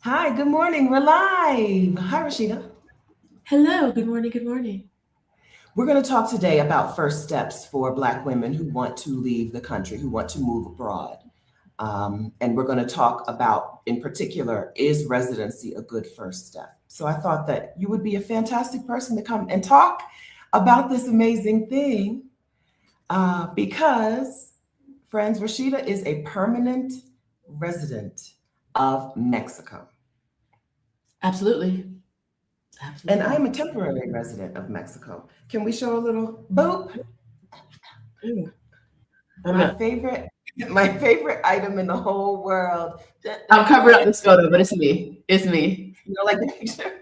Hi, good morning. We're live. Hi, Rashida. Hello, good morning, good morning. We're going to talk today about first steps for Black women who want to leave the country, who want to move abroad. And we're going to talk about, in particular, is residency a good first step? So I thought that you would be a fantastic person to come and talk about this amazing thing because, friends, Rashida is a permanent resident of Mexico. Absolutely. And Absolutely. I'm a temporary resident of Mexico. Can we show a little boop? Mm. I'm My not, favorite, my favorite item in the whole world. I'm covering up this photo, but it's me. It's me. You know, like the picture.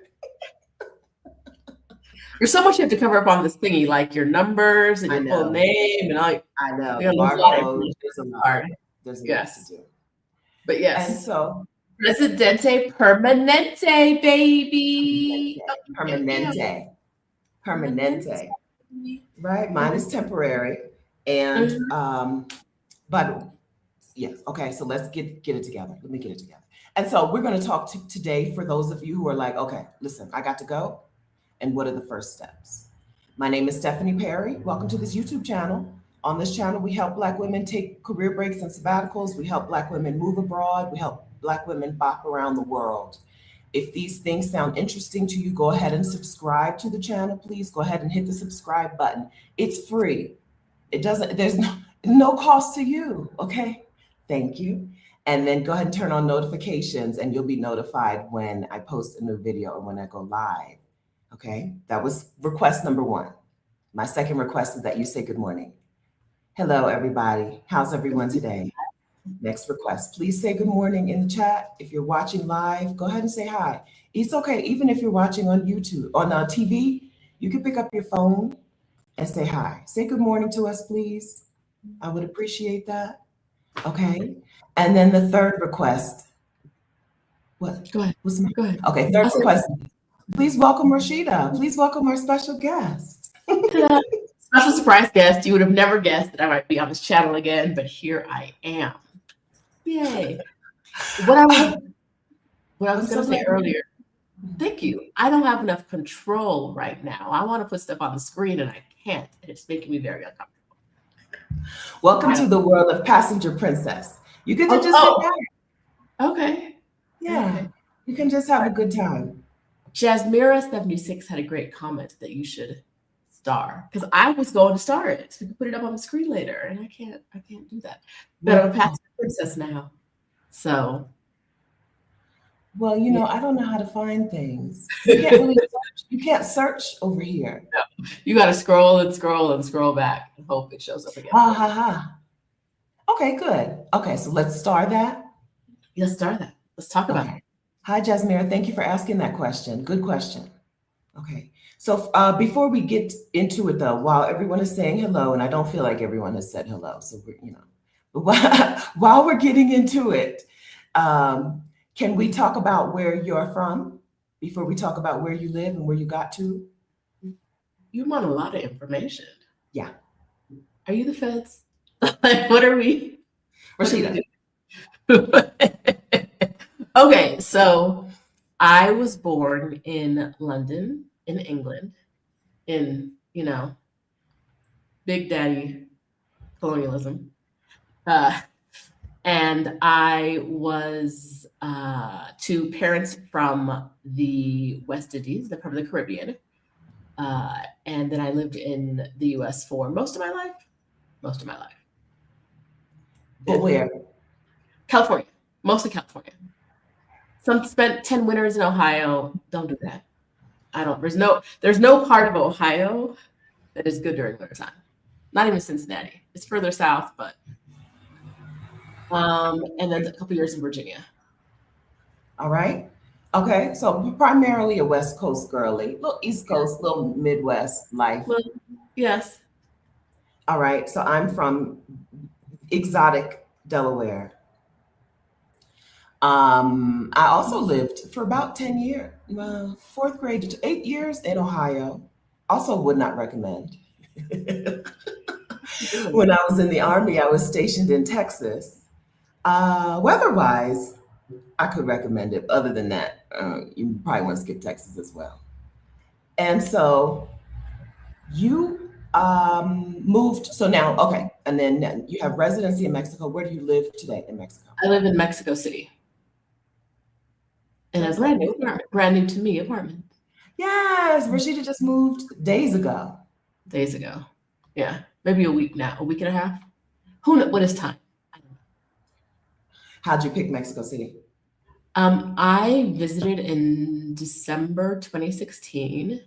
There's so much you have to cover up on this thingy, like your numbers and I your full know, name and all. I know. You The know, there's a lot of barcode. information. There's a It's lot. hard. There's a lot to Yes. do. But And yes. so, Residente permanente, baby. Oh, yeah. permanente, Permanente. permanente, right? Mine is temporary, and Mhm. but yes, okay. So let's get it together. Let me get it together. And so we're going to talk today for those of you who are like, okay, listen, I got to go. And what are the first steps? My name is Stephanie Perry. Welcome to this YouTube channel. On this channel, we help Black women take career breaks and sabbaticals. We help Black women move abroad. We help Black women bop around the world. If these things sound interesting to you, go ahead and subscribe to the channel. Please go ahead and hit the subscribe button. It's free. There's no cost to you. Okay. Thank you. And then go ahead and turn on notifications and you'll be notified when I post a new video or when I go live. Okay, that was request number one. My second request is that you say good morning. Hello, everybody. How's everyone today? Next request, please say good morning in the chat. If you're watching live, go ahead and say hi. It's okay, even if you're watching on YouTube, on TV, you can pick up your phone and say hi. Say good morning to us, please. I would appreciate that. Okay. And then the third request, what? Go ahead. What's my, Go ahead. okay, third I'll say request. Please welcome Rashida. Please welcome our special guest. ta-da. Special surprise guest. You would have never guessed that I might be on this channel again, but here I am. Yay. What I was what I I'm was going so to say glad. earlier, thank you. I don't have enough control right now. I want to put stuff on the screen and I can't. And it's making me very uncomfortable. Welcome to the world of Passenger Princess. You get to just sit Oh, back. okay. Yeah, Okay. you can just have a good time. Jasmira76 had a great comment that you should star. Because I was going to star it. We could put it up on the screen later. And I can't do that. But I'm a passenger princess now. So Well, you yeah. know, I don't know how to find things. You can't really search. You can't search over here. You gotta scroll and scroll and scroll back and hope it shows up again. Ha ha ha. Okay, good. Okay, so let's start that. Let's start that. Let's talk about it. Hi, Jasmira. Thank you for asking that question. Good question. Okay. So before we get into it, though, while everyone is saying hello, and I don't feel like everyone has said hello, so we're, but while we're getting into it, um, can we talk about where you're from before we talk about where you live and where you got to? You want a lot of information. Yeah. Are you the feds? Like, what are we? Rashida. Okay, so I was born in London, in England, in, Big Daddy colonialism. And I was to parents from the West Indies, from the Caribbean. And then I lived in the US for most of my life. But where? California, mostly California. Some spent 10 winters in Ohio. Don't do that. There's no part of Ohio that is good during winter time. Not even Cincinnati. It's further south, but and then a couple years in Virginia. All right. Okay. So primarily a West Coast girly, little East Coast, little Midwest life. Well, yes. All right. So I'm from exotic Delaware. I also lived for about 10 years, fourth grade to 8 years in Ohio. Also would not recommend. When I was in the Army, I was stationed in Texas. Weather-wise, I could recommend it. Other than that, you probably want to skip Texas as well. And so you moved. So now, okay, and then you have residency in Mexico. Where do you live today in Mexico? I live in Mexico City. In a That's brand new nice. apartment, brand new to me apartment. Yes, Rashida just moved days ago. Days ago. Yeah, maybe a week now, a week and a half. Who knows? What is time? I don't know. How'd you pick Mexico City? I visited in December 2016,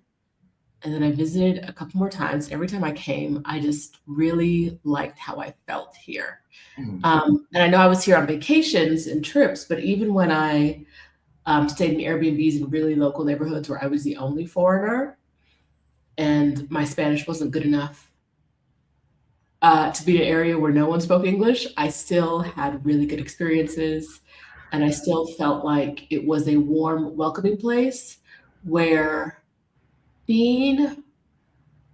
and then I visited a couple more times. Every time I came, I just really liked how I felt here. Mm. And I know I was here on vacations and trips, but even when I stayed in Airbnbs in really local neighborhoods where I was the only foreigner and my Spanish wasn't good enough to be in an area where no one spoke English, I still had really good experiences. And I still felt like it was a warm, welcoming place where being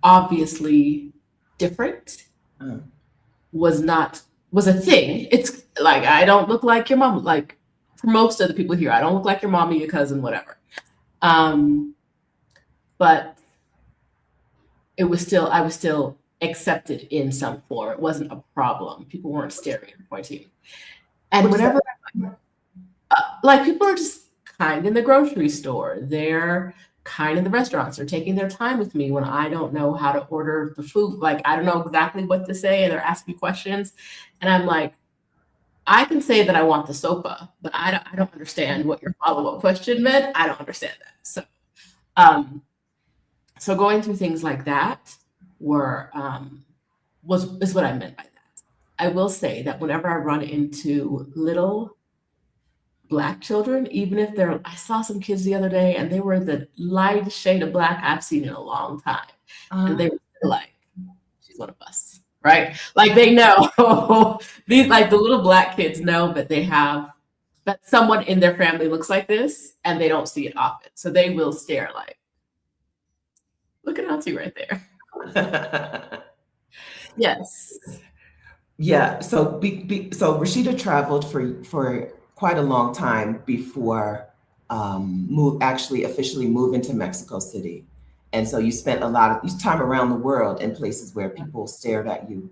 obviously different Mm. was a thing. It's like I don't look like your mom. Like for most of the people here, I don't look like your mommy, your cousin, whatever. But I was still accepted in some form. It wasn't a problem. People weren't staring and pointing. And What does that? whenever, like, people are just kind in the grocery store. They're kind in the restaurants. They're taking their time with me when I don't know how to order the food. Like, I don't know exactly what to say, and they're asking me questions. And I'm like, I can say that I want the sopa, but I don't understand what your follow-up question meant. I don't understand that. Um, so going through things like that were is what I meant by that. I will say that whenever I run into little Black children, even if I saw some kids the other day and they were the lightest shade of Black I've seen in a long time. And they were like, she's one of us, right? Like they know, these, like the little Black kids know that someone in their family looks like this and they don't see it often. So they will stare like, look at Auntie right there. Yes. Yeah. So so Rashida traveled for quite a long time before actually officially moving to Mexico City. And so you spent a lot of time around the world in places where people stared at you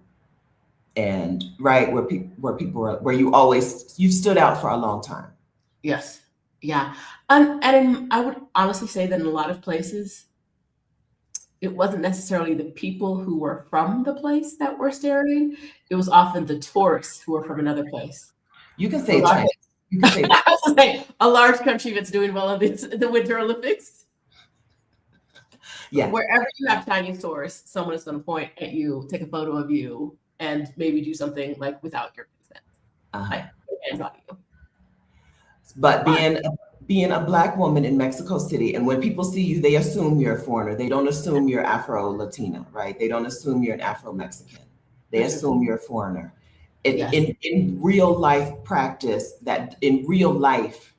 and right where people were where you stood out for a long time. Yes. Yeah. I would honestly say that in a lot of places, it wasn't necessarily the people who were from the place that were staring. It was often the tourists who were from another place. You can A say large, China. You can say that. I was like, a large country that's doing well in the Winter Olympics. Yeah. Wherever you have Chinese tourists, someone is going to point at you, take a photo of you, and maybe do something like without your consent. Like, hands on you. But being a Black woman in Mexico City, and when people see you, they assume you're a foreigner. They don't assume you're Afro-Latina, right? They don't assume you're an Afro-Mexican. They assume you're a foreigner. Yes. In real life practice, that in real life,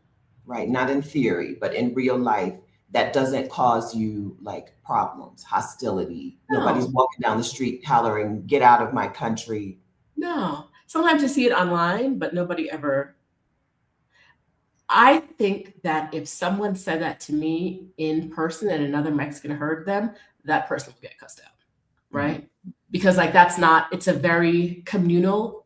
right? Not in theory, but in real life, that doesn't cause you like problems, hostility. No. Nobody's walking down the street hollering, "Get out of my country." No. Sometimes you see it online, but nobody ever. I think that if someone said that to me in person and another Mexican heard them, that person would get cussed out, right? Because like it's a very communal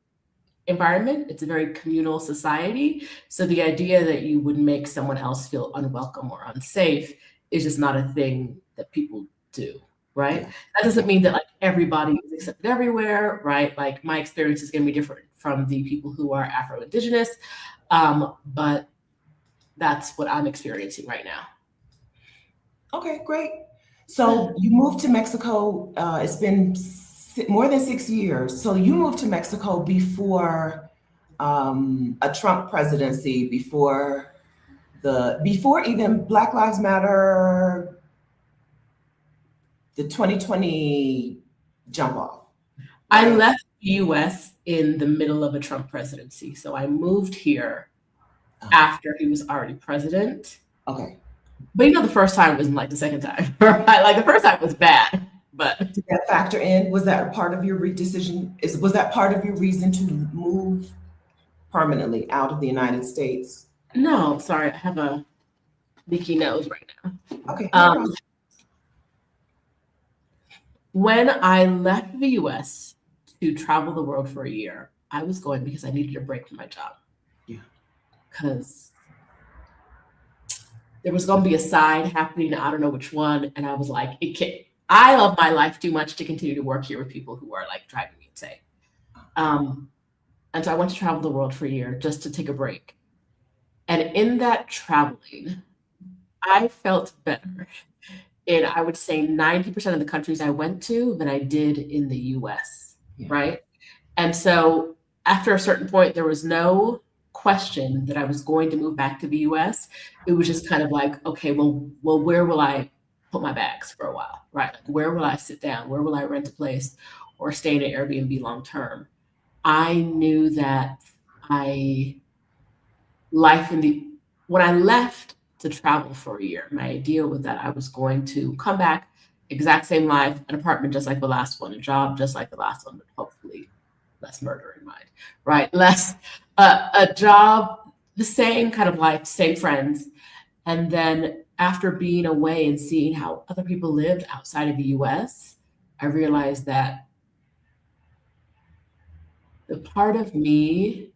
environment. It's a very communal society. So the idea that you would make someone else feel unwelcome or unsafe is just not a thing that people do, right? Yeah. That doesn't mean that like everybody is accepted everywhere, right? Like my experience is going to be different from the people who are Afro-Indigenous, but that's what I'm experiencing right now. Okay, great. So you moved to Mexico. It's been more than 6 years. So you moved to Mexico before a Trump presidency, before even Black Lives Matter, the 2020 jump off. Right? I left the US in the middle of a Trump presidency. So I moved here after he was already president. Okay. But the first time wasn't like the second time, right? Like the first time was bad, but. Did that factor in? Was that part of your decision? Was that part of your reason to move permanently out of the United States? No, sorry, I have a leaky nose right now. Okay, no problem. When I left the US to travel the world for a year, I was going because I needed a break from my job. Yeah. Because there was going to be a side happening, I don't know which one, and I was like, I love my life too much to continue to work here with people who are like driving me insane. And so I went to travel the world for a year just to take a break. And in that traveling, I felt better in, I would say, 90% of the countries I went to than I did in the US, Yeah. right? And so after a certain point, there was no question that I was going to move back to the US. It was just kind of like, okay, well, where will I put my bags for a while, right? Like, where will I sit down? Where will I rent a place or stay in an Airbnb long term? I knew that when I left to travel for a year, my idea was that I was going to come back, exact same life, an apartment just like the last one, a job just like the last one, but hopefully less murder in mind, right? Less a job, the same kind of life, same friends. And then after being away and seeing how other people lived outside of the US, I realized that the part of me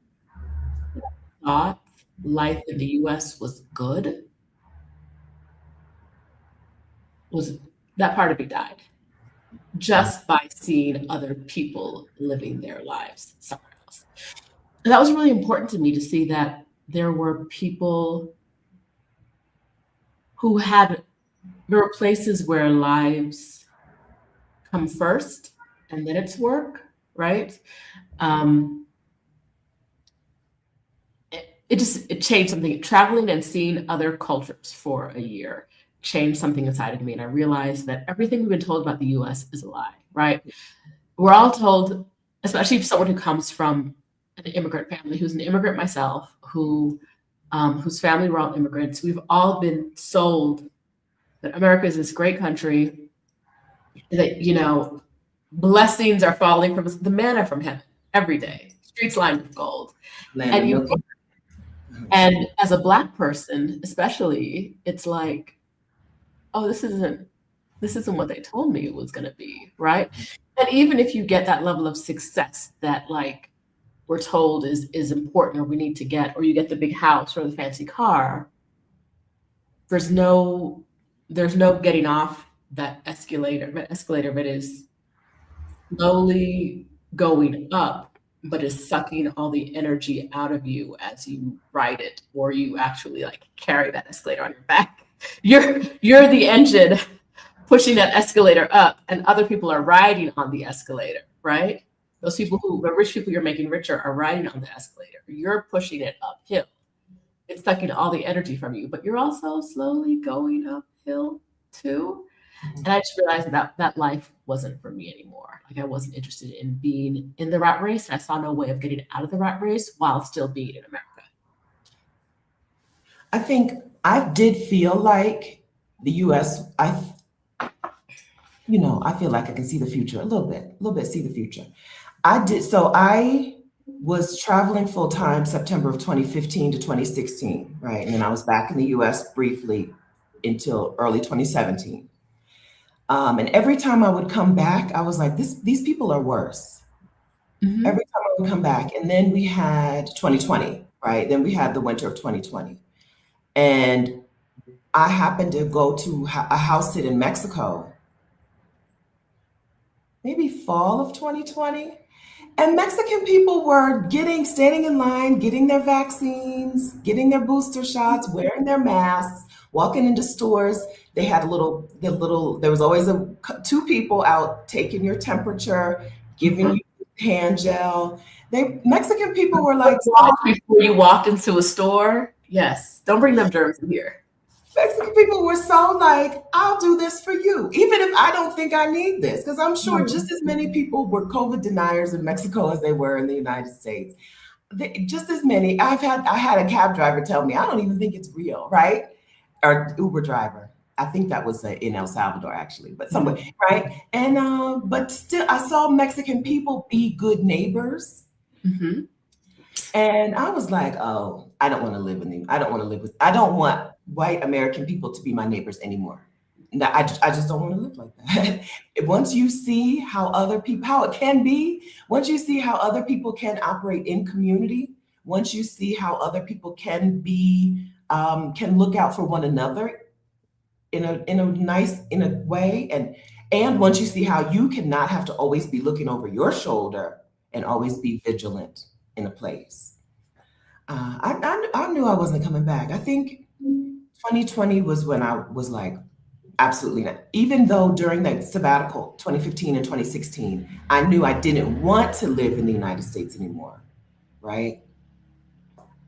that thought life in the US was good was that part of me died just by seeing other people living their lives somewhere else. And that was really important to me to see that there were people there were places where lives come first and then it's work, right? It changed something. Traveling and seeing other cultures for a year changed something inside of me. And I realized that everything we've been told about the US is a lie, right? We're all told, especially someone who comes from an immigrant family, who's an immigrant myself, whose family were all immigrants, we've all been sold that America is this great country, that, blessings are falling from the manna from heaven every day, streets lined with gold. And as a Black person, especially, it's like, oh, this isn't what they told me it was going to be, right? And even if you get that level of success that, like, we're told is important or we need to get, or you get the big house or the fancy car, there's no getting off that escalator, but is slowly going up, but is sucking all the energy out of you as you ride it, or you actually like carry that escalator on your back. You're the engine pushing that escalator up, and other people are riding on the escalator, right? Those people the rich people you're making richer are riding on the escalator. You're pushing it uphill. It's sucking all the energy from you, but you're also slowly going uphill too. And I just realized that life wasn't for me anymore. Like, I wasn't interested in being in the rat race. And I saw no way of getting out of the rat race while still being in America. I think I did feel like the US, I feel like I can see the future a little bit, see the future. I was traveling full time September of 2015 to 2016, right? And then I was back in the US briefly until early 2017. And every time I would come back, I was like, these people are worse. Mhm. Every time I would come back. And then we had 2020, right? Then we had the winter of 2020. And I happened to go to a house sit in Mexico, maybe fall of 2020. And Mexican people were standing in line, getting their vaccines, getting their booster shots, wearing their masks, walking into stores. They had there was always two people out taking your temperature, giving you hand gel. Mexican people were like, before you walked into a store, yes, don't bring them germs in here. Mexican people were so like, I'll do this for you, even if I don't think I need this, because I'm sure just as many people were COVID deniers in Mexico as they were in the United States. Just as many. I had a cab driver tell me, I don't even think it's real, right? Or Uber driver. I think that was in El Salvador, actually, but somewhere, right? And but still, I saw Mexican people be good neighbors. Mm-hmm. And I was like, oh, I don't want to live I don't want white American people to be my neighbors anymore. No, I just don't want to live like that. Once you see how it can be, once you see how other people can operate in community, once you see how other people can look out for one another in a way, and once you see how you cannot have to always be looking over your shoulder and always be vigilant in a place. I knew I wasn't coming back. I think 2020 was when I was like, absolutely not. Even though during that sabbatical, 2015 and 2016, I knew I didn't want to live in the United States anymore, right?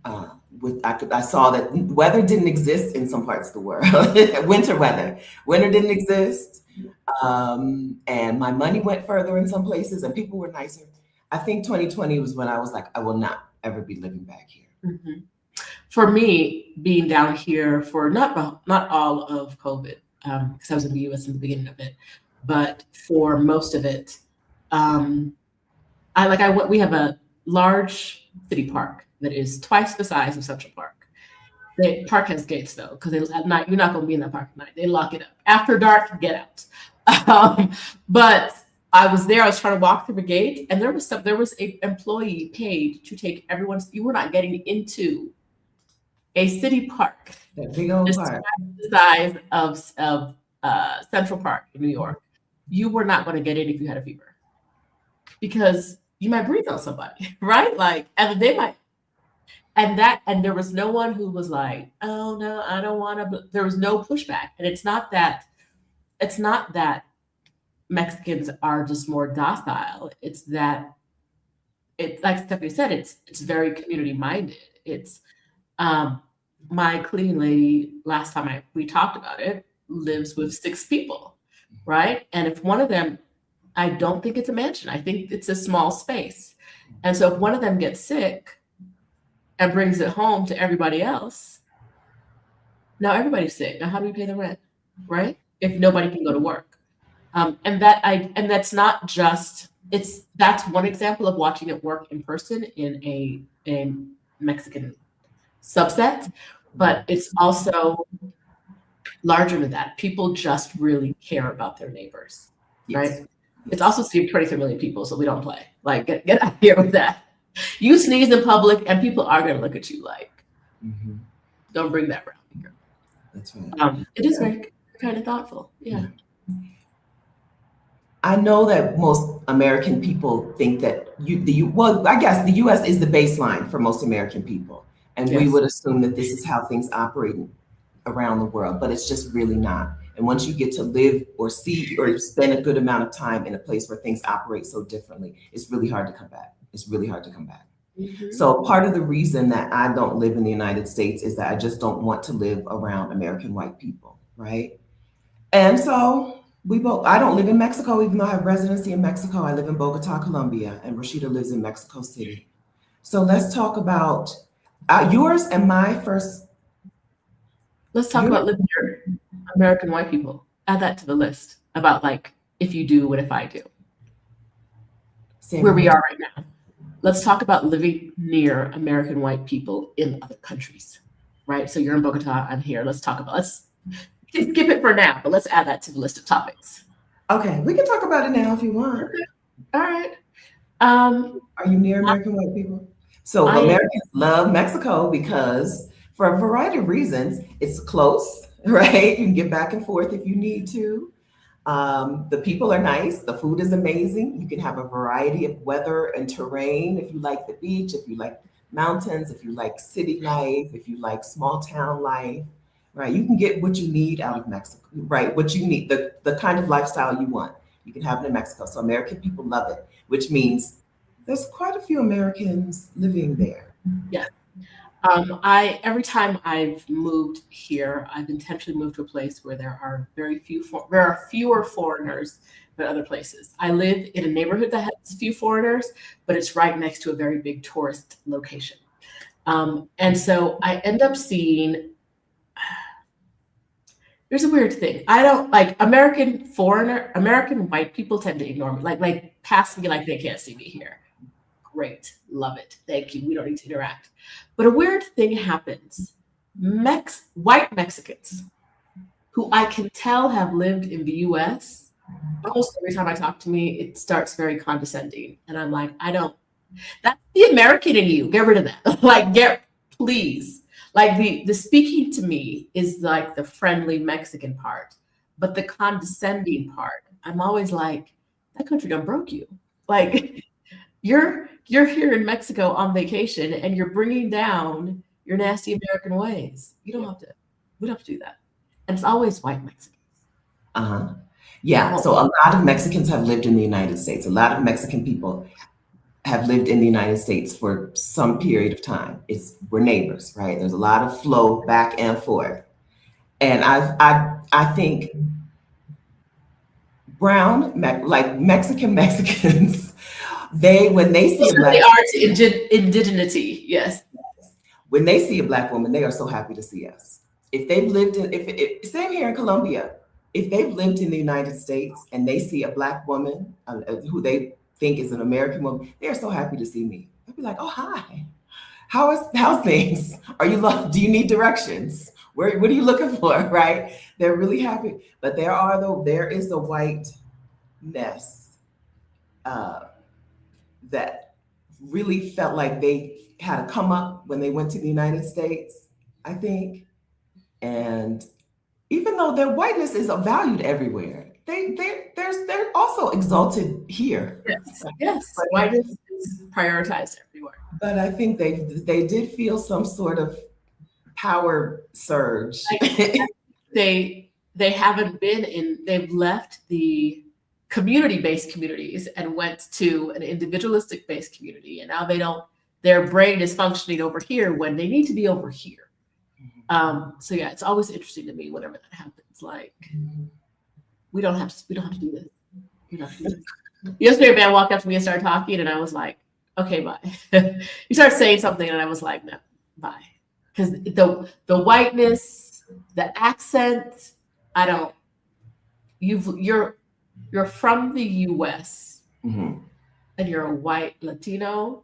I saw that weather didn't exist in some parts of the world. Winter didn't exist, and my money went further in some places, and people were nicer. I think 2020 was when I was like, I will not ever be living back here. Mm-hmm. For me, being down here for not all of COVID, because I was in the U.S. in the beginning of it, but for most of it, we have a large city park that is twice the size of Central Park. The park has gates though, because at night you're not going to be in that park at night. They lock it up. After dark, get out. But I was there. I was trying to walk through the gate, and there was a employee paid to take everyone's. You were not getting into a city park. That big old park, the size of Central Park in New York. You were not going to get in if you had a fever, because you might breathe on somebody, right? Like, and they might. And there was no one who was like, oh no, I don't want to. There was no pushback. And it's not that Mexicans are just more docile. It's that like Stephanie said, it's very community minded. It's my cleaning lady, last time we talked about it, lives with 6 people, right? And if one of them, I don't think it's a mansion. I think it's a small space. And so if one of them gets sick and brings it home to everybody else, now everybody's sick. Now how do we pay the rent, right? If nobody can go to work. That's not just, that's one example of watching it work in person in a Mexican subset, but it's also larger than that. People just really care about their neighbors, right? Yes. It's also 23 million people, so we don't play. Like, get out of here with that. You sneeze in public, and people are going to look at you like, don't bring that around here. That's right. It is very kind of thoughtful. Yeah. I know that most American people think that I guess the U.S. is the baseline for most American people. And we would assume that this is how things operate around the world, but it's just really not. And once you get to live or see or spend a good amount of time in a place where things operate so differently, it's really hard to come back. So part of the reason that I don't live in the United States is that I just don't want to live around American white people, right? And so I don't live in Mexico, even though I have residency in Mexico. I live in Bogota, Colombia, and Rashida lives in Mexico City. So let's talk about yours and my first. Let's talk about living here, American white people. Add that to the list about like, if you do, what if I do? Where we are right now. Let's talk about living near American white people in other countries, right? So you're in Bogota, I'm here. Let's skip it for now, but let's add that to the list of topics. Okay, we can talk about it now if you want. Okay. All right. Are you near American white people? So Americans love Mexico because for a variety of reasons, it's close, right? You can get back and forth if you need to. The people are nice. The food is amazing. You can have a variety of weather and terrain if you like the beach, if you like mountains, if you like city life, if you like small town life, right? You can get what you need out of Mexico, right? What you need, the kind of lifestyle you want, you can have it in Mexico. So American people love it, which means there's quite a few Americans living there. Yeah. Every time I've moved here, I've intentionally moved to a place where there are fewer foreigners than other places. I live in a neighborhood that has few foreigners, but it's right next to a very big tourist location. And so I end up seeing, there's a weird thing. I don't like American white people tend to ignore me, like pass me like they can't see me here. Great. Love it. Thank you. We don't need to interact. But a weird thing happens. White Mexicans who I can tell have lived in the US, almost every time I talk to me, it starts very condescending. And I'm like, I don't, that's the American in you. Get rid of that. Like, please. Like the speaking to me is like the friendly Mexican part, but the condescending part, I'm always like, that country done broke you. Like you're here in Mexico on vacation and you're bringing down your nasty American ways. You don't have to. We don't have to do that. And it's always white Mexicans. Uh-huh. Yeah. So a lot of Mexicans have lived in the United States. A lot of Mexican people have lived in the United States for some period of time. We're neighbors, right? There's a lot of flow back and forth. And I think like Mexican Mexicans, when they see a black, they are to indigeneity, yes. When they see a black woman, they are so happy to see us. If they've lived in, same here in Colombia, if they've lived in the United States and they see a black woman who they think is an American woman, they are so happy to see me. They'll be like, "Oh, hi, how's things? Do you need directions? What are you looking for?" Right? They're really happy. But there is a whiteness that really felt like they had to come up when they went to the United States, I think. And even though their whiteness is valued everywhere, they're also exalted here. Yes. Whiteness is prioritized everywhere. But I think they did feel some sort of power surge. They haven't been in. They've left the community-based communities and went to an individualistic-based community, and now they don't. Their brain is functioning over here when they need to be over here. So yeah, it's always interesting to me whenever that happens. Like, we don't have to do this. We don't have to do this. Yesterday, a man walked up to me and started talking, and I was like, "Okay, bye." He started saying something, and I was like, "No, bye," because the whiteness, the accent, I don't. You're from the U.S. Mm-hmm. and you're a white Latino.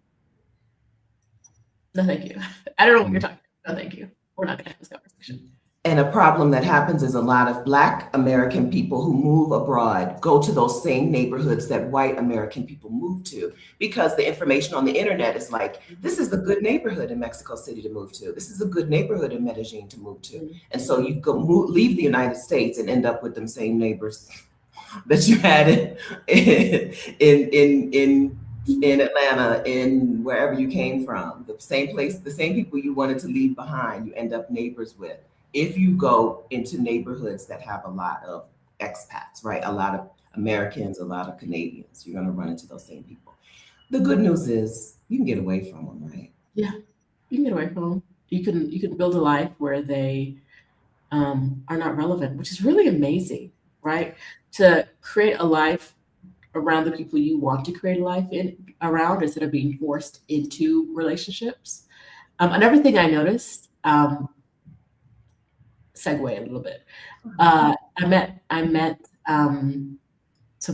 No, thank you. I don't know what you're talking about. No, thank you. We're not going to have this conversation. And a problem that happens is a lot of Black American people who move abroad go to those same neighborhoods that white American people move to, because the information on the internet is like, this is a good neighborhood in Mexico City to move to. This is a good neighborhood in Medellin to move to. And so you leave the United States and end up with them same neighbors that you had in Atlanta, in wherever you came from, the same place, the same people you wanted to leave behind, you end up neighbors with. If you go into neighborhoods that have a lot of expats, right? A lot of Americans, a lot of Canadians, you're going to run into those same people. The good news is you can get away from them, right? Yeah, you can get away from them. You can build a life where they are not relevant, which is really amazing, right? To create a life around the people you want to create a life around instead of being forced into relationships. Another thing I noticed, segue a little bit. I met some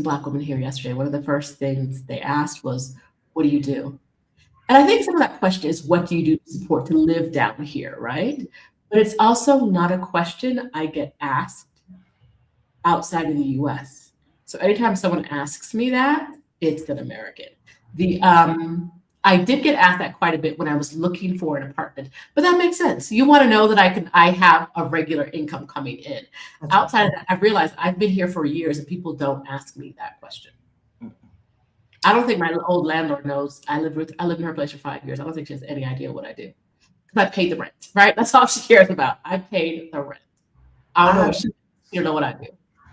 Black women here yesterday. One of the first things they asked was, "What do you do?" And I think some of that question is, what do you do to live down here, right? But it's also not a question I get asked outside of the US. So anytime someone asks me that, it's an American. I did get asked that quite a bit when I was looking for an apartment, but that makes sense. You want to know that I have a regular income coming in. Outside of that, I've realized I've been here for years and people don't ask me that question. I don't think my old landlord knows I lived in her place for 5 years. I don't think she has any idea what I do. Because I paid the rent, right? That's all she cares about. I paid the rent. I don't know what she don't know what I do.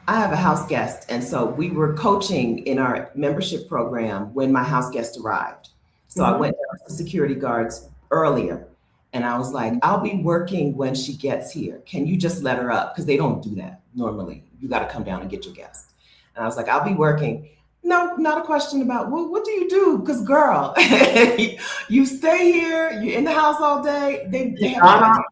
I have a house guest, and so we were coaching in our membership program when my house guest arrived. So I went down to security guards earlier, and I was like, "I'll be working when she gets here. Can you just let her up?" Because they don't do that normally. You got to come down and get your guest. And I was like, "I'll be working." No, not a question about, well, what do you do? Because girl, you stay here, you're in the house all day. They have no idea.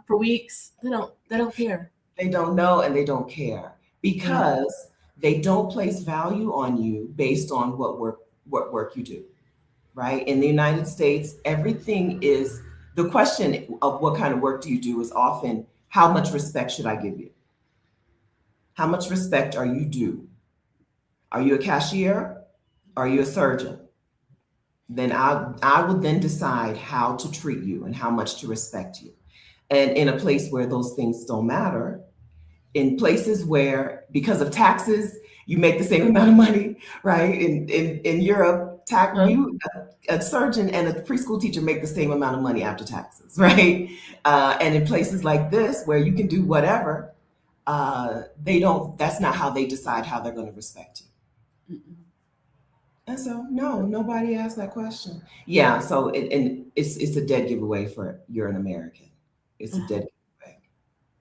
For weeks. They don't care. They don't know and they don't care because they don't place value on you based on what work you do. right? In the United States, everything is the question of what kind of work do you do is often how much respect should I give you? How much respect are you due? Are you a cashier? Are you a surgeon? Then I will then decide how to treat you and how much to respect you. And in a place where those things don't matter, in places where because of taxes you make the same amount of money, right? In Europe, Huh? a surgeon and a preschool teacher make the same amount of money after taxes, right? And in places like this where you can do whatever, they don't. That's not how they decide how they're going to respect you. Mm-mm. And so, no, nobody asked that question. Yeah, so and it's a dead giveaway for you're an American. It's a dead giveaway.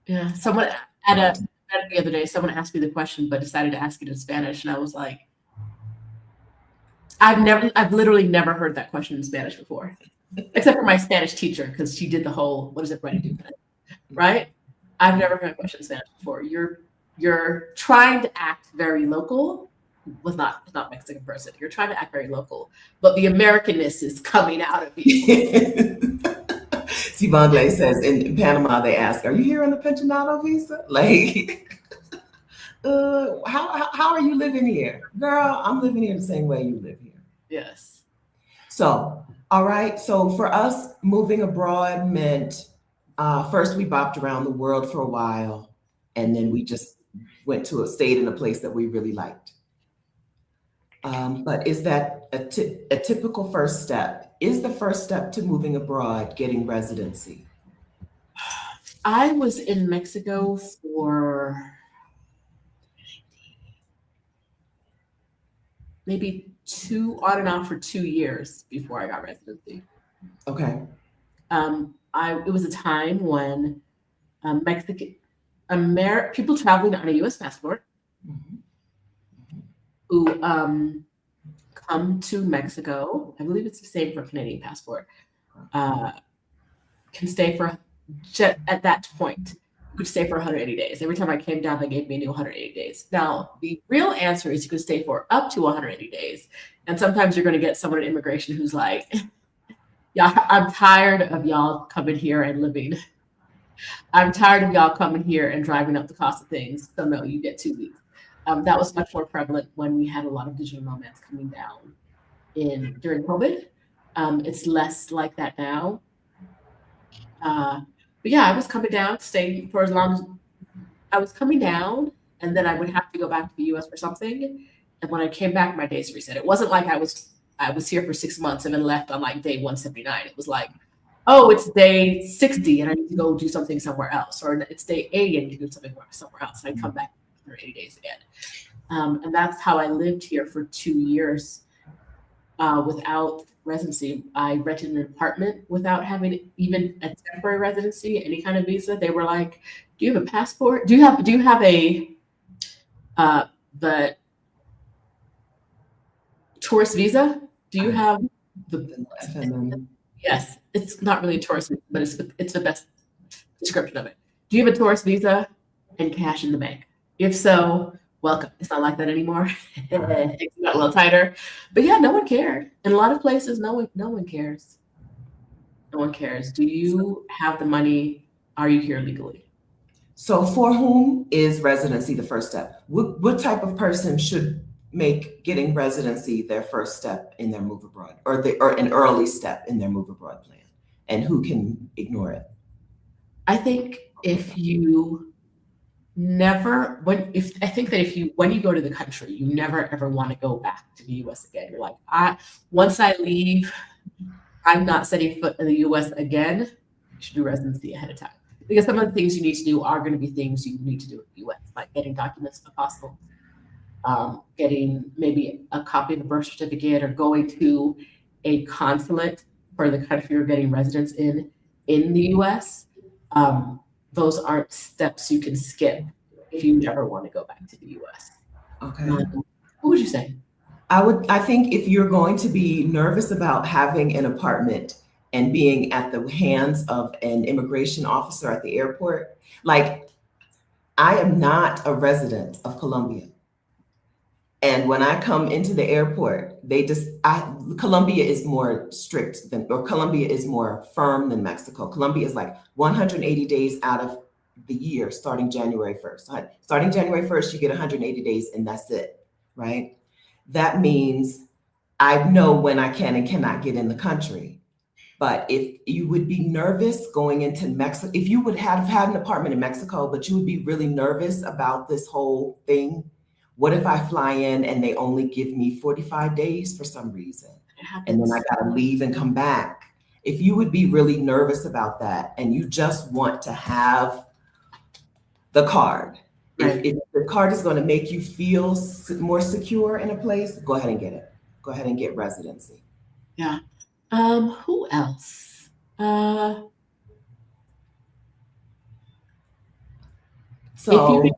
Yeah, someone at a event the other day, someone asked me the question, but decided to ask it in Spanish, and I was like, I've literally never heard that question in Spanish before, except for my Spanish teacher because she did the whole "what does it ready do?" Right? I've never heard a question in Spanish before. You're trying to act very local. Was not it's not Mexican person. You're trying to act very local, but the Americanness is coming out of you. Sibongle says in Panama they ask, "Are you here on a pensionado visa?" Like, how are you living here, girl? I'm living here the same way you live here. Yes. So, all right. So for us, moving abroad meant first we bopped around the world for a while, and then we just stayed in a place that we really liked. But is that a typical first step? Is the first step to moving abroad getting residency? I was in Mexico for maybe on and off for 2 years before I got residency. Okay. It was a time when Mexican people traveling on a U.S. passport Mhm. who come to Mexico, I believe it's the same for Canadian passport, can stay for at that point. You could stay for 180 days. Every time I came down, they gave me a new 180 days. Now, the real answer is you could stay for up to 180 days. And sometimes you're going to get someone in immigration who's like, yeah, I'm tired of y'all coming here and living. I'm tired of y'all coming here and driving up the cost of things. So no, you get 2 weeks. That was much more prevalent when we had a lot of digital nomads coming down during COVID. It's less like that now. But yeah, I was coming down, staying for as long as I was coming down, and then I would have to go back to the US for something. And when I came back, my days reset. It wasn't like I was here for 6 months and then left on like day 179. It was like, oh, it's day 60 and I need to go do something somewhere else, or it's day 80 and I need to do something somewhere else. And I come back for 80 days again. And that's how I lived here for 2 years without residency. I rented an apartment without having even a temporary residency, any kind of visa. They were like, "Do you have a passport? Do you have a the tourist visa? Do you have the FMM. yes? It's not really a tourist visa, but it's the best description of it. Do you have a tourist visa and cash in the bank? If so, welcome. It's not like that anymore. Things got a little tighter, but yeah, no one cared. In a lot of places, no one cares. No one cares. Do you have the money? Are you here legally? So for whom is residency the first step? What type of person should make getting residency their first step in their move abroad, or an early step in their move abroad plan? And who can ignore it? I think if you never when you go to the country, you never ever want to go back to the US again. You're like, once I leave, I'm not setting foot in the US again. You should do residency ahead of time. Because some of the things you need to do are going to be things you need to do in the US, like getting documents if possible, getting maybe a copy of the birth certificate, or going to a consulate for the country you're getting residence in the US. Those aren't steps you can skip if you never want to go back to the US. Okay. What would you say? I think if you're going to be nervous about having an apartment and being at the hands of an immigration officer at the airport, like, I am not a resident of Colombia. And when I come into the airport, Colombia is more strict than, or Colombia is more firm than Mexico. Colombia is like 180 days out of the year, starting January 1st. Starting January 1st, you get 180 days and that's it, right? That means I know when I can and cannot get in the country. But if you would be nervous going into Mexico, if you would have had an apartment in Mexico, but you would be really nervous about this whole thing, what if I fly in and they only give me 45 days for some reason? And then I gotta leave and come back. If you would be really nervous about that and you just want to have the card, Right. if the card is gonna make you feel more secure in a place, go ahead and get it. Go ahead and get residency. Yeah. Who else? If you could So, get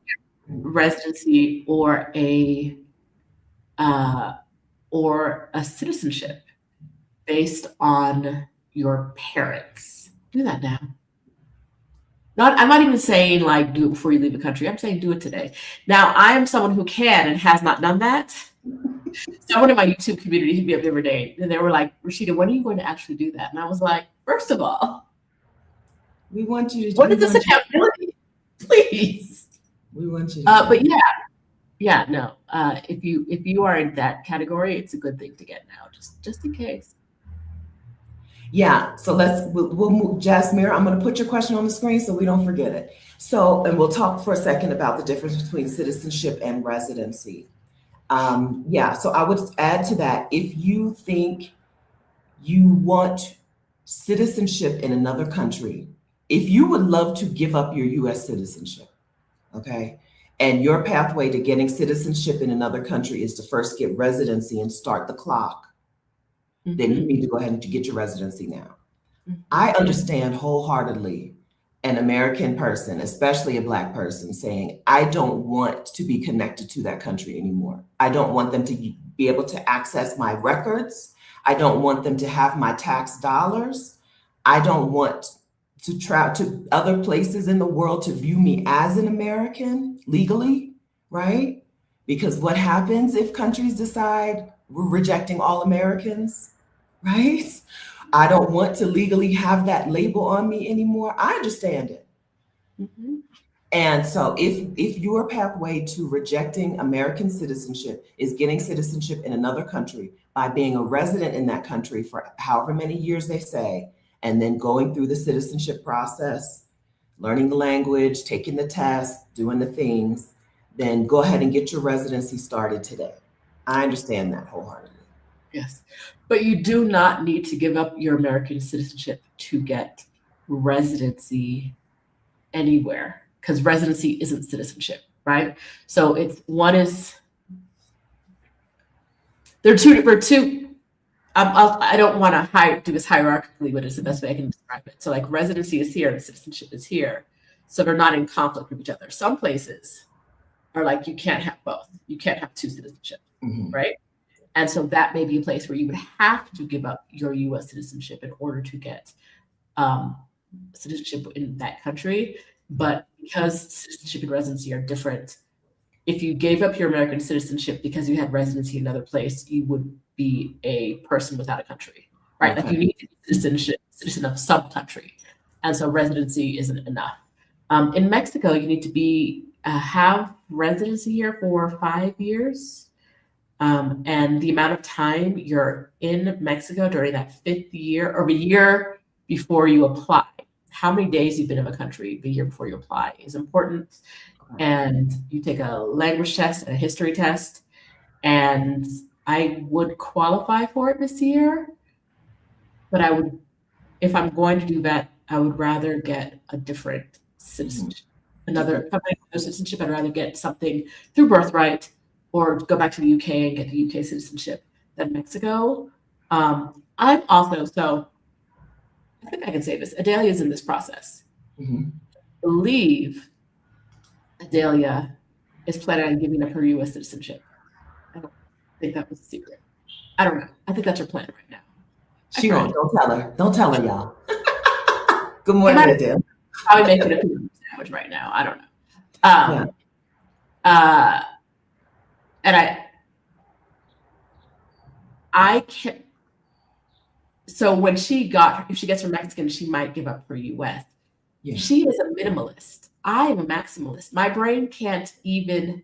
residency or a citizenship based on your parents, do that now. I'm not even saying like do it before you leave the country. I'm saying do it today. Now, I am someone who can and has not done that. Someone in my YouTube community hit me up the other day and they were like, Rashida, when are you going to actually do that? And I was like, first of all, we want you to. what is this accountability? Please. We want you to. But yeah, no. If you are in that category, it's a good thing to get now, just in case. Yeah, so we'll move. Jasmine, I'm going to put your question on the screen so we don't forget it. So, and we'll talk for a second about the difference between citizenship and residency. Yeah, so I would add to that, if you think you want citizenship in another country, if you would love to give up your US citizenship, okay, and your pathway to getting citizenship in another country is to first get residency and start the clock, then you need to go ahead and get your residency now. I understand wholeheartedly an American person, especially a Black person, saying, I don't want to be connected to that country anymore. I don't want them to be able to access my records. I don't want them to have my tax dollars. I don't want to travel to other places in the world to view me as an American legally, right? Because what happens if countries decide we're rejecting all Americans, right? I don't want to legally have that label on me anymore. I understand it. And so if your pathway to rejecting American citizenship is getting citizenship in another country by being a resident in that country for however many years they say, and then going through the citizenship process, learning the language, taking the test, doing the things, then go ahead and get your residency started today. I understand that wholeheartedly. Yes, but you do not need to give up your American citizenship to get residency anywhere, because residency isn't citizenship, right? So there are two. I don't want to do this hierarchically, but it's the best way I can describe it. So like residency is here and citizenship is here. So they're not in conflict with each other. Some places are like, you can't have both. You can't have two citizenships, right? And so that may be a place where you would have to give up your US citizenship in order to get citizenship in that country. But because citizenship and residency are different, if you gave up your American citizenship because you had residency in another place, you would be a person without a country, right? Okay. Like you need to be citizen of some country. And so residency isn't enough. In Mexico, you need to have residency here for 5 years. And the amount of time you're in Mexico during that 5th year or the year before you apply, how many days you've been in a country the year before you apply is important. And you take a language test and a history test. And I would qualify for it this year, but if I'm going to do that, I would rather get a different citizenship. Citizenship, I'd rather get something through birthright or go back to the UK and get the UK citizenship than Mexico. I'm also, so I think I can say this, Adelia is in this process. I believe Adelia is planning on giving up her US citizenship. I don't think that was a secret. I don't know. I think that's her plan right now. She won't. Don't tell her. Don't tell her, y'all. Good morning, Adelia. Probably making a peanut sandwich right now. I don't know. And I can. So when if she gets her Mexican, she might give up her US. Yeah. She is a minimalist. I am a maximalist. My brain can't even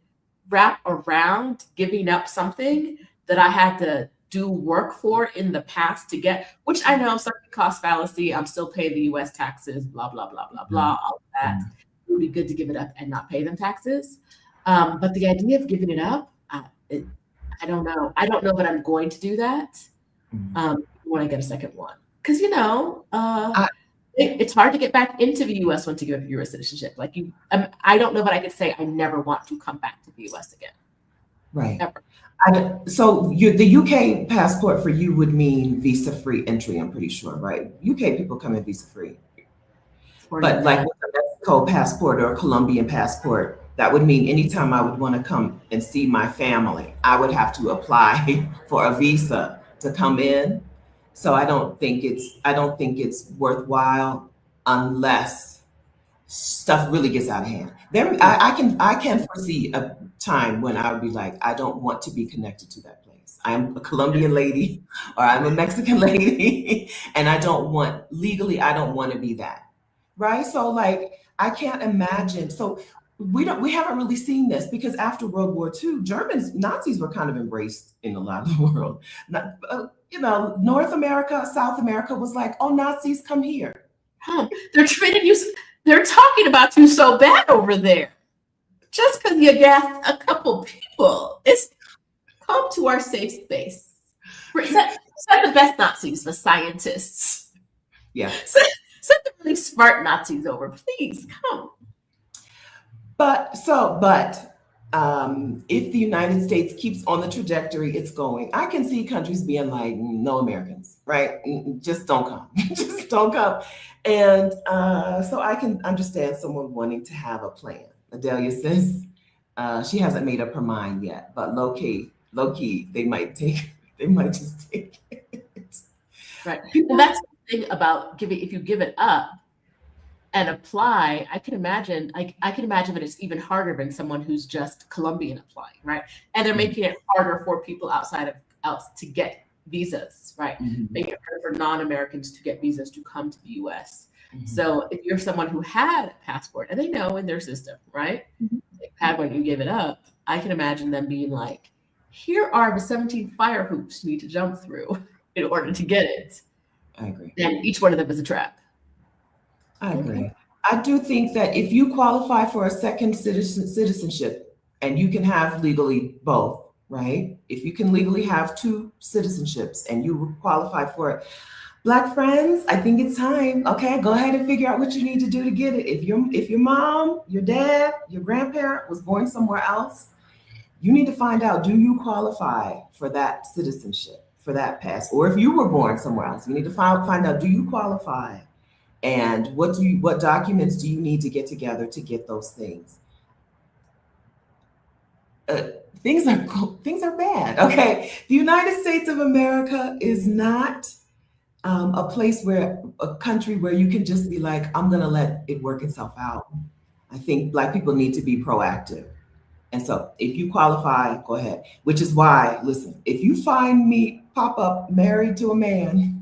wrap around giving up something that I had to do work for in the past to get, which I know sunk cost fallacy. I'm still paying the US taxes, blah, blah, blah, blah, blah, all of that. It would be good to give it up and not pay them taxes. But the idea of giving it up, I don't know. I don't know that I'm going to do that when I get a second one. Because, it's hard to get back into the US once you give up your US citizenship. Like I don't know that I could say I never want to come back to the US again. Right. Ever. So the UK passport for you would mean visa-free entry, I'm pretty sure, right? UK people come in visa-free. But like with a Mexico passport or a Colombian passport, that would mean anytime I would want to come and see my family, I would have to apply for a visa to come in. So I don't think it's worthwhile unless stuff really gets out of hand. I can foresee a time when I would be like, I don't want to be connected to that place. I'm a Colombian lady or I'm a Mexican lady, and I don't want to be that. Right? So like I can't imagine. So we haven't really seen this because after World War II, Nazis were kind of embraced in a lot of the world. North America, South America was like, oh, Nazis, come here. They're treating you. They're talking about you so bad over there. Just because you gassed a couple people. It's come to our safe space. Set the best Nazis, the scientists. Yeah. Send the really smart Nazis over, please come. But if the United States keeps on the trajectory it's going, I can see countries being like, no Americans, right? Just don't come. Just don't come. And so I can understand someone wanting to have a plan. Adelia says she hasn't made up her mind yet, but low key, they might just take it. Right. And that's the thing about if you give it up and apply, I can imagine that it's even harder than someone who's just Colombian applying, right? And they're making it harder for people outside to get visas, right? Making it harder for non-Americans to get visas to come to the US. So if you're someone who had a passport and they know in their system, right? They had when you give it up, I can imagine them being like, here are the 17 fire hoops you need to jump through in order to get it. I agree. And each one of them is a trap. I agree. I do think that if you qualify for a second citizenship and you can have legally both, right? If you can legally have two citizenships and you qualify for it, Black friends, I think it's time. Okay, go ahead and figure out what you need to do to get it. If your mom, your dad, your grandparent was born somewhere else, you need to find out, do you qualify for that citizenship, for that pass? Or if you were born somewhere else, you need to find out, do you qualify? And what documents do you need to get together to get those things? Things are bad. Okay, the United States of America is not a country where you can just be like, I'm gonna let it work itself out. I think Black people need to be proactive. And so if you qualify, go ahead. Which is why, listen, if you find me pop up married to a man,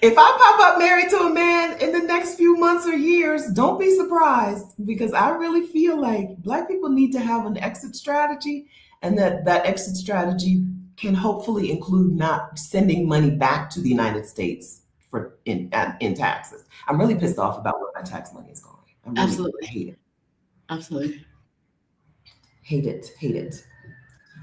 if I pop up married to a man in the next few months or years, don't be surprised, because I really feel like Black people need to have an exit strategy, and that exit strategy can hopefully include not sending money back to the United States in taxes. I'm really pissed off about where my tax money is going. I really Absolutely hate it. Absolutely. Hate it.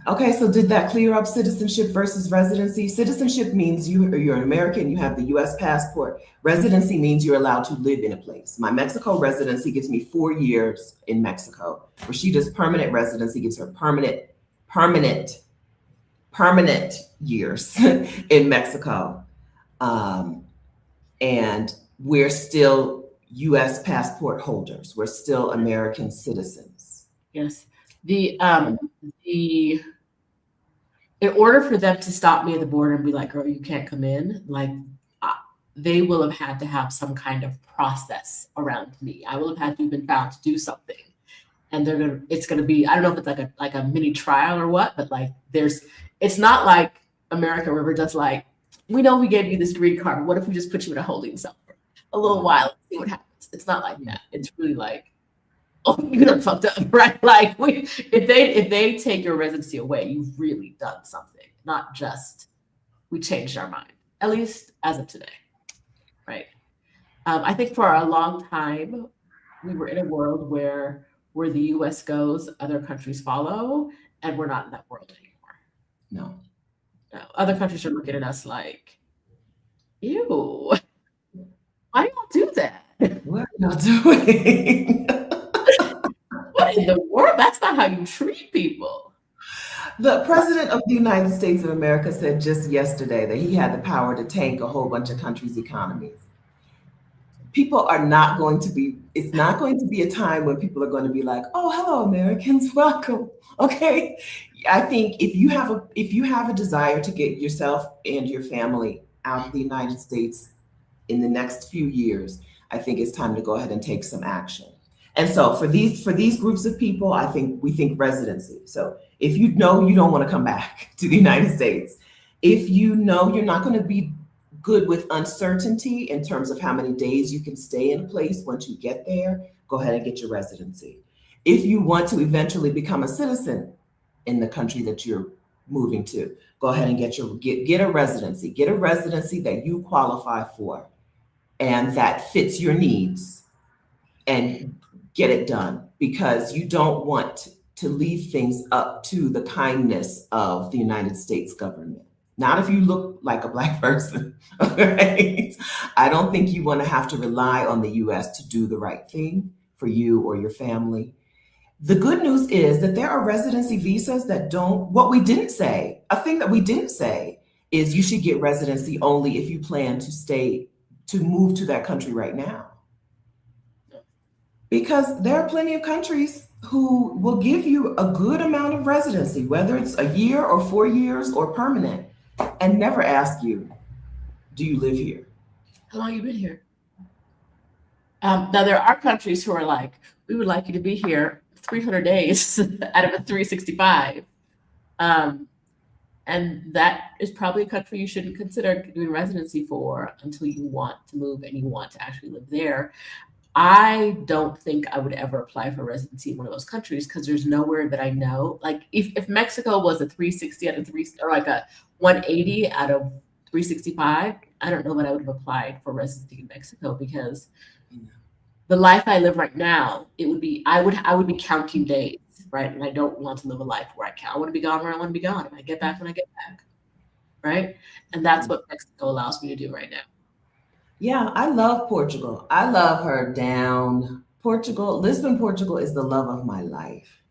Okay, so did that clear up citizenship versus residency? Citizenship means you're an American, you have the US passport. Residency means you're allowed to live in a place. My Mexico residency gives me 4 years in Mexico. Rashida's permanent residency gives her permanent years in Mexico. And we're still US passport holders. We're still American citizens. Yes. In order for them to stop me at the border and be like, girl, you can't come in, like they will have had to have some kind of process around me. I will have had to have been found to do something. and it's gonna be, I don't know if it's like a mini trial or what, but like it's not like America where we're just like, we know we gave you this green card. What if we just put you in a holding cell for a little while and see what happens? It's not like that. It's really like, oh, you done fucked up, right? Like if they take your residency away, you've really done something, not just we changed our mind, at least as of today, right? I think for a long time, we were in a world where the U.S. goes, other countries follow, and we're not in that world anymore. No. Other countries are looking at us like, ew, why y'all do that? What are y'all doing? What in the world? That's not how you treat people. The president of the United States of America said just yesterday that he had the power to tank a whole bunch of countries' economies. People are not going to be, it's not going to be a time when people are going to be like, oh, hello, Americans, welcome. Okay. I think if you have a desire to get yourself and your family out of the United States in the next few years, I think it's time to go ahead and take some action. And so for these groups of people, we think residency. So if you know you don't want to come back to the United States, if you know you're not going to be good with uncertainty in terms of how many days you can stay in place once you get there, go ahead and get your residency. If you want to eventually become a citizen in the country that you're moving to, go ahead and get a residency. Get a residency that you qualify for and that fits your needs, and get it done, because you don't want to leave things up to the kindness of the United States government. Not if you look like a Black person, right? I don't think you want to have to rely on the US to do the right thing for you or your family. The good news is that there are residency visas that don't, what we didn't say, a thing that we didn't say is you should get residency only if you plan to move to that country right now. Because there are plenty of countries who will give you a good amount of residency, whether it's a year or 4 years or permanent, and never ask you, do you live here? How long have you been here? Now, there are countries who are like, we would like you to be here 300 days out of a 365. And that is probably a country you shouldn't consider doing residency for until you want to move and you want to actually live there. I don't think I would ever apply for residency in one of those countries because there's nowhere that I know. Like if Mexico was a 360 out of 3, or like a 180 out of 365, I don't know that I would have applied for residency in Mexico, because the life I live right now, I would be counting days, right? And I don't want to live a life where I want to be gone when I want to be gone, and I get back when I get back, right? And that's what Mexico allows me to do right now. Yeah, I love Portugal. I love her down. Lisbon, Portugal is the love of my life.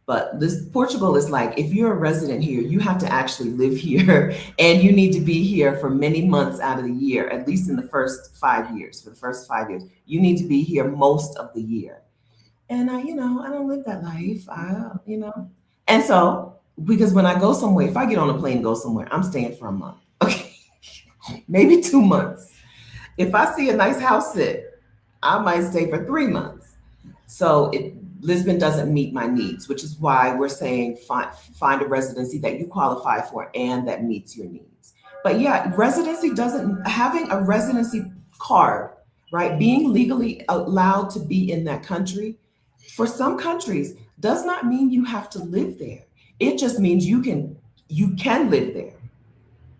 But Portugal is like, if you're a resident here, you have to actually live here and you need to be here for many months out of the year, at least in the first 5 years. For the first 5 years, you need to be here most of the year. And I don't live that life. And so, because when I go somewhere, if I get on a plane and go somewhere, I'm staying for a month. Okay. Maybe 2 months. If I see a nice house sit, I might stay for 3 months. So Lisbon doesn't meet my needs, which is why we're saying find a residency that you qualify for and that meets your needs. But yeah, having a residency card, right? Being legally allowed to be in that country, for some countries, does not mean you have to live there. It just means you can live there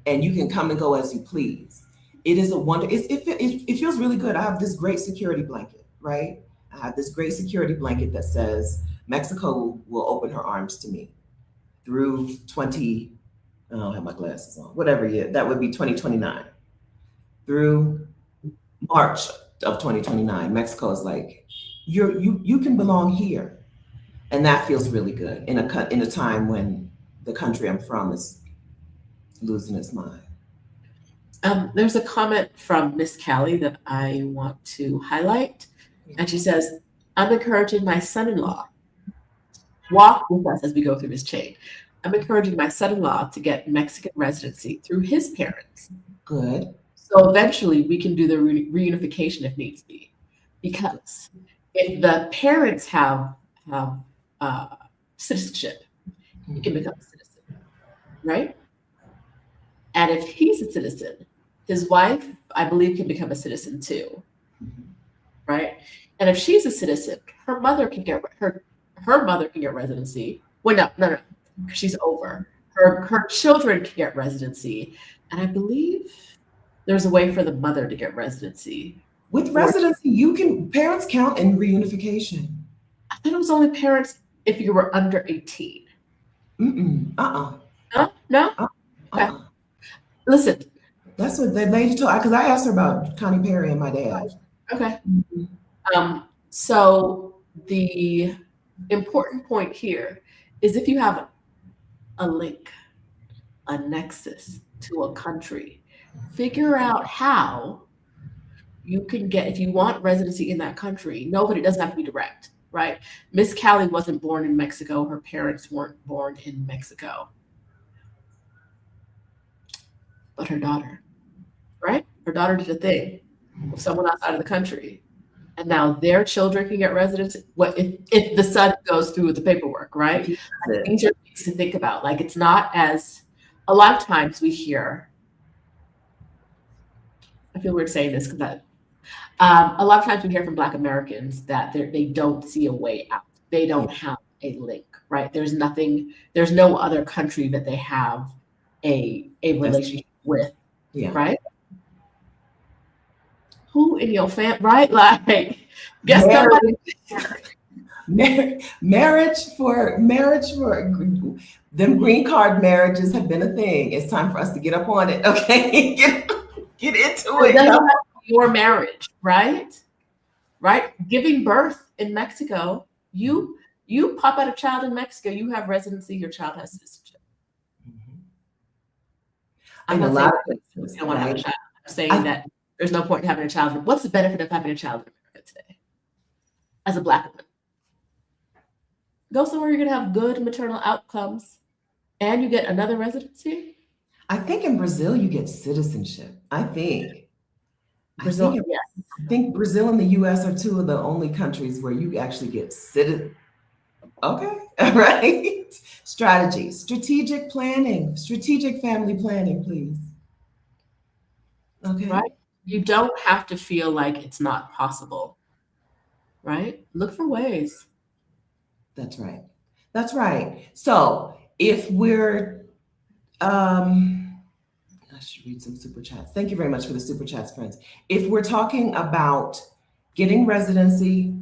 and you can come and go as you please. It is a wonder. It feels really good. I have this great security blanket, right? I have this great security blanket that says Mexico will open her arms to me through I don't have my glasses on, whatever year, that would be 2029. Through March of 2029, Mexico is like, you can belong here. And that feels really good in a time when the country I'm from is losing its mind. There's a comment from Miss Callie that I want to highlight. And she says, I'm encouraging my son-in-law, walk with us as we go through this chain. I'm encouraging my son-in-law to get Mexican residency through his parents. Good. So eventually we can do the reunification if needs be. Because if the parents have have citizenship, he can become a citizen, right? And if he's a citizen, his wife, I believe, can become a citizen too, right? And if she's a citizen, her mother can get residency. Well, no, because she's over. Her children can get residency, and I believe there's a way for the mother to get residency. With residency, parents count in reunification. I thought it was only parents if you were under 18. No? No? Okay. Listen. That's what the lady told, because I asked her about Connie Perry and my dad. Okay. So the important point here is if you have a link, a nexus to a country, figure out how you can get, if you want residency in that country, know that it doesn't have to be direct, right? Miss Callie wasn't born in Mexico. Her parents weren't born in Mexico. But her daughter, right? Her daughter did a thing with someone outside of the country. And now their children can get residency. What if the son goes through with the paperwork, right? These are things to think about. Like, it's not as, a lot of times we hear, I feel weird saying this because a lot of times we hear from Black Americans that they don't see a way out. They don't have a link, right? There's no other country that they have a relationship with, right? Who in your family, right? Like, guess marriage for them green card marriages have been a thing. It's time for us to get up on it, okay? get into it. Your marriage, right? Right? Giving birth in Mexico, you pop out a child in Mexico, you have residency, your child has citizenship. And a lot of places, don't want to have a child. I'm saying that there's no point in having a child. What's the benefit of having a child in America today? As a Black woman, go somewhere you're going to have good maternal outcomes, and you get another residency. I think in Brazil you get citizenship. I think Brazil and the U.S. are two of the only countries where you actually get citizen. Okay, right. Strategic planning, strategic family planning, please. Okay. Right. You don't have to feel like it's not possible. Right. Look for ways. That's right. That's right. So if we're, I should read some super chats. Thank you very much for the super chats, friends. If we're talking about getting residency,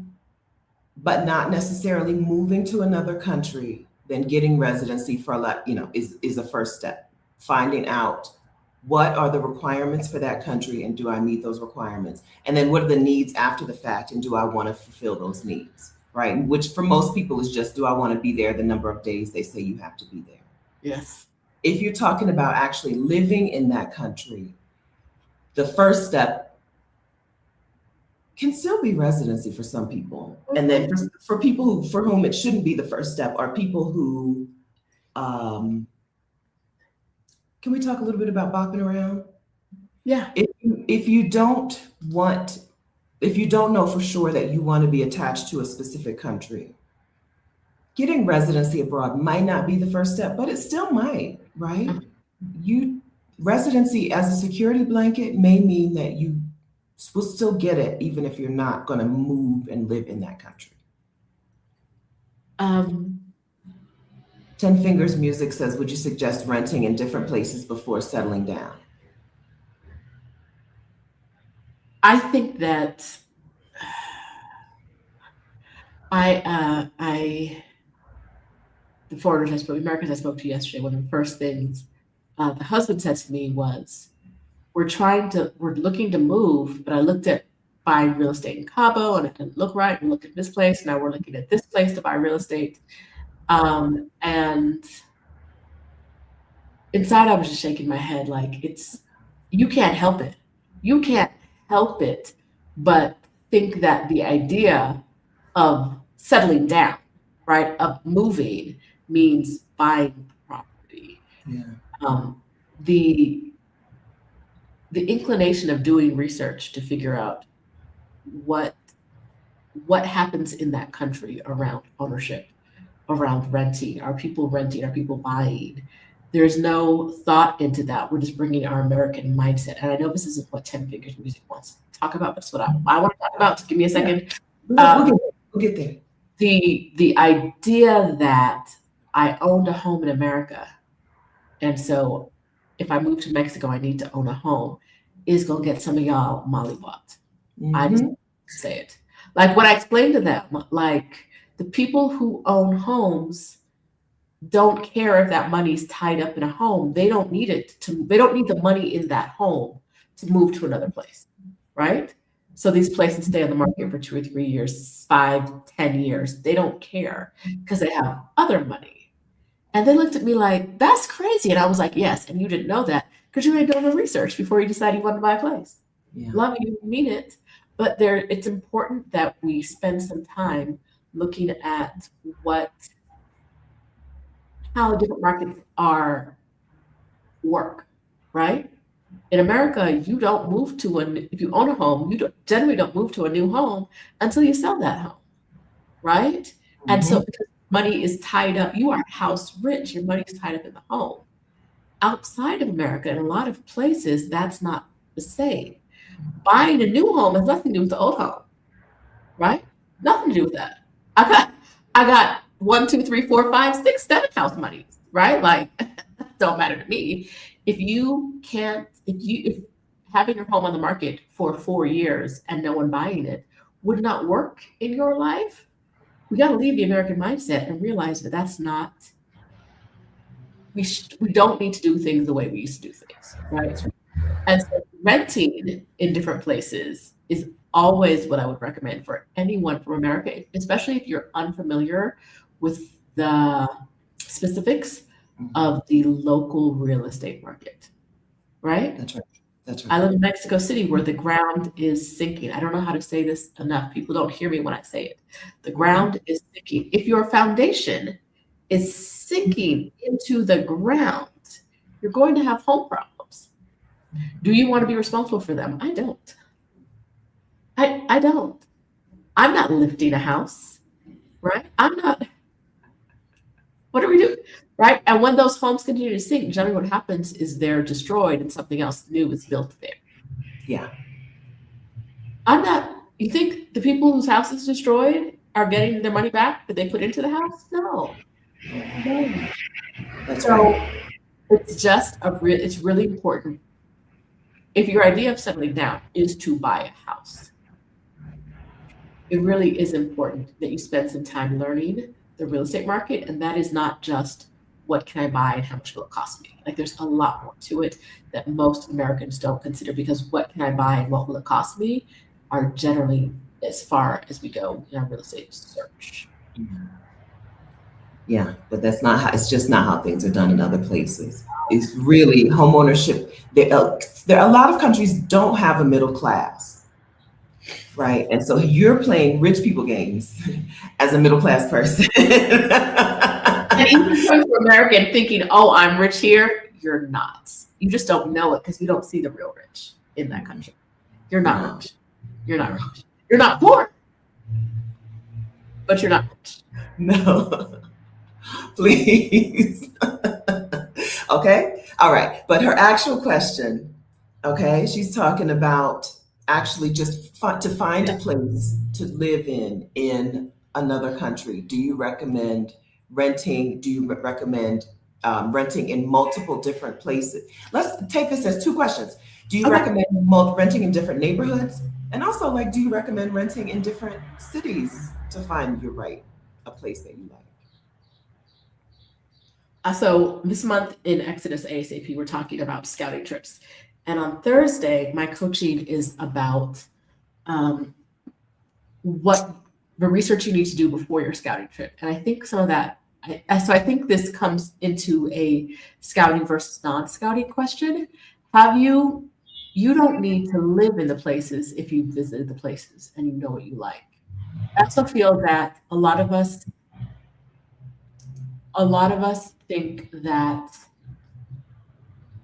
but not necessarily moving to another country, then getting residency for a lot, is a first step. Finding out what are the requirements for that country and do I meet those requirements? And then what are the needs after the fact and do I want to fulfill those needs, right? Which for most people is just, do I want to be there the number of days they say you have to be there? Yes. If you're talking about actually living in that country, the first step can still be residency for some people. And then for people for whom it shouldn't be the first step are people who, can we talk a little bit about bopping around? Yeah. If you don't know for sure that you want to be attached to a specific country, getting residency abroad might not be the first step, but it still might, right? Residency as a security blanket may mean that you will still get it even if you're not going to move and live in that country. 10 Fingers Music says, would you suggest renting in different places before settling down? I think that the foreigners I spoke, Americans I spoke to yesterday, one of the first things the husband said to me was, we're looking to move, but I looked at buying real estate in Cabo and it didn't look right. We looked at this place, now we're looking at this place to buy real estate. And inside I was just shaking my head like, you can't help it. You can't help it but think that the idea of settling down, right, of moving means buying property. Yeah. The inclination of doing research to figure out what what happens in that country around ownership, around renting. Are people renting? Are people buying? There's no thought into that. We're just bringing our American mindset. And I know this isn't what 10 Fingers Music wants to talk about, but it's what I want to talk about. Just give me a second. We'll get there. The idea that I owned a home in America, and so if I move to Mexico, I need to own a home, is going to get some of y'all mollywopped. I just say it. Like what I explained to them, like the people who own homes don't care if that money's tied up in a home. They don't need they don't need the money in that home to move to another place, right? So these places stay on the market for 2 or 3 years, 5, 10 years. They don't care because they have other money. And they looked at me like, that's crazy. And I was like, yes. And you didn't know that because you had done the research before you decided you wanted to buy a place. Yeah. Love you, mean it. But it's important that we spend some time looking at how different markets work, right? In America, you don't move if you own a home, you generally don't move to a new home until you sell that home, right? And so because money is tied up, you are house rich, your money is tied up in the home. Outside of America, in a lot of places, that's not the same. Buying a new home has nothing to do with the old home, right? Nothing to do with that. I got 1, 2, 3, 4, 5, 6, 7 house monies, right? Like, don't matter to me. If having your home on the market for 4 years and no one buying it would not work in your life, we got to leave the American mindset and realize that that's not. We don't need to do things the way we used to do things, right? And so renting in different places is always what I would recommend for anyone from America, especially if you're unfamiliar with the specifics of the local real estate market, right? That's right. I live in Mexico City where the ground is sinking. I don't know how to say this enough. People don't hear me when I say it. The ground is sinking. If your foundation is sinking into the ground, you're going to have home problems. Do you want to be responsible for them? I don't. I don't. I'm not lifting a house, right? I'm not. What are we doing? Right? And when those homes continue to sink, generally what happens is they're destroyed and something else new is built there. Yeah. You think the people whose house is destroyed are getting their money back that they put into the house? No. That's right. It's really important. If your idea of settling down is to buy a house, it really is important that you spend some time learning the real estate market. And that is not just what can I buy and how much will it cost me? Like there's a lot more to it that most Americans don't consider because what can I buy and what will it cost me are generally as far as we go in our real estate search. Yeah, but it's just not how things are done in other places. It's really homeownership. There a lot of countries don't have a middle class, right? And so you're playing rich people games as a middle class person. And even coming from America and thinking, oh, I'm rich here, you're not. You just don't know it because you don't see the real rich in that country. You're not rich. You're not rich. You're not poor, but you're not rich. No, please. Okay, all right. But her actual question, okay, she's talking about actually just to find a place to live in another country. Do you recommend renting? Do you recommend renting in multiple different places? Let's take this as 2 questions. Do you recommend renting in different neighborhoods? And also, like, do you recommend renting in different cities to find a place that you like? So this month in Exodus ASAP, we're talking about scouting trips. And on Thursday, my coaching is about what the research you need to do before your scouting trip. And I think some of that, I think this comes into a scouting versus non-scouting question. You don't need to live in the places if you've visited the places and you know what you like. I also feel that a lot of us think that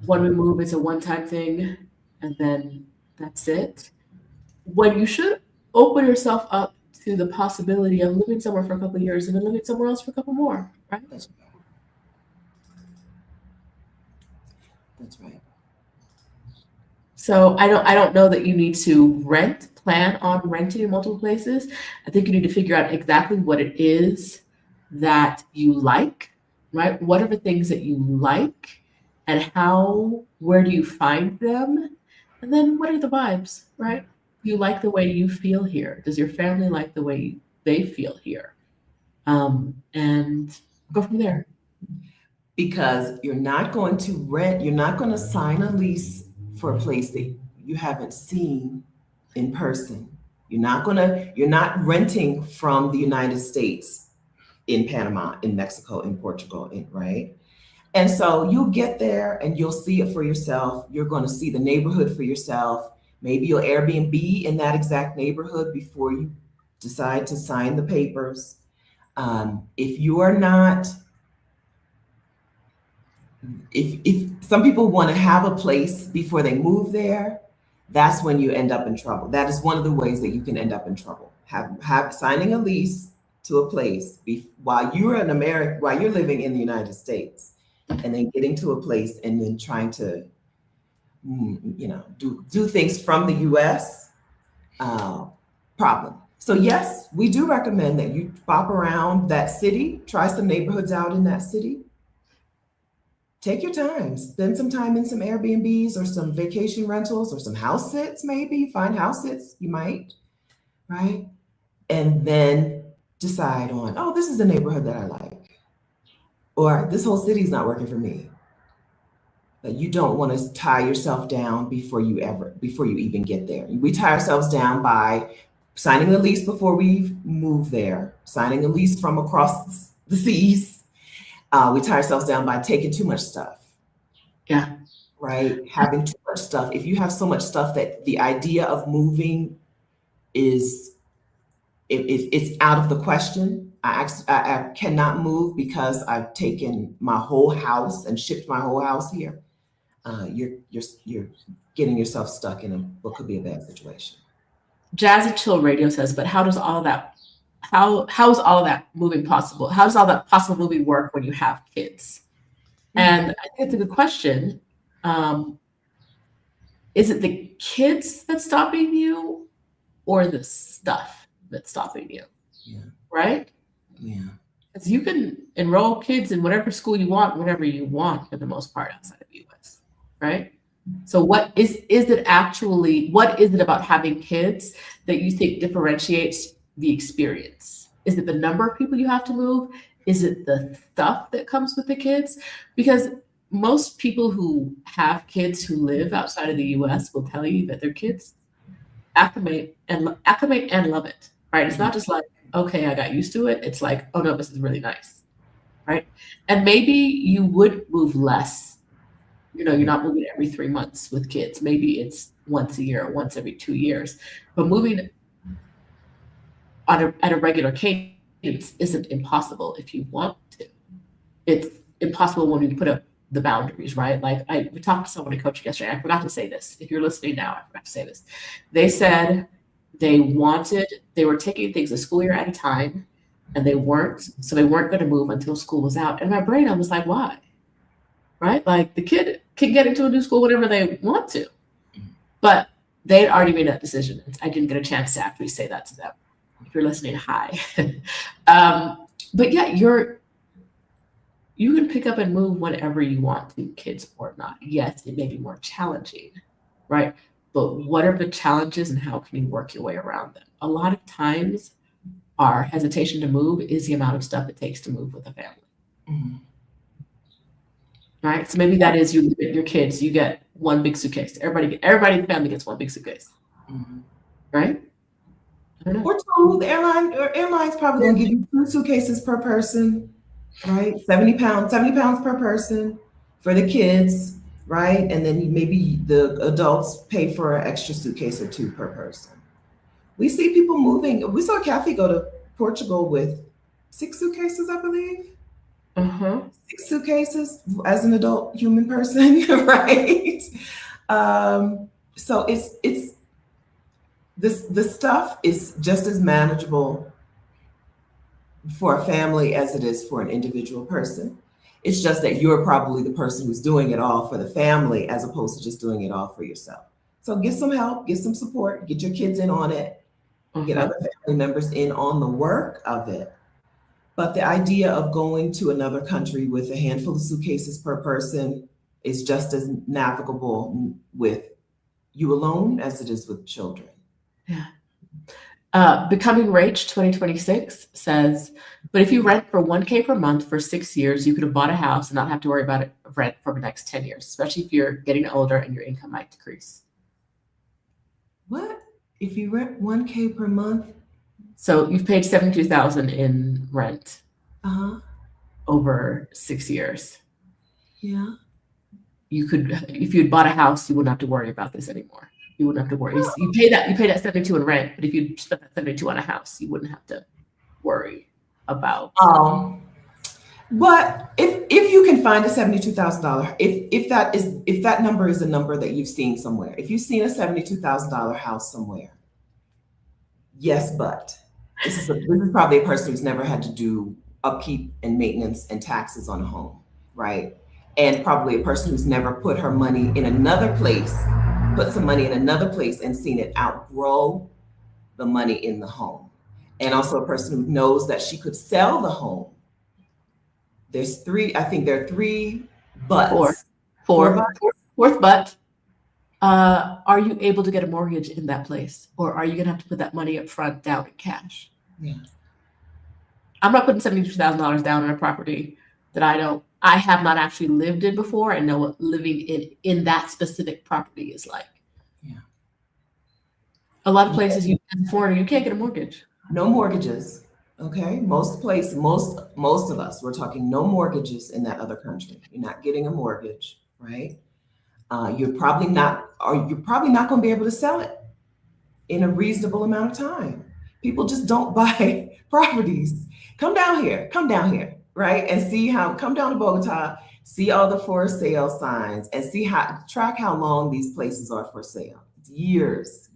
when we move, it's a one-time thing and then that's it. When you should open yourself up to the possibility of living somewhere for a couple of years and then living somewhere else for a couple more, right? That's right. That's right. So I don't know that you need to plan on renting in multiple places. I think you need to figure out exactly what it is that you like, right? What are the things that you like and where do you find them? And then what are the vibes, right? Do you like the way you feel here? Does your family like the way they feel here? And go from there. Because you're not going to you're not going to sign a lease for a place that you haven't seen in person. You're not renting from the United States in Panama, in Mexico, in Portugal, right? And so you'll get there and you'll see it for yourself. You're going to see the neighborhood for yourself. Maybe you'll Airbnb in that exact neighborhood before you decide to sign the papers. If you are not, if some people want to have a place before they move there, that's when you end up in trouble. That is one of the ways that you can end up in trouble. Have signing a lease to a place while you're in America, while you're living in the United States, and then getting to a place and then trying to, do things from the U.S. Problem. So yes, we do recommend that you bop around that city, try some neighborhoods out in that city. Take your time, spend some time in some Airbnbs or some vacation rentals or some house sits, maybe find house sits, you might, right? And then decide on, oh, this is a neighborhood that I like, or this whole city's not working for me. But you don't want to tie yourself down before you even get there. We tie ourselves down by signing a lease before we move there, signing a lease from across the seas. We tie ourselves down by taking too much stuff. Yeah. Right? Having too much stuff. If you have so much stuff that the idea of moving it's out of the question. I cannot move because I've taken my whole house and shipped my whole house here. You're getting yourself stuck in what could be a bad situation. Jazzy Chill Radio says, but how does all of that how is all of that moving possible? How does all that possible moving work when you have kids? And I think it's a good question. Is it the kids that's stopping you or the stuff that's stopping you? Yeah. Right? Yeah. Because you can enroll kids in whatever school you want, whenever you want, for the most part outside of the US. Right? So what is it about having kids that you think differentiates the experience? Is it the number of people you have to move? Is it the stuff that comes with the kids? Because most people who have kids who live outside of the US will tell you that their kids acclimate and love it, right? It's not just like, okay, I got used to it. It's like, oh no, this is really nice, right? And maybe you would move less. You're not moving every 3 months with kids. Maybe it's once a year or once every 2 years. But moving at a regular cadence isn't impossible if you want to. It's impossible when you put up the boundaries, right? Like we talked to someone in coaching yesterday. I forgot to say this. If you're listening now, I forgot to say this. They said they were taking things a school year at a time, and they weren't going to move until school was out. And my brain, I was like, why? Right? Like the kid can get into a new school whenever they want to. But they'd already made that decision. I didn't get a chance to actually say that to them. If you're listening, hi. But yeah, you can pick up and move whenever you want to, kids or not. Yes, it may be more challenging, right? But what are the challenges and how can you work your way around them? A lot of times our hesitation to move is the amount of stuff it takes to move with a family. Mm-hmm. Right? So maybe that is your kids, you get one big suitcase. Everybody in the family gets one big suitcase. Mm-hmm. Right? Or two. The airline's probably gonna give you 2 suitcases per person, right? 70 pounds per person for the kids, right? And then maybe the adults pay for an extra suitcase or 2 per person. We see people moving. We saw Kathy go to Portugal with 6 suitcases, I believe. 6 suitcases as an adult human person, right? So it's this stuff is just as manageable for a family as it is for an individual person. It's just that you're probably the person who's doing it all for the family as opposed to just doing it all for yourself. So get some help, get some support, get your kids in on it, get Mhm. other family members in on the work of it. But the idea of going to another country with a handful of suitcases per person is just as navigable with you alone as it is with children. Yeah. Becoming Rich 2026 says, but if you rent for 1K per month for 6 years, you could have bought a house and not have to worry about it rent for the next 10 years, especially if you're getting older and your income might decrease. What? If you rent 1K per month? So you've paid 72,000 in rent Uh-huh. over 6 years. Yeah. You could, if you'd bought a house, you wouldn't have to worry about this anymore. You wouldn't have to worry. You pay that 72 in rent, but if you spent that 72 on a house, you wouldn't have to worry about. But if you can find a $72,000, if that number is a number that you've seen somewhere, if you've seen a $72,000 house somewhere, yes, but this is probably a person who's never had to do upkeep and maintenance and taxes on a home, right? And probably a person who's never put her money in another place, put some money in another place and seen it outgrow the money in the home. And also a person who knows that she could sell the home. I think there are three buts. Fourth but, are you able to get a mortgage in that place? Or are you going to have to put that money up front down in cash? Yeah. I'm not putting $72,000 down on a property that I have not actually lived in before and know what living in that specific property is like. Yeah. A lot of places in Florida, you can't get a mortgage. No mortgages. Okay. Most of us, we're talking no mortgages in that other country. You're not getting a mortgage, right? You're probably not going to be able to sell it in a reasonable amount of time. People just don't buy properties. Come down here, right? And come down to Bogota, see all the for sale signs and track how long these places are for sale. It's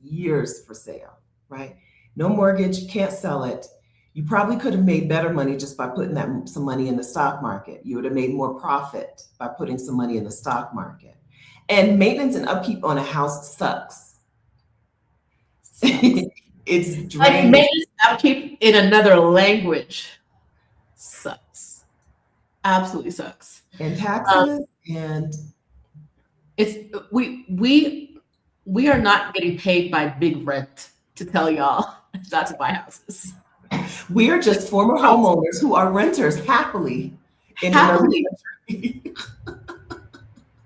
years for sale, right? No mortgage, can't sell it. You probably could have made better money just by putting some money in the stock market. You would have made more profit by putting some money in the stock market. And maintenance and upkeep on a house sucks. It's Like draining. maintenance and upkeep in another language sucks. Absolutely sucks. And taxes and we are not getting paid by big rent to tell y'all not to buy houses. we are just former homeowners who are renters happily in another country.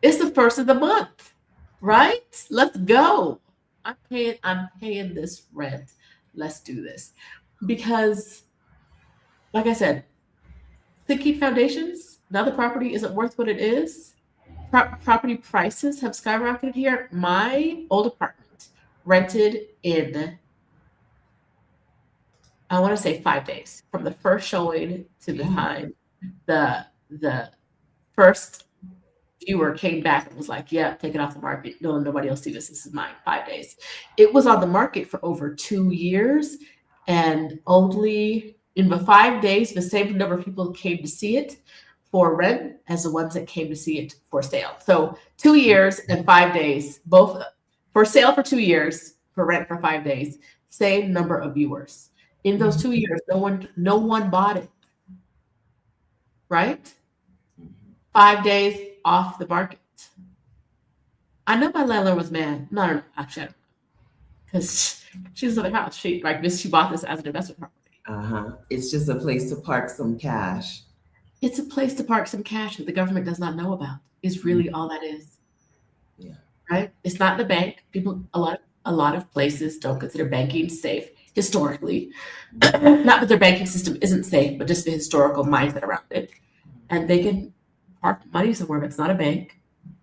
It's the first of the month, right? Let's go. I'm paying this rent. Let's do this. Because, like I said, thinking foundations, now the property isn't worth what it is. Property prices have skyrocketed here. My old apartment rented in, I want to say 5 days from the first showing to the time the first viewer came back and was like, yeah, take it off the market. No, nobody else see this. This is mine. 5 days. It was on the market for over 2 years. And only in the 5 days, the same number of people came to see it for rent as the ones that came to see it for sale. So 2 years and 5 days, both for sale for 2 years, for rent for 5 days, same number of viewers. In those 2 years, no one bought it. Right? 5 days off the market. I know my landlord was mad. No, actually, I don't know. Because she was in the house. She bought this as an investment property. It's just a place to park some cash. It's a place to park some cash that the government does not know about. Is really all that is. Yeah. Right? It's not in the bank. People, a lot of places don't consider banking safe historically. Not that their banking system isn't safe, but just the historical mindset around it. And they can park money somewhere, but it's not a bank,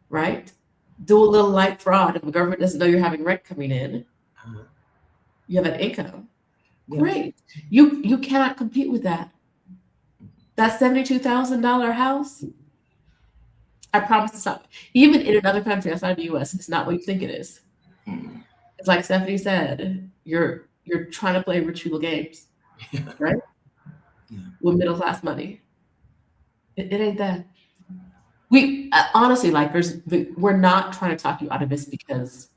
right? Do a little light fraud, and the government doesn't know you're having rent coming in. You have an income. Yeah. Great. You cannot compete with that. That $72,000 house, I promise it's not. Even in another country outside the US, it's not what you think it is. It's like Stephanie said, You're trying to play rich people games, right? Yeah. With middle class money. It ain't that. We honestly, like, we're not trying to talk you out of this because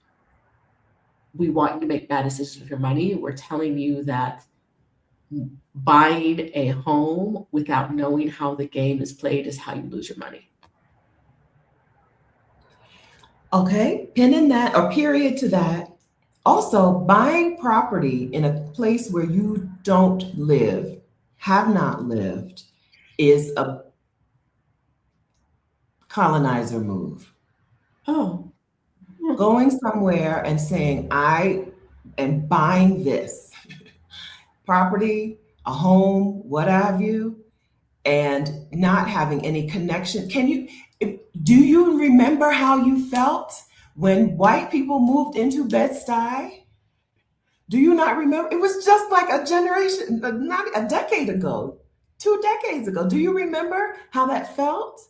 we want you to make bad decisions with your money. We're telling you that buying a home without knowing how the game is played is how you lose your money. Okay, pin in that or period to that. Also, buying property in a place where you don't live, have not lived, is a colonizer move. Oh, Going somewhere and saying, I am buying this property, a home, what have you, and not having any connection. Do you remember how you felt when white people moved into Bed-Stuy? Do you not remember? It was just like a generation, not a decade ago, 2 decades ago. Do you remember how that felt?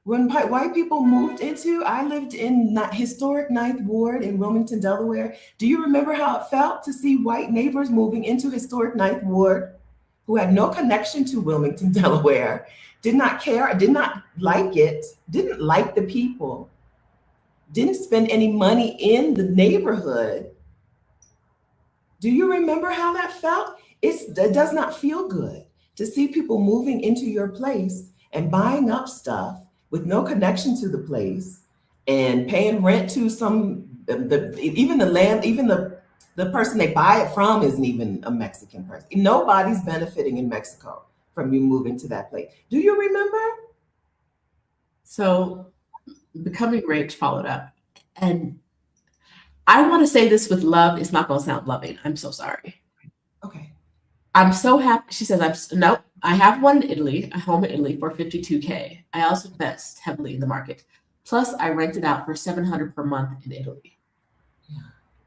When white people moved into, I lived in historic Ninth Ward in Wilmington, Delaware. Do you remember how it felt to see white neighbors moving into historic Ninth Ward who had no connection to Wilmington, Delaware, did not care, did not like it, didn't like the people, didn't spend any money in the neighborhood? Do you remember how that felt? It does not feel good to see people moving into your place and buying up stuff with no connection to the place and paying rent to even the land, even the person they buy it from isn't even a Mexican person. Nobody's benefiting in Mexico from you moving to that place. Do you remember? so becoming rich followed up. And I want to say this with love. It's not going to sound loving. I'm so sorry. Okay. I'm so happy. She says, nope, I have one in Italy, a home in Italy for $52K. I also invest heavily in the market. Plus, I rent it out for $700 per month in Italy. Yeah.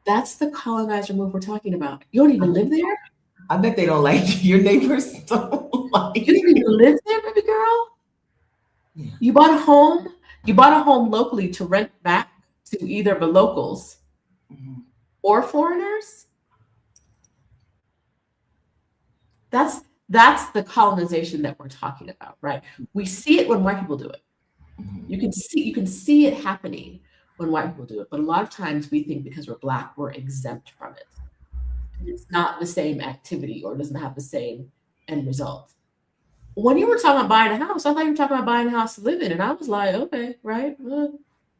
That's the colonizer move we're talking about. You don't even live there? I bet they don't like you. Your neighbors don't like You don't even live there, baby girl? Yeah. You bought a home. You bought a home locally to rent back to either the locals or foreigners. That's the colonization that we're talking about, right? We see it when white people do it. You can see it happening when white people do it, but a lot of times we think because we're Black, we're exempt from it. It's not the same activity or doesn't have the same end result. When you were talking about buying a house, I thought you were talking about buying a house to live in, and I was like, okay, right,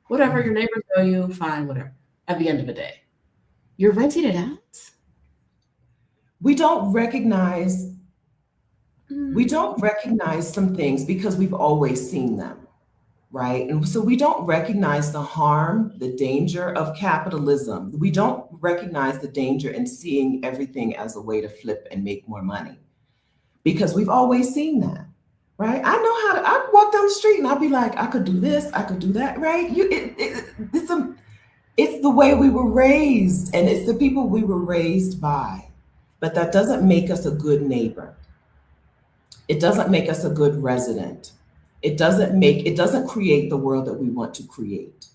whatever. Your neighbors know you, fine, whatever. At the end of the day, you're renting it out. We don't recognize some things because we've always seen them, right? And so we don't recognize the harm, the danger of capitalism. We don't recognize the danger in seeing everything as a way to flip and make more money because we've always seen that, right? I walk down the street and I'll be like, I could do this, I could do that, right? It's the way we were raised and it's the people we were raised by. But that doesn't make us a good neighbor. It doesn't make us a good resident. It doesn't create the world that we want to create.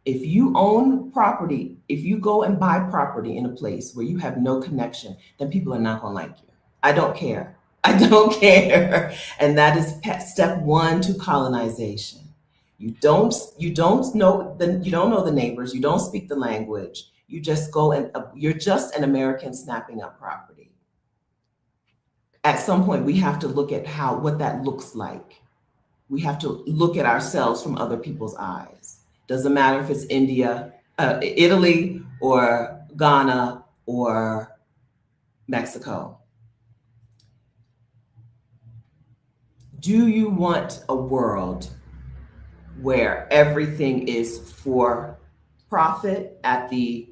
If you own property, if you go and buy property in a place where you have no connection, then people are not going to like you. I don't care. I don't care. And that is step one to colonization. You don't know the neighbors. You don't speak the language. You just go and you're just an American snapping up property. At some point, we have to look at what that looks like. We have to look at ourselves from other people's eyes. Doesn't matter if it's India, Italy, or Ghana, or Mexico. Do you want a world where everything is for profit at the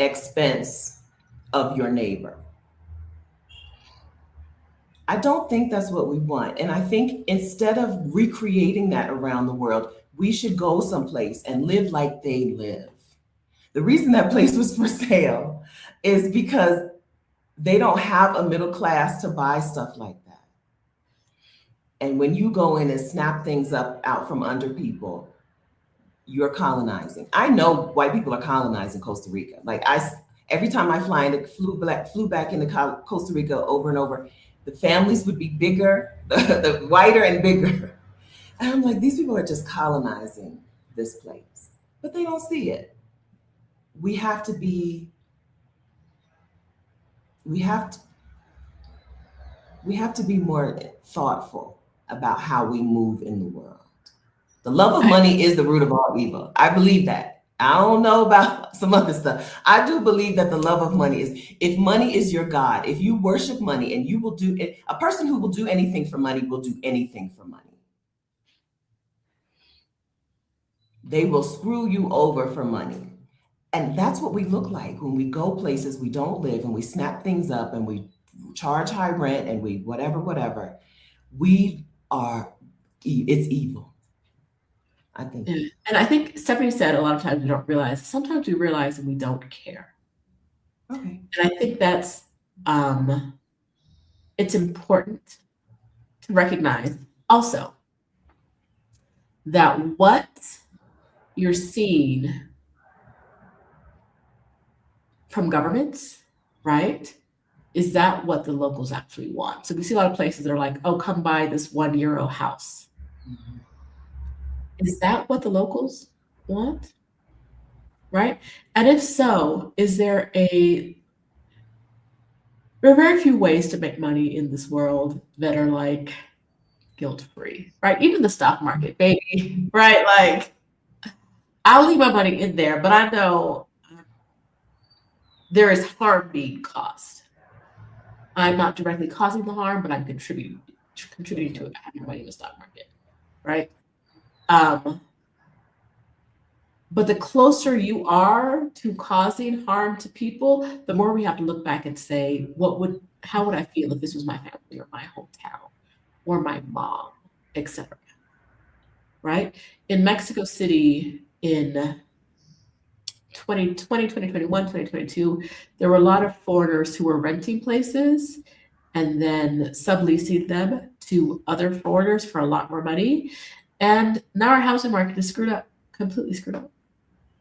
expense of your neighbor? I don't think that's what we want. And I think instead of recreating that around the world, we should go someplace and live like they live. The reason that place was for sale is because they don't have a middle class to buy stuff like that. And when you go in and snap things up out from under people, you're colonizing. I know white people are colonizing Costa Rica. Every time I flew back into Costa Rica over and over, the families would be bigger, the whiter and bigger. And I'm like, these people are just colonizing this place, but they don't see it. We have to be, we have to, we have to be more thoughtful about how we move in the world. The love of money is the root of all evil. I believe that. I don't know about some other stuff. I do believe that the love of money is, if money is your God, if you worship money and you will do it, a person who will do anything for money will do anything for money. They will screw you over for money. And that's what we look like when we go places we don't live and we snap things up and we charge high rent and we whatever. We are, it's evil. I think. Yeah. And I think Stephanie said a lot of times we don't realize. Sometimes we realize and we don't care. Okay. And I think that's it's important to recognize also that what you're seeing from governments, right? Is that what the locals actually want? So we see a lot of places that are like, oh, come buy this €1 house. Mhm. Is that what the locals want? Right? And if so, there are very few ways to make money in this world that are like guilt-free, right? Even the stock market, baby, right? Like, I'll leave my money in there, but I know there is harm being caused. I'm not directly causing the harm, but I'm contributing to it by having money in the stock market, right? But the closer you are to causing harm to people, the more we have to look back and say, how would I feel if this was my family or my hometown or my mom, etc. Right? In Mexico City in 2020, 2021, 2022, there were a lot of foreigners who were renting places and then subleasing them to other foreigners for a lot more money. And now our housing market is screwed up, completely screwed up.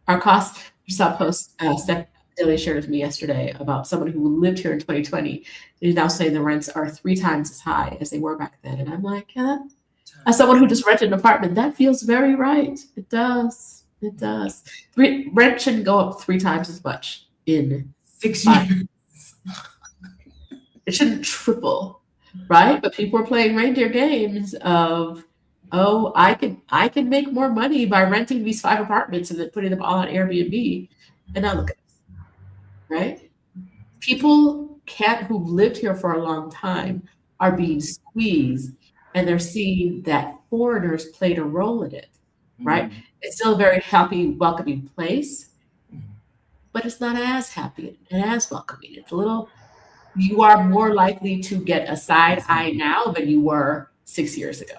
Our costs, you saw a post Steph Daly shared with me yesterday about someone who lived here in 2020. He's now saying the rents are 3 times as high as they were back then. And I'm like, yeah, as someone who just rented an apartment, that feels very right. It does. It does. Rent shouldn't go up 3 times as much in 6 years. It shouldn't triple, right? But people are playing reindeer games of, oh, I can make more money by renting these 5 apartments and then putting them all on Airbnb. And now look at this, right? People who've lived here for a long time are being squeezed, and they're seeing that foreigners played a role in it, right? Mm-hmm. It's still a very happy, welcoming place, but it's not as happy and as welcoming. It's a little, you are more likely to get a side eye now than you were 6 years ago,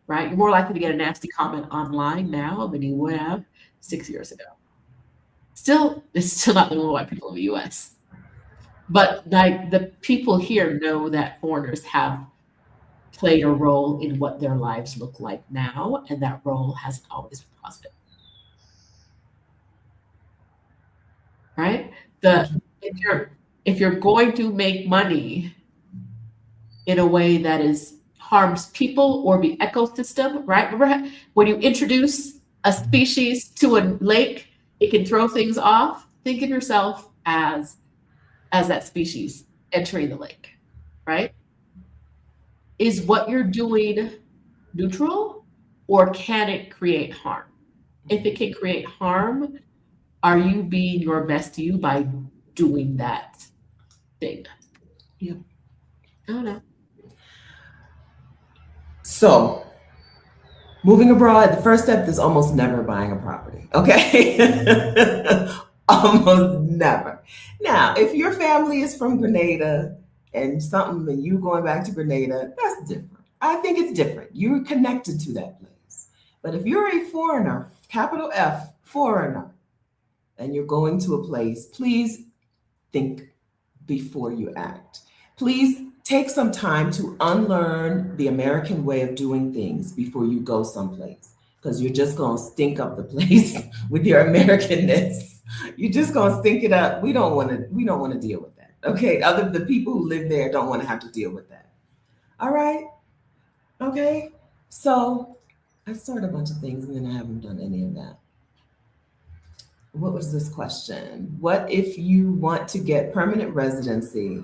right? You're more likely to get a nasty comment online now than you would have 6 years ago. Still, it's still not the only white people in the US. But like the people here know that foreigners have played a role in what their lives look like now, and that role hasn't always been positive. Right? If you're going to make money in a way that harms people or the ecosystem, right? Remember when you introduce a species to a lake, it can throw things off. Think of yourself as that species entering the lake, right? Is what you're doing neutral, or can it create harm? If it can create harm, are you being your best you by doing that thing? Yeah. I don't know. So, moving abroad, the first step is almost never buying a property. Okay. Almost never. Now, if your family is from Grenada and you going back to Grenada, that's different. I think it's different. You're connected to that place. But if you're a foreigner, capital F, foreigner, and you're going to a place, please think before you act. Please take some time to unlearn the American way of doing things before you go someplace. because you're just gonna stink up the place with your Americanness. You're just gonna stink it up. We don't want to deal with that. Okay. The people who live there don't want to have to deal with that. All right. Okay. So I started a bunch of things and then I haven't done any of that. What was this question? What if you want to get permanent residency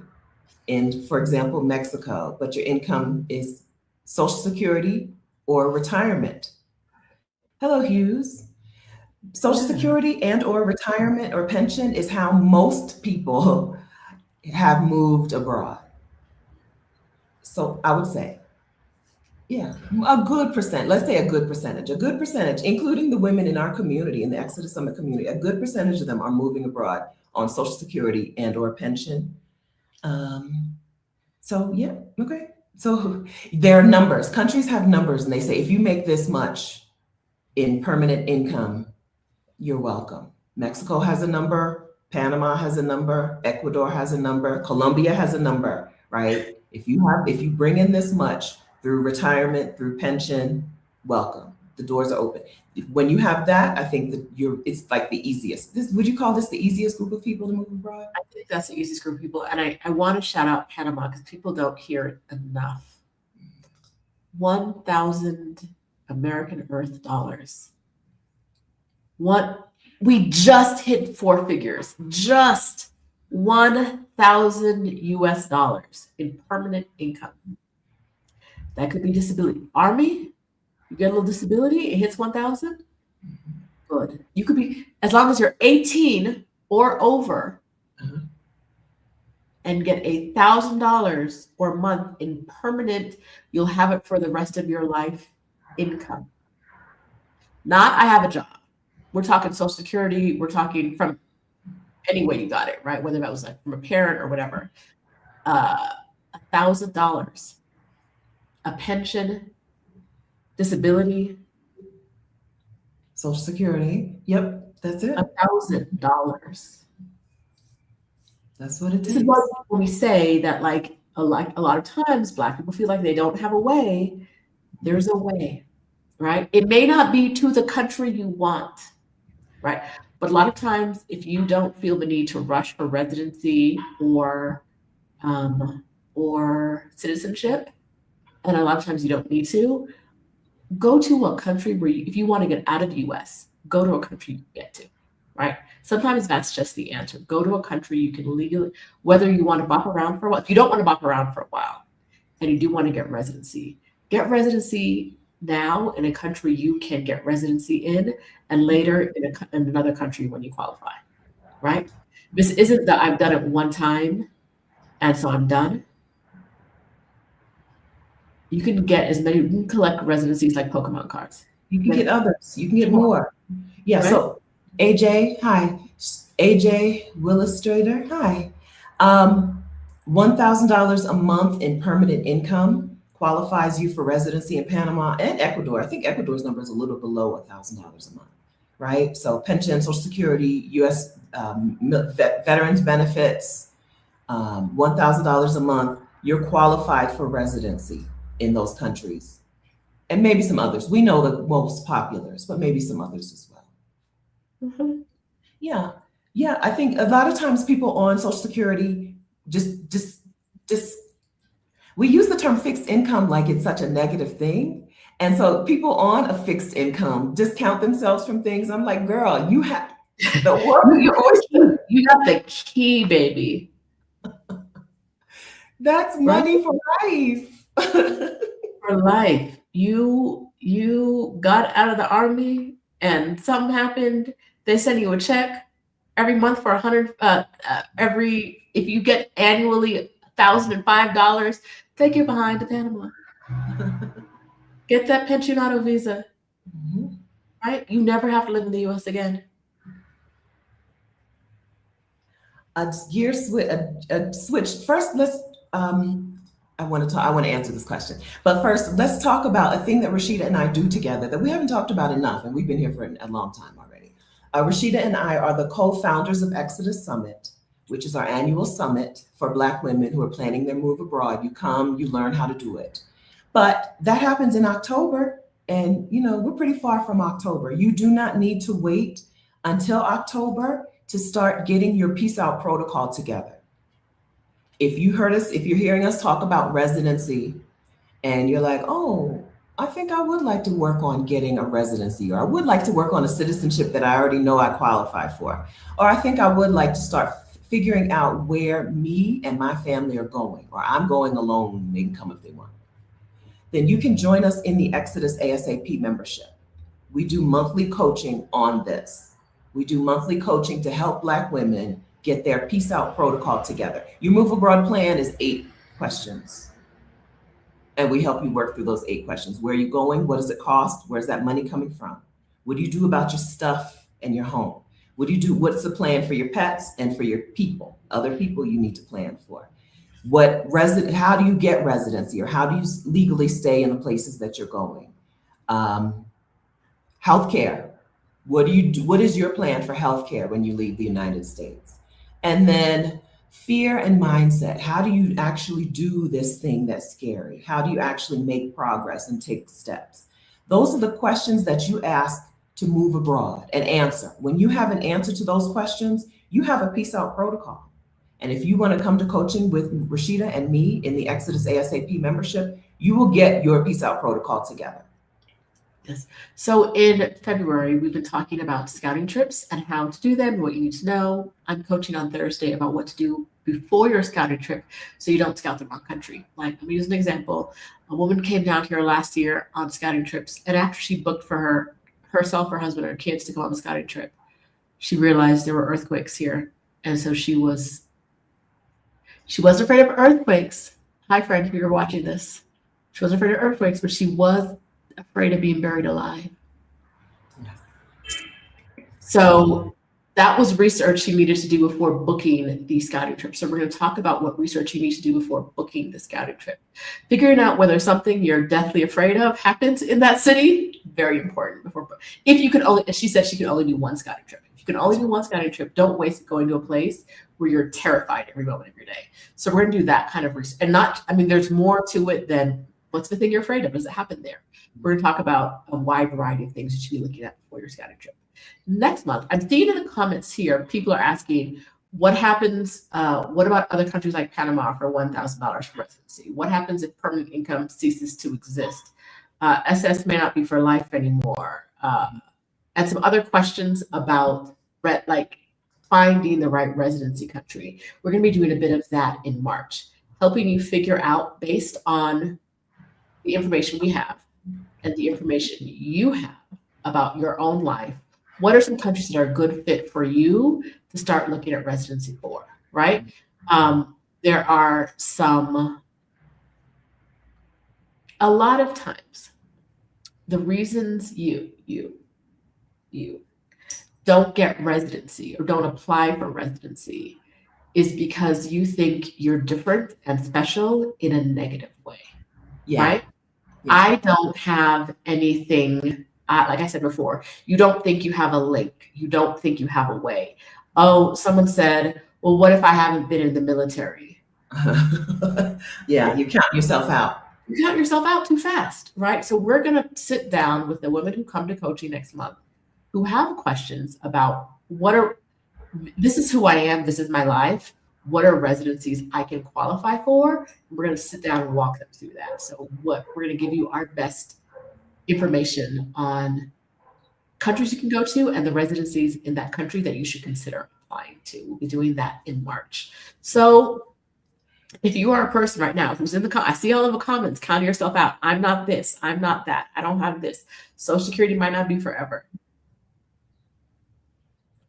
in, for example, Mexico, but your income is Social Security or retirement? Hello, Hughes. Social Yeah. Security and or retirement or pension is how most people have moved abroad. So I would say, yeah, a good percent, let's say a good percentage, including the women in our community, in the Exodus Summit community, a good percentage of them are moving abroad on Social Security and or pension. Um, so yeah, okay. So there are numbers. Countries have numbers and they say if you make this much in permanent income, you're welcome. Mexico has a number, Panama has a number, Ecuador has a number, Colombia has a number, right? If you bring in this much through retirement, through pension, welcome. The doors are open. When you have that, I think that it's like the easiest. Would you call this the easiest group of people to move abroad? I think that's the easiest group of people. And I want to shout out Panama because people don't hear it enough. 1,000 American Earth dollars. We just hit four figures. Just 1,000 US dollars in permanent income. That could be disability. Army, you get a little disability, it hits 1,000. Good. You could be, as long as you're 18 or over, and get $1,000 or a month in permanent, you'll have it for the rest of your life income. Not I have a job. We're talking Social Security. We're talking from any way you got it, right? Whether that was like from a parent or whatever. $1,000, a pension, disability, Social Security. Yep, that's it. $1,000. That's what it This is. is why when we say that, like a lot of times, Black people feel like they don't have a way. There's a way, right? It may not be to the country you want, right? But a lot of times, if you don't feel the need to rush for residency or citizenship, and a lot of times you don't need to, go to a country where if you want to get out of the US, go to a country you can get to, right? Sometimes that's just the answer. Go to a country you can legally, whether you want to bop around for a while. If you don't want to bop around for a while and you do want to get residency now in a country you can get residency in, and later in another country when you qualify, right? This isn't that I've done it one time and so I'm done. You can get you can collect residencies like Pokemon cards. You can get others. You can get more. Yeah. Right? So AJ, hi. AJ Willistrader, hi. $1,000 a month in permanent income qualifies you for residency in Panama and Ecuador. I think Ecuador's number is a little below $1,000 a month, right? So pension, Social Security, U.S. Veterans benefits, $1,000 a month. You're qualified for residency in those countries, and maybe some others. We know the most populars, but maybe some others as well. Mm-hmm. Yeah. I think a lot of times people on Social Security just we use the term fixed income like it's such a negative thing, and so people on a fixed income discount themselves from things. I'm like, girl, you have the work. You got the key, baby. That's money for life. For life. You got out of the Army and something happened. They send you a check every month for if you get annually $1,005, take your behind to Panama. Get that pensionado visa. Mm-hmm. Right? You never have to live in the US again. A switch. First, let's I want to answer this question. But first, let's talk about a thing that Rashida and I do together that we haven't talked about enough, and we've been here for a long time already. Rashida and I are the co-founders of Exodus Summit, which is our annual summit for Black women who are planning their move abroad. You come, you learn how to do it. But that happens in October. And, we're pretty far from October. You do not need to wait until October to start getting your peace out protocol together. If you're hearing us talk about residency and you're like, oh, I think I would like to work on getting a residency, or I would like to work on a citizenship that I already know I qualify for, or I think I would like to start figuring out where me and my family are going, or I'm going alone, they can come if they want. Then you can join us in the Exodus ASAP membership. We do monthly coaching on this. We do monthly coaching to help Black women get their peace out protocol together. Your Move Abroad plan is 8 questions. And we help you work through those 8 questions. Where are you going? What does it cost? Where's that money coming from? What do you do about your stuff and your home? What do you do? What's the plan for your pets and for your people? Other people you need to plan for. How do you get residency, or how do you legally stay in the places that you're going? Healthcare. What do you do? What is your plan for healthcare when you leave the United States? And then fear and mindset. How do you actually do this thing that's scary? How do you actually make progress and take steps? Those are the questions that you ask to move abroad and answer. When you have an answer to those questions, you have a peace out protocol. And if you want to come to coaching with Rashida and me in the Exodus ASAP membership, you will get your peace out protocol together. Yes. So in February, we've been talking about scouting trips and how to do them, what you need to know. I'm coaching on Thursday about what to do before your scouting trip so you don't scout the wrong country. Like, I'm using an example. A woman came down here last year on scouting trips, and after she booked for herself, her husband, and her kids to go on the scouting trip, she realized there were earthquakes here. And so she wasn't afraid of earthquakes. Hi, friend, if you're watching this. She wasn't afraid of earthquakes, but she was afraid of being buried alive. So that was research she needed to do before booking the scouting trip. So we're going to talk about what research you need to do before booking the scouting trip. Figuring out whether something you're deathly afraid of happens in that city, very important. If you could only, she said she could only do one scouting trip. If you can only do one scouting trip, don't waste going to a place where you're terrified every moment of your day. So we're going to do that kind of research. And there's more to it than what's the thing you're afraid of? Does it happen there? We're going to talk about a wide variety of things you should be looking at before your scouting trip. Next month, I'm seeing in the comments here, people are asking, what happens, what about other countries like Panama for $1,000 for residency? What happens if permanent income ceases to exist? SS may not be for life anymore. And some other questions about finding the right residency country. We're going to be doing a bit of that in March, helping you figure out, based on the information we have and the information you have about your own life, what are some countries that are a good fit for you to start looking at residency for, right? There are a lot of times, the reasons you don't get residency or don't apply for residency is because you think you're different and special in a negative way, right? Yeah. I don't have anything, like I said before, you don't think you have a link. You don't think you have a way. Oh, someone said, well, what if I haven't been in the military? Yeah, you count yourself out. You count yourself out too fast, right? So we're going to sit down with the women who come to coaching next month who have questions about this is who I am, this is my life, what are residencies I can qualify for? We're going to sit down and walk them through that. So we're going to give you our best information on countries you can go to and the residencies in that country that you should consider applying to. We'll be doing that in March. So if you are a person right now who's I see all of the comments, count yourself out. I'm not this, I'm not that, I don't have this. Social Security might not be forever.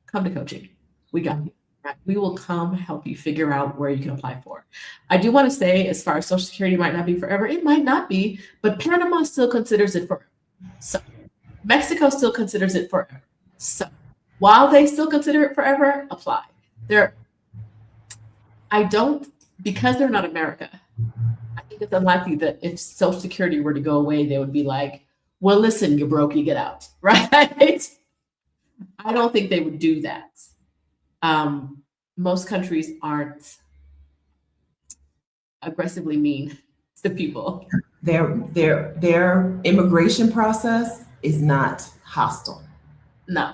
Come to coaching. We got you. Right? We will come help you figure out where you can apply for. I do want to say, as far as Social Security might not be forever, it might not be, but Panama still considers it forever. So Mexico still considers it forever. So while they still consider it forever, apply. Because they're not America, I think it's unlikely that if Social Security were to go away, they would be like, well, listen, you're broke, you get out, right? I don't think they would do that. Most countries aren't aggressively mean to people. their immigration process is not hostile. No.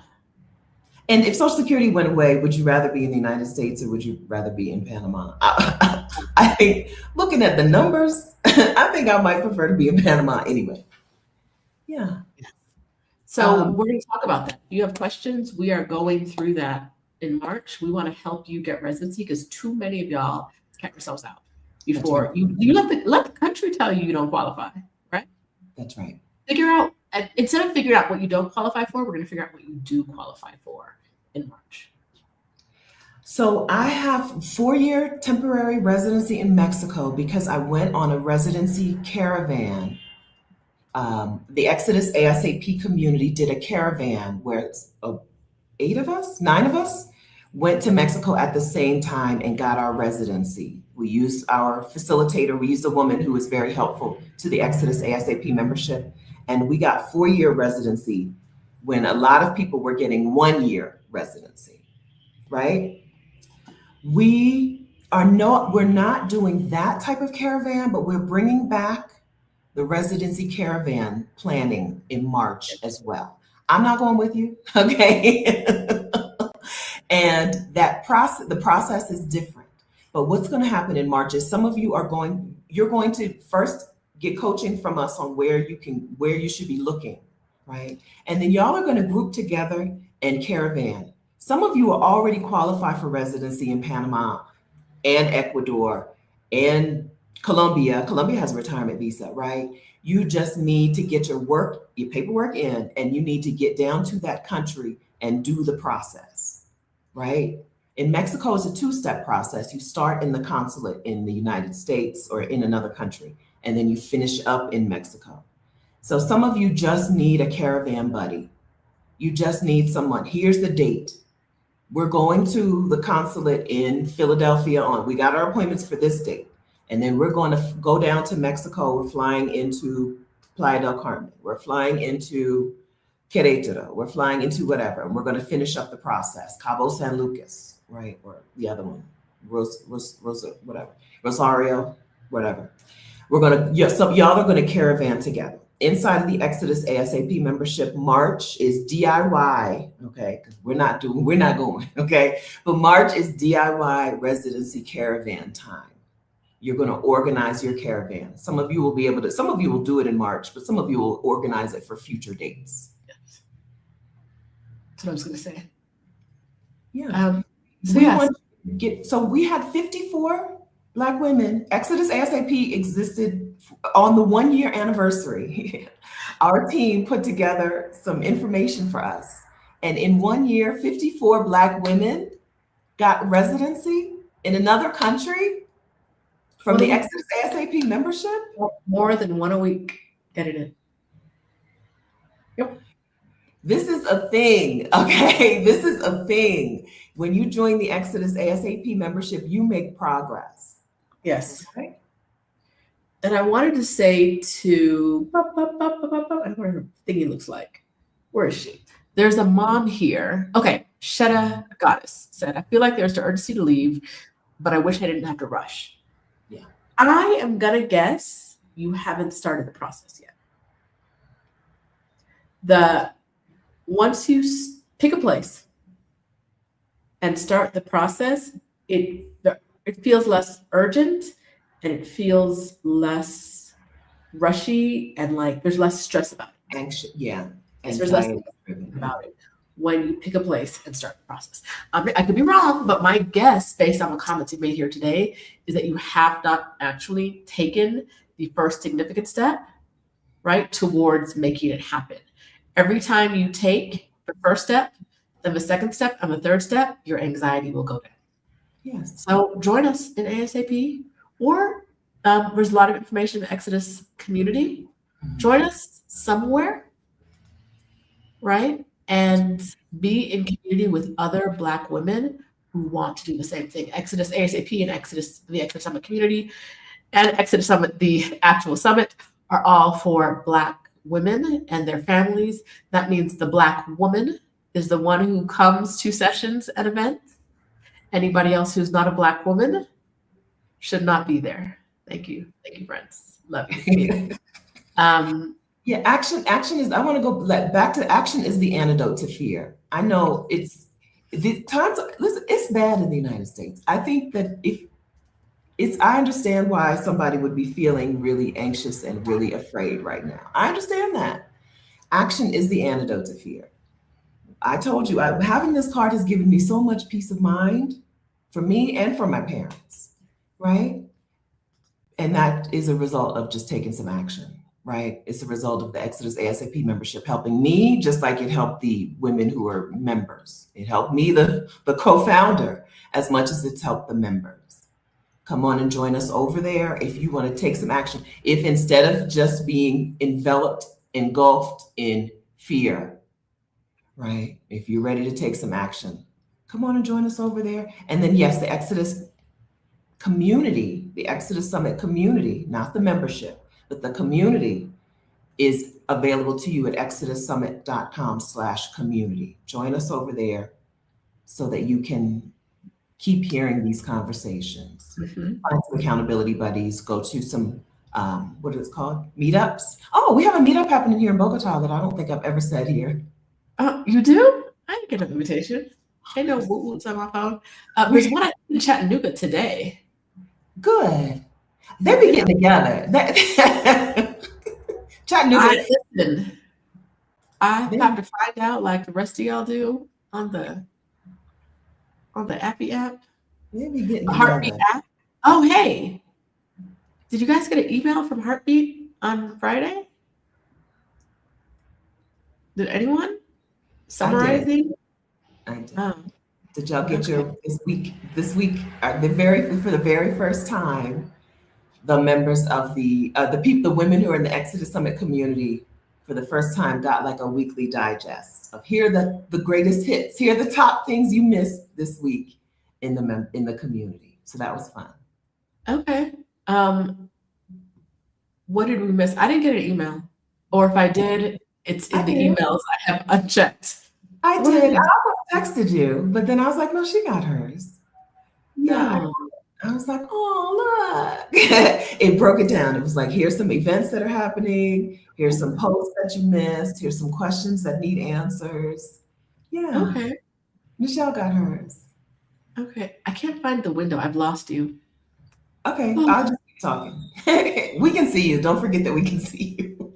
And if Social Security went away, would you rather be in the United States or would you rather be in Panama? I think looking at the numbers, I think I might prefer to be in Panama anyway. Yeah. So we're going to talk about that. If you have questions, we are going through that in March. We want to help you get residency because too many of y'all count yourselves out before right. you let the country tell you don't qualify, right? That's right. Figure out, instead of figuring out what you don't qualify for, we're going to figure out what you do qualify for in March. So I have 4-year temporary residency in Mexico because I went on a residency caravan. The Exodus ASAP community did a caravan where 9 of us went to Mexico at the same time and got our residency. We used our facilitator, we used a woman who was very helpful to the Exodus ASAP membership, and we got 4-year residency when a lot of people were getting 1-year residency, right? We're not doing that type of caravan, but we're bringing back the residency caravan planning in March as well. I'm not going with you, okay? And the process is different. But what's going to happen in March is some of you you're going to first get coaching from us on where you should be looking, right? And then y'all are going to group together and caravan. Some of you are already qualified for residency in Panama and Ecuador and Colombia. Colombia has a retirement visa, right? You just need to get your paperwork in, and you need to get down to that country and do the process, right? In Mexico, it's a 2-step process. You start in the consulate in the United States or in another country, and then you finish up in Mexico. So some of you just need a caravan buddy. You just need someone. Here's the date. We're going to the consulate in Philadelphia we got our appointments for this date. And then we're going to go down to Mexico. We're flying into Playa del Carmen. We're flying into Querétaro. We're flying into whatever. And we're going to finish up the process. Cabo San Lucas, right? Or the other one, whatever. Rosario, whatever. So y'all are going to caravan together. Inside of the Exodus ASAP membership, March is DIY, okay? Because we're not going, okay? But March is DIY residency caravan time. You're going to organize your caravan. Some of you will do it in March, but some of you will organize it for future dates. Yes. That's what I was going to say. Yeah. So we had 54 Black women. Exodus ASAP existed on the 1-year anniversary. Our team put together some information for us. And in 1 year, 54 Black women got residency in another country from the Exodus ASAP membership. More than one a week. Get it in. Yep. This is a thing, okay? This is a thing. When you join the Exodus ASAP membership, you make progress. Yes. Okay? And I wanted to say to, I don't know what her thingy looks like. Where is she? There's a mom here. Okay, Shetta Goddess said, I feel like there's the urgency to leave, but I wish I didn't have to rush. Yeah. I am going to guess you haven't started the process yet. Once you pick a place and start the process, it feels less urgent and it feels less rushy and like there's less stress about it. Anxious, yeah. There's less about it when you pick a place and start the process. I could be wrong, but my guess, based on the comments you made here today, is that you have not actually taken the first significant step, right, towards making it happen. Every time you take the first step, then the second step, and the third step, your anxiety will go down. Yes. So join us in ASAP, or there's a lot of information in the Exodus community. Join us somewhere, right? And be in community with other Black women who want to do the same thing. Exodus ASAP and the Exodus Summit community and Exodus Summit, the actual summit, are all for Black women and their families. That means the Black woman is the one who comes to sessions and events. Anybody else who's not a Black woman should not be there. Thank you, friends. Love you. Yeah, action is, I want to go back to action is the antidote to fear. I know it's the times, listen, it's bad in the United States. I think that if it's, I understand why somebody would be feeling really anxious and really afraid right now. I understand that. Action is the antidote to fear. I told you, having this card has given me so much peace of mind for me and for my parents, right? And that is a result of just taking some action, right? It's a result of the Exodus ASAP membership helping me, just like it helped the women who are members. It helped me, the co-founder, as much as it's helped the members. Come on and join us over there if you want to take some action. If instead of just being enveloped, engulfed in fear, right? If you're ready to take some action, come on and join us over there. And then, yes, the Exodus community, the Exodus Summit community, not the membership, but the community is available to you at exodussummit.com/community. Join us over there so that you can keep hearing these conversations. Mhm. Find some accountability buddies, go to some, what is it called? Meetups. Oh, we have a meetup happening here in Bogota that I don't think I've ever said here. You do? I didn't get an invitation. Ain't no woo-woos on my phone. There's one in Chattanooga today. Good. They be getting together. Chattanooga. Listen, I have to find out, like the rest of y'all do, on the Appy app, They be getting the Heartbeat together. app. Oh, hey, did you guys get an email from Heartbeat on Friday? Did anyone summarizing? I did. Oh, Did y'all get okay. your this week for the very first time, the members of the people, the women who are in the Exodus Summit community for the first time got like a weekly digest of here are the greatest hits, here are the top things you missed this week in the community. So that was fun. Okay. What did we miss? I didn't get an email, or if I did, it's in I the did. emails I have unchecked. I So what did. did I almost texted you, but then I was like, no, she got hers. Yeah, No. I was like, oh, look. It broke it down. It was like, here's some events that are happening. Here's some posts that you missed. Here's some questions that need answers. Yeah, Okay. Michelle got hers. Okay. I can't find the window. I've lost you. Okay, Oh. I'll just keep talking. We can see you. Don't forget that we can see you.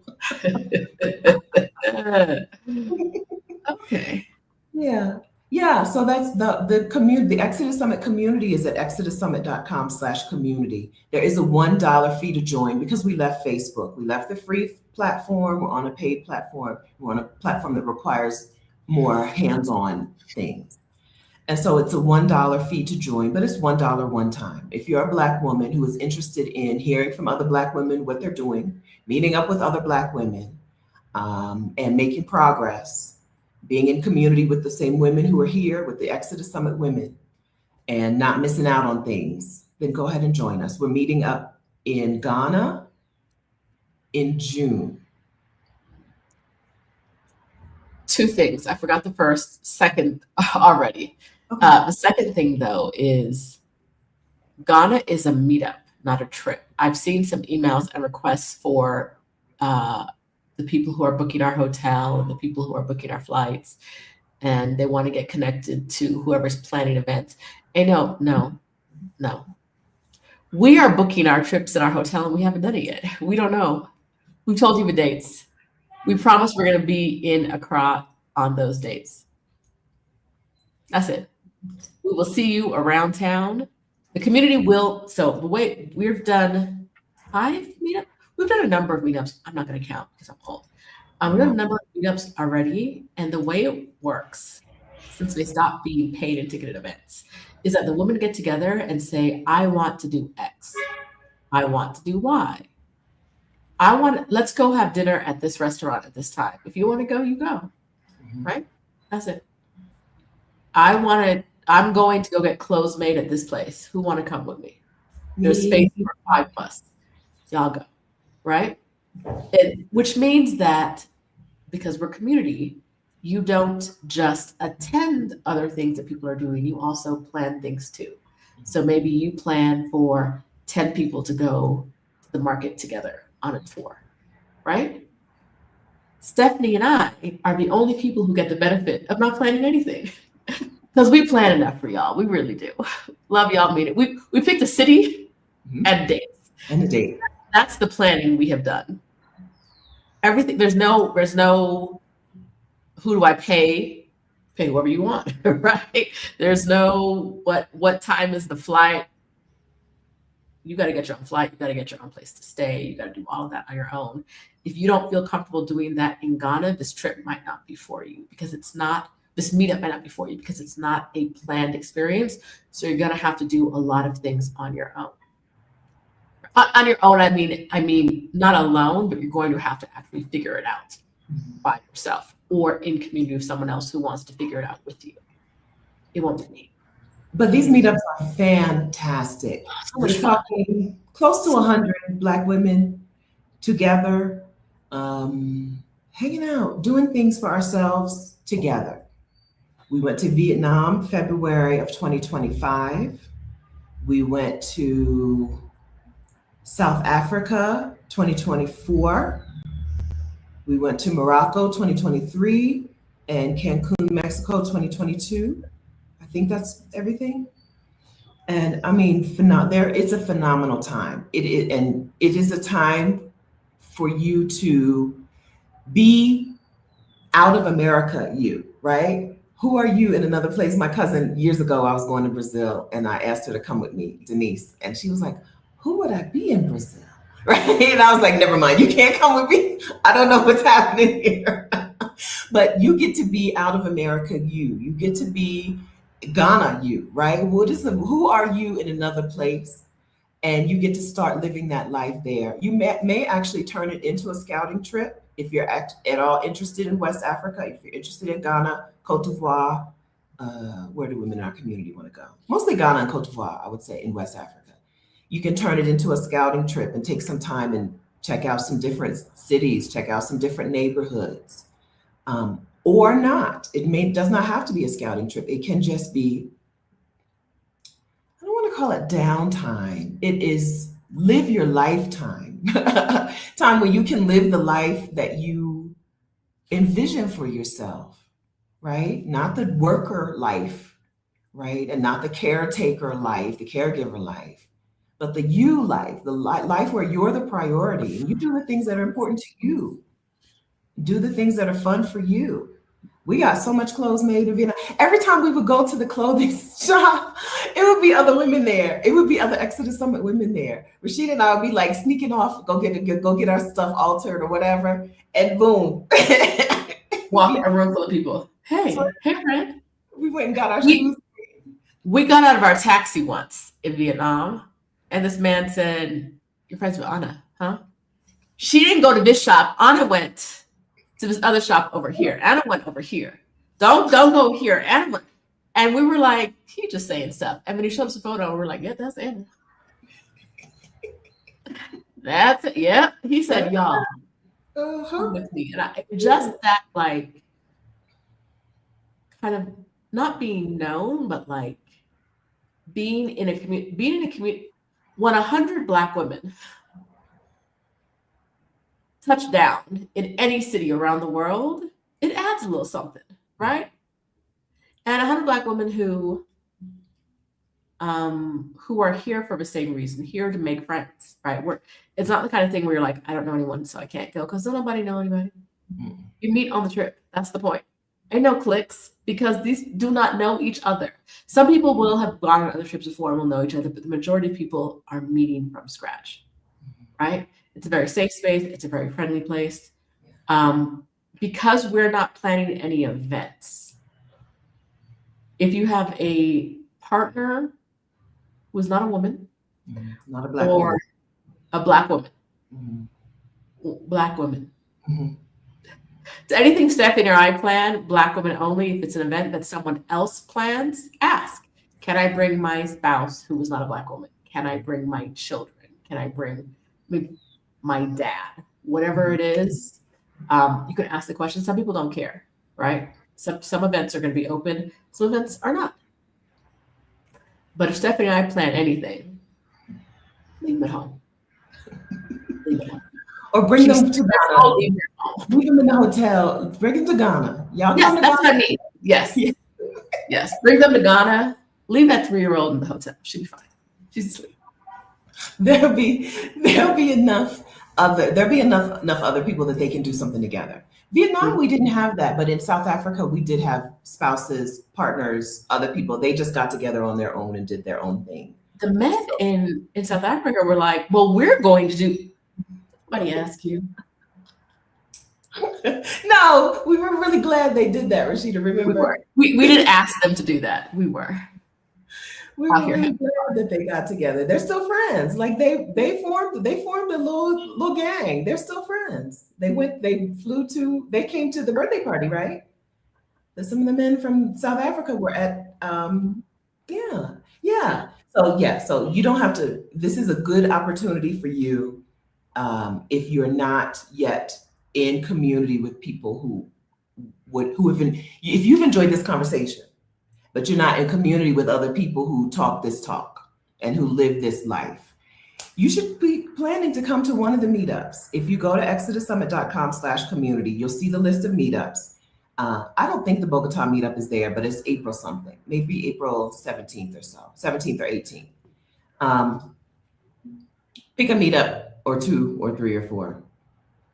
Okay. Yeah. Yeah. So that's the community. The Exodus Summit community is at exodussummit.com/community. There is a $1 fee to join because we left Facebook. We left the free platform. We're on a paid platform. We're on a platform that requires more hands-on things. And so it's a $1 fee to join, but it's $1 one time. If you're a Black woman who is interested in hearing from other Black women what they're doing, meeting up with other Black women, and making progress, being in community with the same women who are here with the Exodus Summit women, and not missing out on things, then go ahead and join us. We're meeting up in Ghana in June. Two things. I forgot the second already. Okay. The second thing, though, is Ghana is a meetup, not a trip. I've seen some emails and requests for the people who are booking our hotel and the people who are booking our flights, and they want to get connected to whoever's planning events. Hey, no. We are booking our trips and our hotel, and we haven't done it yet. We don't know. We told you the dates. We promised we're going to be in Accra on those dates. That's it. We will see you around town. The community will. So the way we've done 5 meetups, we've done a number of meetups. I'm not going to count because I'm old. We've done a number of meetups already, and the way it works, since they stopped being paid and ticketed events, is that the women get together and say, "I want to do X. I want to do Y. Let's go have dinner at this restaurant at this time. If you want to go, you go." Right? That's it. I'm going to go get clothes made at this place. Who want to come with me? There's space for 5 of us. Y'all go. Right? Which means that because we're community, you don't just attend other things that people are doing, you also plan things too. So maybe you plan for 10 people to go to the market together on a tour, right? Stephanie and I are the only people who get the benefit of not planning anything. Because we plan enough for y'all. We really do. Love y'all meeting. We picked a city and dates. And a date. That's the planning we have done. Everything, there's no who do I pay? Pay whoever you want, right? There's no what time is the flight? You got to get your own flight. You got to get your own place to stay. You got to do all of that on your own. If you don't feel comfortable doing that in Ghana, this trip might not be for you, because it's not, this meetup might not be for you because it's not a planned experience. So you're going to have to do a lot of things on your own. On your own, I mean, not alone, but you're going to have to actually figure it out by yourself or in community with someone else who wants to figure it out with you. It won't be me. But these meetups are fantastic. So much We're fun. talking close to 100 Black women together, hanging out, doing things for ourselves together. We went to Vietnam, February of 2025. We went to South Africa, 2024. We went to Morocco, 2023, and Cancun, Mexico, 2022. I think that's everything. And I mean, it's a phenomenal time. It is a time for you to be out of America, right? Who are you in another place? My cousin, years ago, I was going to Brazil and I asked her to come with me, Denise. And she was like, who would I be in Brazil? Right? And I was like, never mind, you can't come with me. I don't know what's happening here. But you get to be out of America, you get to be Ghana, right? Who are you in another place? And you get to start living that life there. You may actually turn it into a scouting trip if you're at all interested in West Africa, if you're interested in Ghana, Cote d'Ivoire. Where do women in our community want to go? Mostly Ghana and Cote d'Ivoire, I would say, in West Africa. You can turn it into a scouting trip and take some time and check out some different cities, check out some different neighborhoods. Or not. Does not have to be a scouting trip. It can just be, I don't want to call it downtime. It is live your lifetime. Time where you can live the life that you envision for yourself, right? Not the worker life, right? And not the caretaker life, the caregiver life, but the you life, the life where you're the priority and you do the things that are important to you. Do the things that are fun for you. We got so much clothes made in Vietnam. Every time we would go to the clothing shop, it would be other women there. It would be other Exodus Summit women there. Rashida and I would be like sneaking off, go get our stuff altered or whatever, and boom. Walk a room full of people. Hey, friend. We went and got our shoes. We got out of our taxi once in Vietnam, and this man said, "You're friends with Anna, huh?" She didn't go to this shop. Anna went to this other shop over here. Anna went over here. Don't go here. Anna went. And we were like, he just saying stuff. And when he showed us a photo, we're like, yeah, that's Anna. That's it. Yeah. He said, y'all, come with me. And just that, like, kind of not being known, but like being in a community, when 100 Black women touch down in any city around the world, it adds a little something, right? And 100 Black women who are here for the same reason, here to make friends, right? It's not the kind of thing where you're like, I don't know anyone, so I can't go, because nobody know anybody. Mm-hmm. You meet on the trip. That's the point. Ain't no cliques, because these do not know each other. Some people will have gone on other trips before and will know each other, but the majority of people are meeting from scratch, right? It's a very safe space. It's a very friendly place. Because we're not planning any events, if you have a partner who is not a woman, not a Black or woman, a Black woman, Black women. To anything Stephanie or I plan, Black women only. If it's an event that someone else plans, ask, can I bring my spouse who is not a Black woman? Can I bring my children? Can I bring my dad? Whatever it is, you can ask the question. Some people don't care, right? Some events are going to be open. Some events are not. But if Stephanie and I plan anything, Leave them at home. Leave them at home. Or bring them to Ghana. Leave them at home. Leave them in the hotel. Bring them to Ghana. Y'all Yes, come to that's Ghana. what I mean. Yes. Yeah. Yes. Bring them to Ghana. Leave that 3-year-old in the hotel. She'll be fine. She's asleep. There'll be enough other people that they can do something together. Vietnam, we didn't have that, but in South Africa, we did have spouses, partners, other people. They just got together on their own and did their own thing. The men in South Africa were like, well, we're going to do. Somebody ask you. No, we were really glad they did that, Rashida. Remember? We didn't ask them to do that. We were. We were really glad that they got together. They're still friends. Like they formed a little gang. They're still friends. They came to the birthday party, right? Some of the men from South Africa were at yeah. So you don't have to. This is a good opportunity for you if you're not yet in community with people if you've enjoyed this conversation, but you're not in community with other people who talk this talk and who live this life, you should be planning to come to one of the meetups. If you go to exodussummit.com/community, you'll see the list of meetups. I don't think the Bogota meetup is there, but it's April something, maybe April 17th or so, 17th or 18th. Pick a meetup or 2 or 3 or 4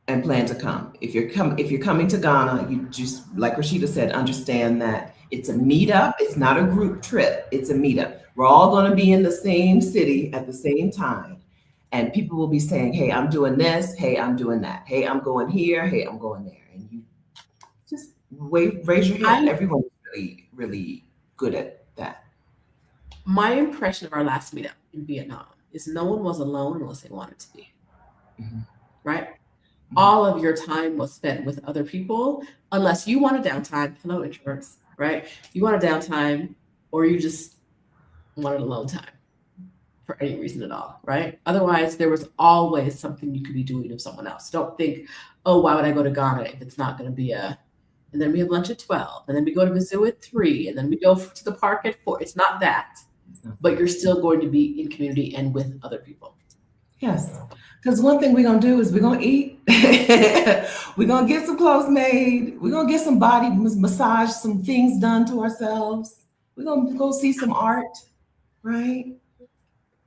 and plan to come. If you're coming to Ghana, you just, like Rashida said, understand that it's a meetup. It's not a group trip. It's a meetup. We're all going to be in the same city at the same time. And people will be saying, hey, I'm doing this. Hey, I'm doing that. Hey, I'm going here. Hey, I'm going there. And you just raise your hand. Everyone's really, really good at that. My impression of our last meetup in Vietnam is no one was alone unless they wanted to be. Mm-hmm. Right? Mm-hmm. All of your time was spent with other people, unless you want a downtime. Hello, introverts, right? You want a downtime, or you just wanted alone time for any reason at all, right? Otherwise, there was always something you could be doing with someone else. Don't think, oh, why would I go to Ghana if it's not going to be and then we have lunch at 12, and then we go to the zoo at 3, and then we go to the park at 4. It's not that, but you're still going to be in community and with other people. Yes, because one thing we're going to do is we're going to eat. We're going to get some clothes made. We're going to get some body massage, some things done to ourselves. We're going to go see some art, right?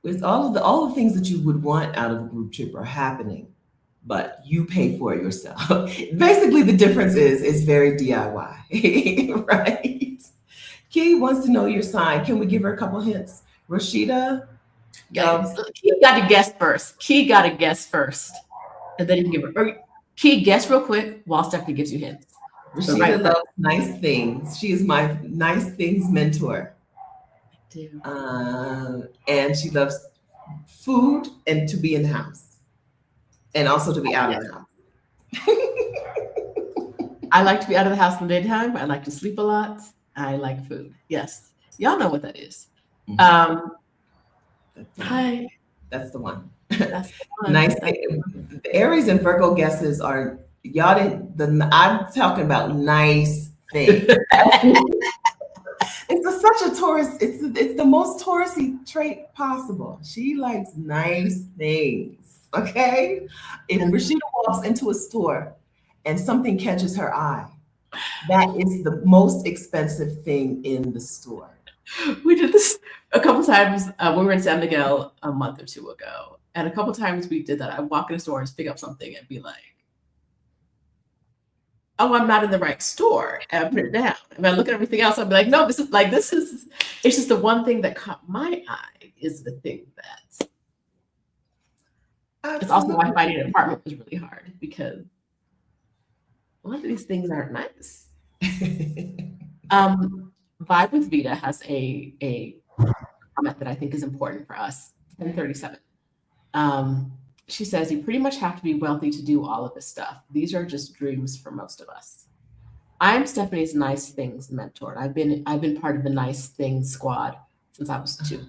It's all the things that you would want out of a group trip are happening, but you pay for it yourself. Basically, the difference is it's very DIY, right? Key wants to know your sign. Can we give her a couple hints? Rashida? Key got to guess first. And then you can give her. Or Key, guess real quick while Stephanie gives you hints. Rashida loves nice things. She is my nice things mentor. And she loves food and to be in the house, and also to be out of the house. I like to be out of the house in the daytime. I like to sleep a lot. I like food. Yes, y'all know what that is. Mm-hmm. Hi. That's the one. That's the one. Nice. The Aries and Virgo guesses are y'all didn't. I'm talking about nice things. It's such a Taurus. It's the most Taurusy trait possible. She likes nice things. Okay. If Rashida walks into a store and something catches her eye, that is the most expensive thing in the store. We did this a couple times. We were in San Miguel a month or 2 ago, and a couple times we did that. I walk in a store and pick up something and be like, oh, I'm not in the right store, and I put it down. And I look at everything else, I'll be like, no, this is, it's just the one thing that caught my eye is the thing that. Absolutely. It's also why finding an apartment was really hard, because a lot of these things aren't nice. Vibe with Vita has a comment that I think is important for us, 1037. She says, you pretty much have to be wealthy to do all of this stuff. These are just dreams for most of us. I'm Stephanie's nice things mentor. I've been part of the nice things squad since I was 2.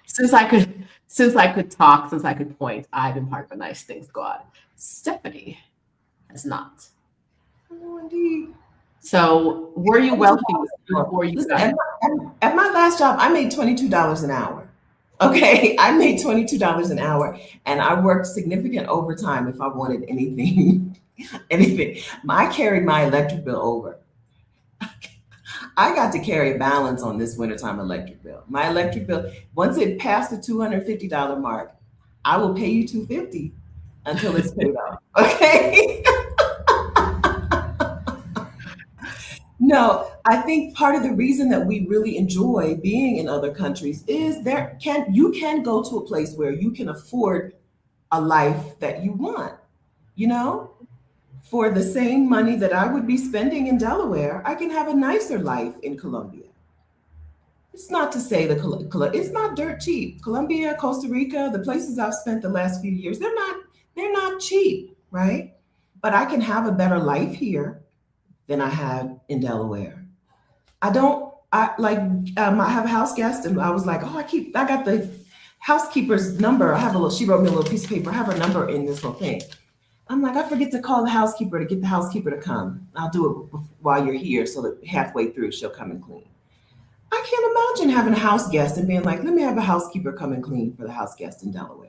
Since I could talk, since I could point, I've been part of a nice things squad. Stephanie has not. Oh, indeed. So were you wealthy before you got at my last job, I made $22 an hour. Okay, I made $22 an hour, and I worked significant overtime if I wanted anything, anything. I carried my electric bill over. I got to carry a balance on this wintertime electric bill. My electric bill, once it passed the $250 mark, I will pay you $250 until it's paid off. Okay. No, I think part of the reason that we really enjoy being in other countries is you can go to a place where you can afford a life that you want, you know? For the same money that I would be spending in Delaware, I can have a nicer life in Colombia. It's not to say it's not dirt cheap. Colombia, Costa Rica, the places I've spent the last few years, they're not cheap, right? But I can have a better life here than I had in Delaware. I don't I like I have a house guest and I was like, oh, I got the housekeeper's number. I have a little she wrote me a little piece of paper. I have her number in this little thing. I'm like, I forget to call the housekeeper to get the housekeeper to come. I'll do it while you're here so that halfway through she'll come and clean. I can't imagine having a house guest and being like, let me have a housekeeper come and clean for the house guest in Delaware.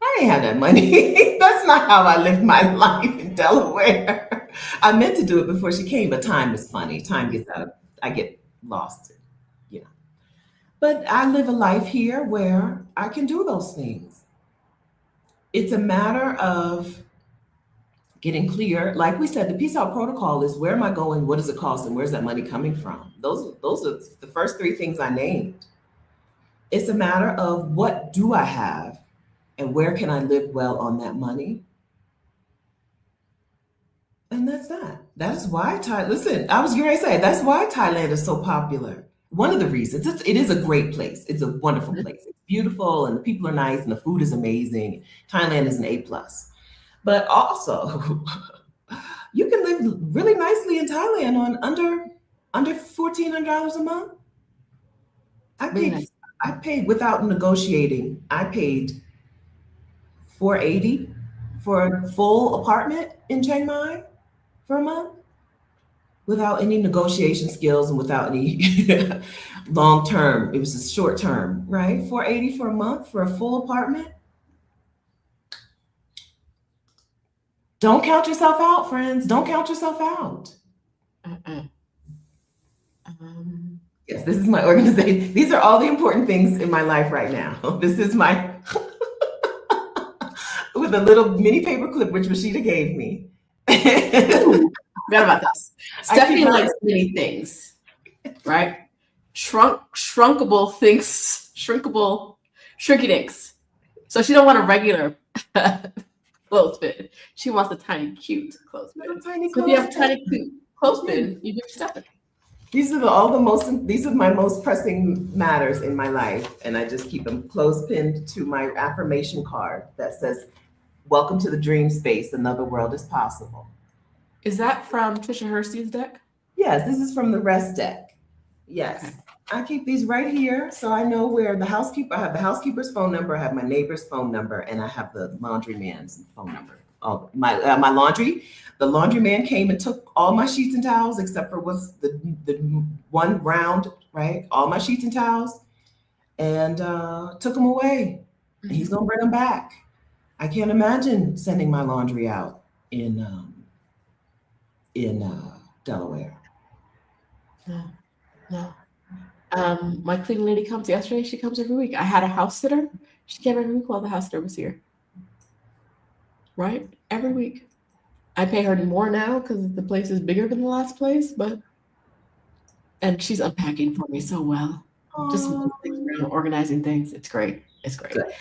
I ain't have that money. That's not how I lived my life in Delaware. I meant to do it before she came, but time is funny. Time gets out of, I get lost, you know. But I live a life here where I can do those things. It's a matter of getting clear. Like we said, the peace out protocol is where am I going? What does it cost? And where's that money coming from? Those are the first three things I named. It's a matter of what do I have and where can I live well on that money? And that's that. That's why listen, I was going to say, that's why Thailand is so popular. One of the reasons, it is a great place. It's a wonderful place. It's beautiful and the people are nice and the food is amazing. Thailand is an A plus. But also, you can live really nicely in Thailand on under $1,400 a month. I Really paid nice. I paid without negotiating. I paid 480 for a full apartment in Chiang Mai for a month without any negotiation skills and without any long term. It was a short term, right? 480 for a month for a full apartment. Don't count yourself out, friends. Don't count yourself out. Uh-uh. Yes, this is my organization. These are all the important things in my life right now. This is my with a little mini paperclip which Rashida gave me. Ooh, forgot about this. I keep Stephanie my- likes many things, right? Shrinkable things, shrinky dinks. So she don't want a regular clothespin. She wants a tiny, cute clothespin. Little tiny So if you have a clothespin. tiny, cute clothespin, you give Stephanie. These are these are my most pressing matters in my life, and I just keep them close pinned to my affirmation card that says, "Welcome to the dream space. Another world is possible." Is that from Trisha Hersey's deck? Yes, this is from the rest deck. Yes, Okay. I keep these right here so I know where the housekeeper. I have the housekeeper's phone number, I have my neighbor's phone number, and I have the laundryman's phone number. Oh, my laundry. The laundryman came and took all my sheets and towels except for what's the one round, right? All my sheets and towels, and took them away. And he's gonna bring them back. I can't imagine sending my laundry out in Delaware. No, no. My cleaning lady comes yesterday. She comes every week. I had a house sitter. She came every week while the house sitter was here. Right? Every week. I pay her more now because the place is bigger than the last place, and she's unpacking for me so well. Just moving things around, organizing things. It's great. It's great. Good.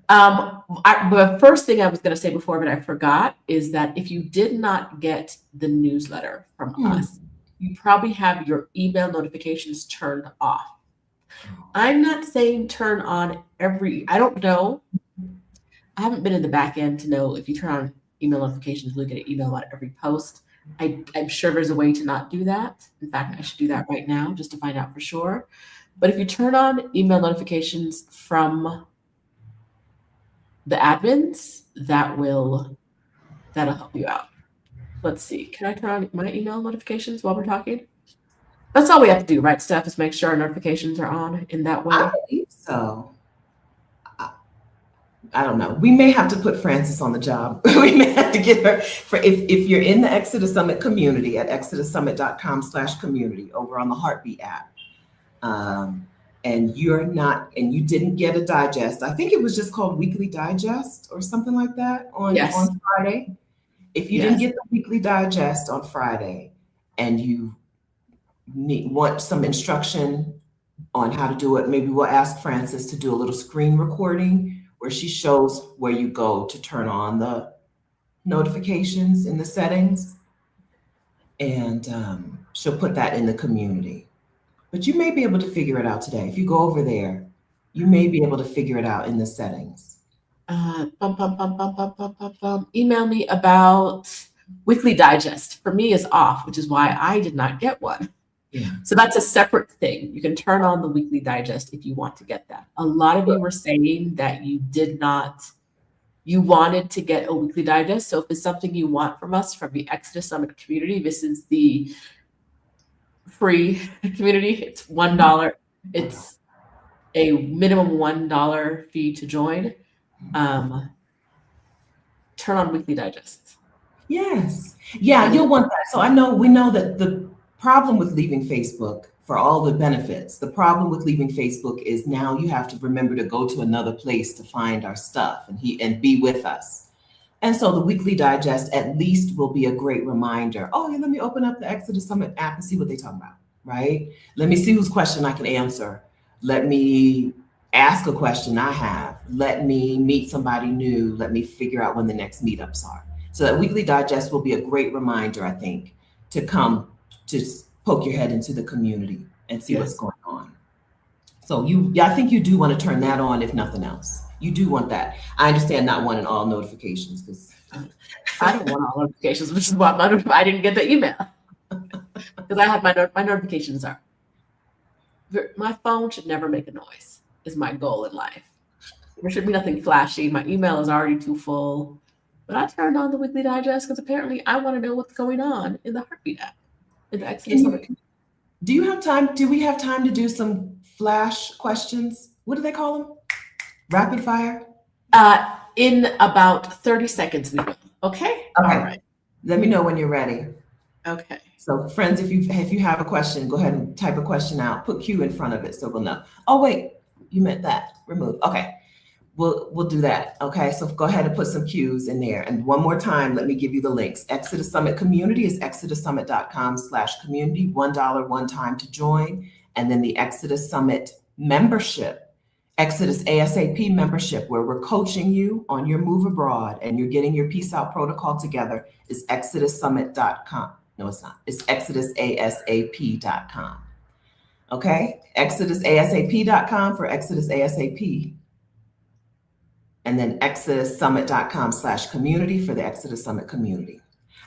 The first thing I was going to say before, but I forgot, is that if you did not get the newsletter from us, you probably have your email notifications turned off. I'm not saying turn on I don't know. I haven't been in the back end to know if you turn on email notifications, look at an email about every post. I'm sure there's a way to not do that. In fact, I should do that right now just to find out for sure. But if you turn on email notifications from the admins, that'll help you out. Let's see. Can I turn on my email notifications while we're talking? That's all we have to do, right, Steph, is make sure our notifications are on in that way. I believe so. I don't know. We may have to put Frances on the job. We may have to get her for if you're in the Exodus Summit community at exodussummit.com/community over on the Heartbeat app. And you're not, and you didn't get a digest. I think it was just called Weekly Digest or something like that Yes. on Friday. If you didn't get the Weekly Digest on Friday and you want some instruction on how to do it, maybe we'll ask Frances to do a little screen recording where she shows where you go to turn on the notifications in the settings. And she'll put that in the community. But you may be able to figure it out today. If you go over there, you may be able to figure it out in the settings. Email me about Weekly Digest. For me, is off, which is why I did not get one. Yeah. So that's a separate thing. You can turn on the Weekly Digest if you want to get that. A lot of you were saying that you wanted to get a Weekly Digest. So if it's something you want from us, from the Exodus Summit community, this is the free community. It's $1. It's a minimum $1 fee to join. Turn on Weekly Digest. Yes. Yeah, you'll want that. So we know that the problem with leaving Facebook, for all the benefits, the problem with leaving Facebook is now you have to remember to go to another place to find our stuff and be with us. And so the Weekly Digest at least will be a great reminder. Oh, yeah, let me open up the Exodus Summit app and see what they talk about, right? Let me see whose question I can answer. Let me ask a question I have. Let me meet somebody new. Let me figure out when the next meetups are. So that Weekly Digest will be a great reminder, I think, to come to poke your head into the community and see what's going on. So I think you do want to turn that on, if nothing else. You do want that. I understand not wanting all notifications because I don't want all notifications, which is why I didn't get the email. Because I have my notifications are. My phone should never make a noise, is my goal in life. There should be nothing flashy. My email is already too full. But I turned on the Weekly Digest because apparently I want to know what's going on in the Heartbeat app. In the Exodus Summit. Do you have time? Do we have time to do some flash questions? What do they call them? Rapid fire? In about 30 seconds, we will. Okay? All right. Let me know when you're ready. Okay. So friends, if you have a question, go ahead and type a question out. Put Q in front of it so we'll know. Oh, wait, you meant that. Remove. Okay. We'll do that. Okay. So go ahead and put some Qs in there. And one more time, let me give you the links. Exodus Summit community is exodussummit.com/community, $1 one time to join. And then the Exodus Summit membership, Exodus ASAP membership, where we're coaching you on your move abroad and you're getting your peace out protocol together, is exodussummit.com. No, it's not. It's exodusasap.com. Okay. exodusasap.com for Exodus ASAP. And then exodussummit.com/community for the Exodus Summit community.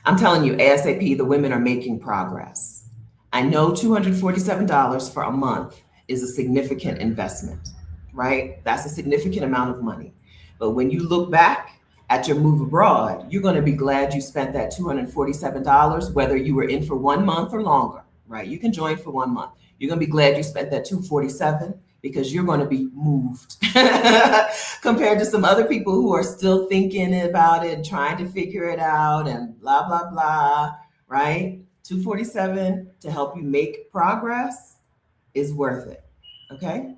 I'm telling you, ASAP, the women are making progress. I know $247 for a month is a significant investment, right? That's a significant amount of money. But when you look back at your move abroad, you're going to be glad you spent that $247, whether you were in for 1 month or longer, right? You can join for 1 month. You're going to be glad you spent that $247 because you're going to be moved compared to some other people who are still thinking about it, trying to figure it out and blah, blah, blah, right? $247 to help you make progress is worth it, okay?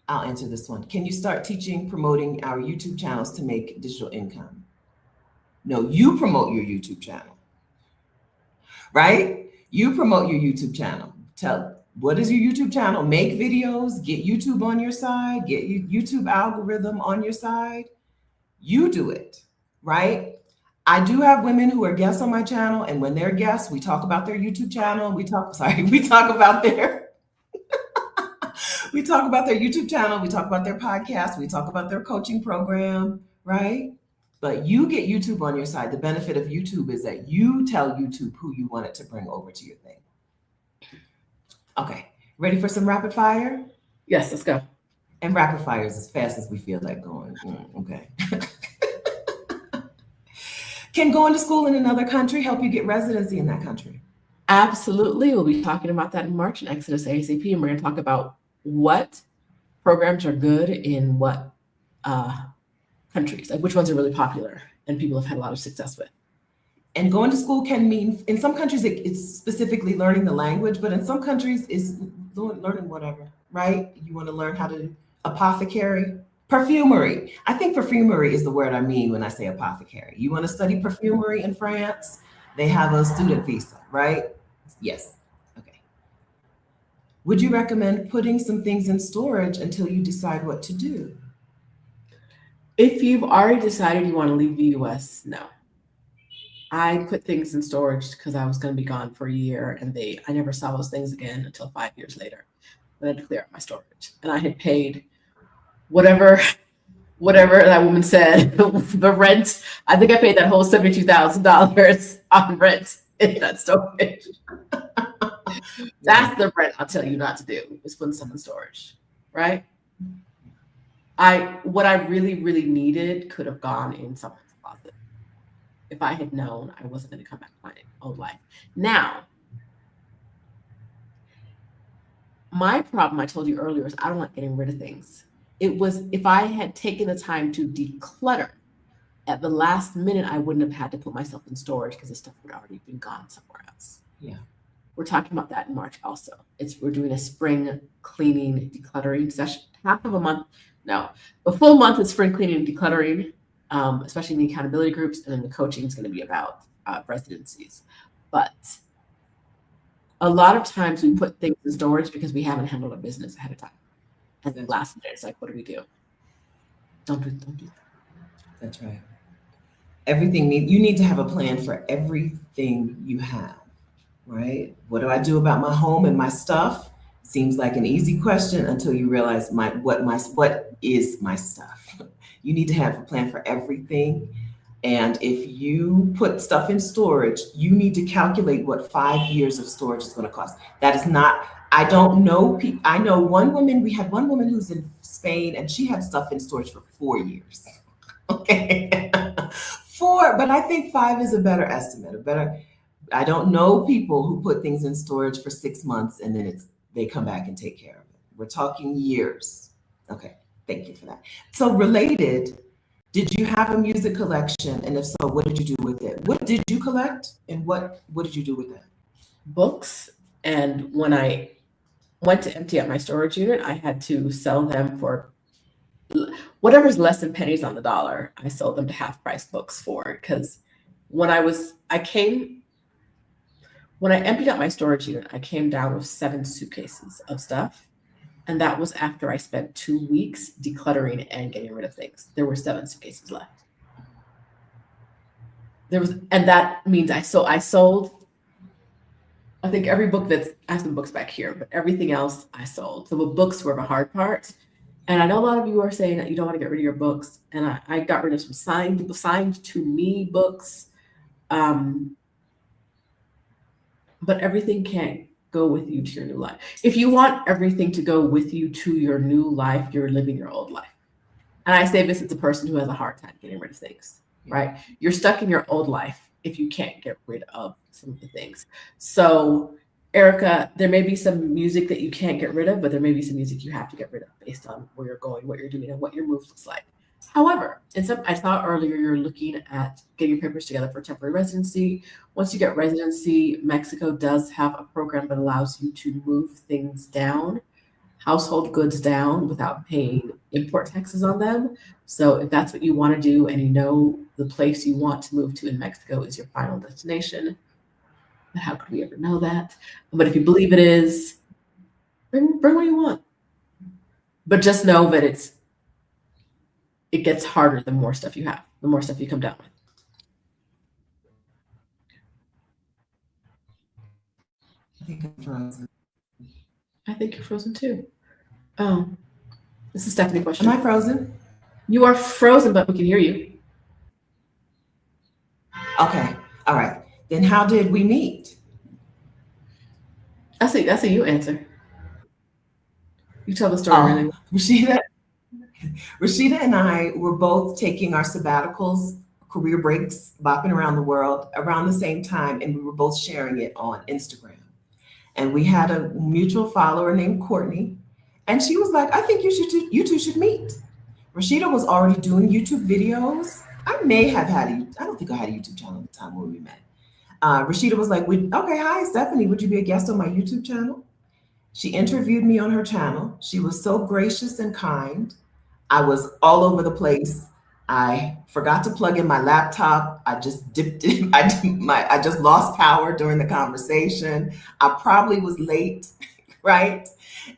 I'll answer this one. Can you start promoting our YouTube channels to make digital income? No, you promote your YouTube channel, right? You promote your YouTube channel. What is your YouTube channel? Make videos, get YouTube on your side, get your YouTube algorithm on your side. You do it, right? I do have women who are guests on my channel, and when they're guests, we talk about their YouTube channel. We talk about their YouTube channel. We talk about their podcast. We talk about their coaching program, right? But you get YouTube on your side. The benefit of YouTube is that you tell YouTube who you want it to bring over to your thing. Okay, ready for some rapid fire? Yes, let's go. And rapid fire is as fast as we feel like going. Okay. Can going to school in another country help you get residency in that country? Absolutely. We'll be talking about that in March in Exodus ASAP, and we're going to talk about what programs are good in what countries, like which ones are really popular and people have had a lot of success with. And going to school can mean, in some countries, it's specifically learning the language, but in some countries, it's learning whatever, right? You want to learn how to apothecary, perfumery. I think perfumery is the word I mean when I say apothecary. You want to study perfumery in France? They have a student visa, right? Yes. Okay. Would you recommend putting some things in storage until you decide what to do? If you've already decided you want to leave the US, no. I put things in storage because I was going to be gone for a year, and I never saw those things again until 5 years later. When I had to clear out my storage, and I had paid whatever that woman said the rent. I think I paid that whole $72,000 on rent in that storage. That's the rent I'll tell you not to do, is putting stuff in storage, right? What I really needed could have gone in someone's closet. If I had known I wasn't going to come back to my old life. Now, my problem, I told you earlier, is I don't like getting rid of things. It was, if I had taken the time to declutter at the last minute, I wouldn't have had to put myself in storage because the stuff would already been gone somewhere else. Yeah. We're talking about that in March also. We're doing a spring cleaning, decluttering session, half of a month. No, a full month is spring cleaning and decluttering, especially in the accountability groups, and then the coaching is going to be about residencies. But a lot of times we put things in storage because we haven't handled our business ahead of time. And then last minute, it's like, what do? Don't do that. That's right. You need to have a plan for everything you have, right? What do I do about my home and my stuff? Seems like an easy question until you realize what is my stuff. You need to have a plan for everything. And if you put stuff in storage, you need to calculate what 5 years of storage is going to cost. That is not, I don't know. I know we had one woman who's in Spain, and she had stuff in storage for 4 years. Okay. 4, but I think 5 is a better estimate. I don't know people who put things in storage for 6 months and then they come back and take care of it. We're talking years. Okay, thank you for that. So related, did you have a music collection? And if so, what did you do with it? What did you collect? And what did you do with it? Books. And when I went to empty out my storage unit, I had to sell them for whatever's less than pennies on the dollar. I sold them to half price books for, because when I emptied out my storage unit, I came down with 7 suitcases of stuff. And that was after I spent 2 weeks decluttering and getting rid of things. There were 7 suitcases left. And that means I sold, I think every book I have some books back here, but everything else I sold. So the books were the hard part. And I know a lot of you are saying that you don't want to get rid of your books. And I got rid of some signed to me books. But everything can't go with you to your new life. If you want everything to go with you to your new life, you're living your old life. And I say this as a person who has a hard time getting rid of things, right? You're stuck in your old life if you can't get rid of some of the things. So, Erica, there may be some music that you can't get rid of, but there may be some music you have to get rid of based on where you're going, what you're doing, and what your move looks like. However, I thought earlier you're looking at getting your papers together for temporary residency. Once you get residency, Mexico does have a program that allows you to move things down, household goods down, without paying import taxes on them. So if that's what you want to do, and you know the place you want to move to in Mexico is your final destination, but how could we ever know that? But if you believe it is, bring what you want. But just know that it gets harder the more stuff you have, the more stuff you come down with. I think I'm frozen. I think you're frozen too. Oh, this is Stephanie's question. Am I frozen? You are frozen, but we can hear you. Okay. All right. Then how did we meet? That's a you answer. You tell the story. Really. Rashida and I were both taking our sabbaticals career breaks, bopping around the world around the same time, and we were both sharing it on Instagram. And we had a mutual follower named Courtney, and she was like, "I think you two should meet." Rashida was already doing YouTube videos. I may have had I don't think I had a YouTube channel at the time when we met. Rashida was like, "Okay, hi Stephanie, would you be a guest on my YouTube channel?" She interviewed me on her channel. She was so gracious and kind. I was all over the place. I forgot to plug in my laptop. I just dipped in. I just lost power during the conversation. I probably was late, right?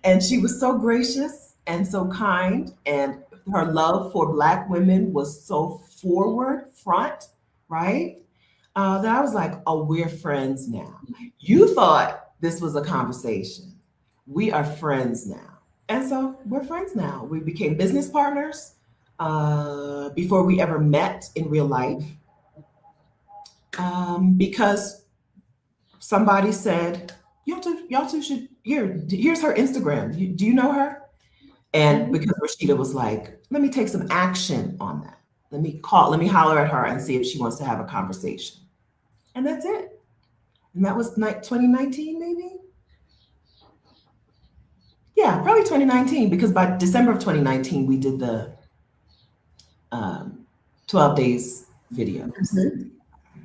And she was so gracious and so kind, and her love for Black women was so forward, front, right? That I was like, "Oh, we're friends now." You thought this was a conversation. We are friends now. And so we're friends now. We became business partners before we ever met in real life, because somebody said, y'all two should, here's her Instagram. Do you know her? And because Rashida was like, "Let me take some action on that. Let me holler at her and see if she wants to have a conversation." And that's it. And that was 2019, maybe? Yeah, probably 2019, because by December of 2019, we did the 12 days videos. And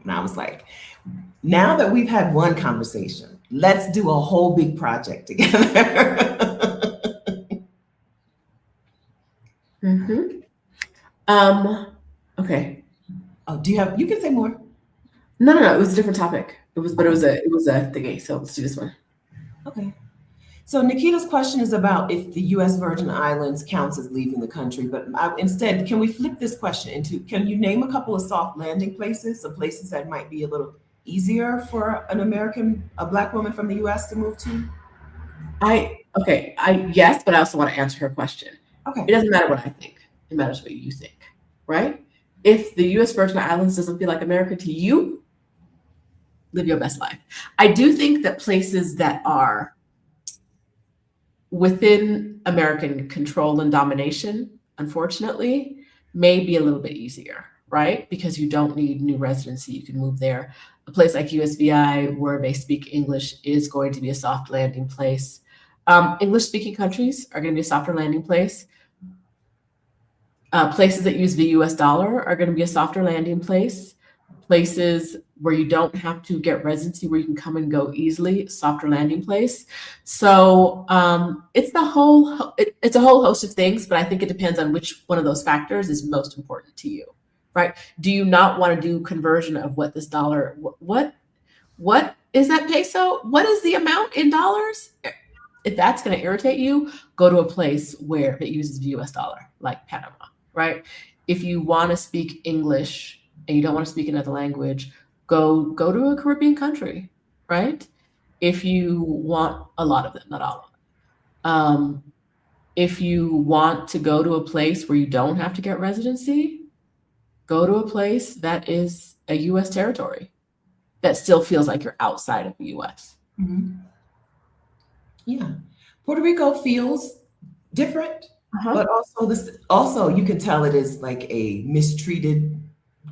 I was like, now that we've had one conversation, let's do a whole big project together. Okay. Oh, you can say more. No, it was a different topic. It was a thingy. So let's do this one. Okay. So Nikita's question is about if the U.S. Virgin Islands counts as leaving the country, but instead, can we flip this question into, can you name a couple of soft landing places, some places that might be a little easier for a Black woman from the U.S. to move to? Yes, but I also want to answer her question. Okay. It doesn't matter what I think. It matters what you think, right? If the U.S. Virgin Islands doesn't feel like America to you, live your best life. I do think that places that are within American control and domination, unfortunately, may be a little bit easier, right? Because you don't need new residency. You can move there. A place like USVI, where they speak English, is going to be a soft landing place. English-speaking countries are going to be a softer landing place. Places that use the US dollar are going to be a softer landing place. Places where you don't have to get residency, where you can come and go easily, softer landing place. So it's a whole host of things, but I think it depends on which one of those factors is most important to you, right? Do you not want to do conversion of what this dollar, what is that peso? What is the amount in dollars? If that's going to irritate you, go to a place where it uses the US dollar, like Panama, right? If you want to speak English and you don't want to speak another language, go to a Caribbean country, right? If you want a lot of them, not all of them. If you want to go to a place where you don't have to get residency, go to a place that is a US territory that still feels like you're outside of the US. Mm-hmm. Yeah. Puerto Rico feels different, but also you can tell it is like a mistreated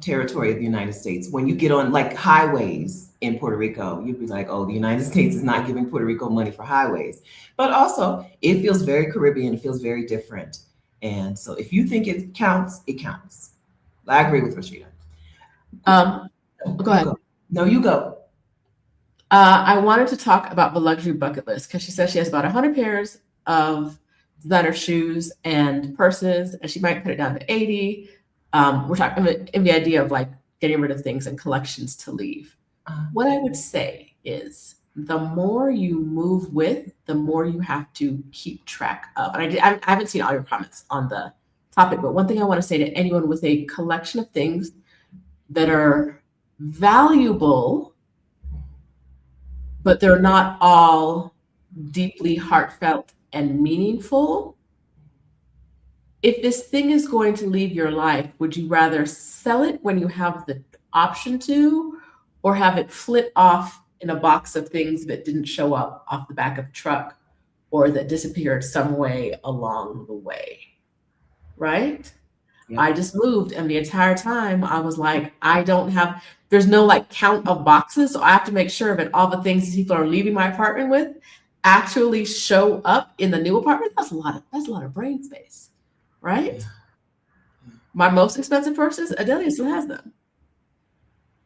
territory of the United States. When you get on like highways in Puerto Rico, you'd be like, "Oh, the United States is not giving Puerto Rico money for highways." But also it feels very Caribbean, it feels very different. And so if you think it counts, it counts. I agree with Rashida. Go ahead. No, you go. I wanted to talk about the luxury bucket list because she says she has about 100 pairs of designer shoes and purses, and she might put it down to 80. We're talking in the idea of like getting rid of things and collections to leave. What I would say is the more you move with, the more you have to keep track of. And I haven't seen all your comments on the topic, but one thing I want to say to anyone with a collection of things that are valuable, but they're not all deeply heartfelt and meaningful. If this thing is going to leave your life, would you rather sell it when you have the option to, or have it flip off in a box of things that didn't show up off the back of a truck or that disappeared some way along the way, right? Yeah. I just moved, and the entire time I was like, there's no like count of boxes, so I have to make sure that all the things these people are leaving my apartment with actually show up in the new apartment. That's a lot of brain space, right? Yeah. My most expensive purses, Adelia still has them.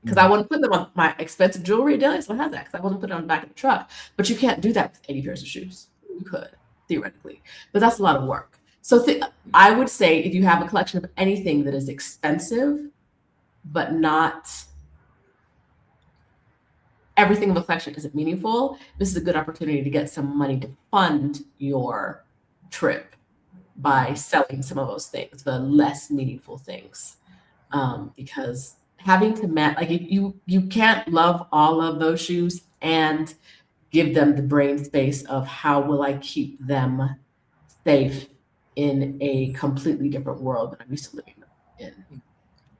Because I wouldn't put them on my expensive jewelry. Adelia still has that because I wouldn't put it on the back of the truck. But you can't do that with 80 pairs of shoes. You could, theoretically. But that's a lot of work. So I would say if you have a collection of anything that is expensive, but not everything in the collection isn't meaningful, this is a good opportunity to get some money to fund your trip by selling some of those things, the less meaningful things. Because having to like if you can't love all of those shoes and give them the brain space of how will I keep them safe in a completely different world than I'm used to living in.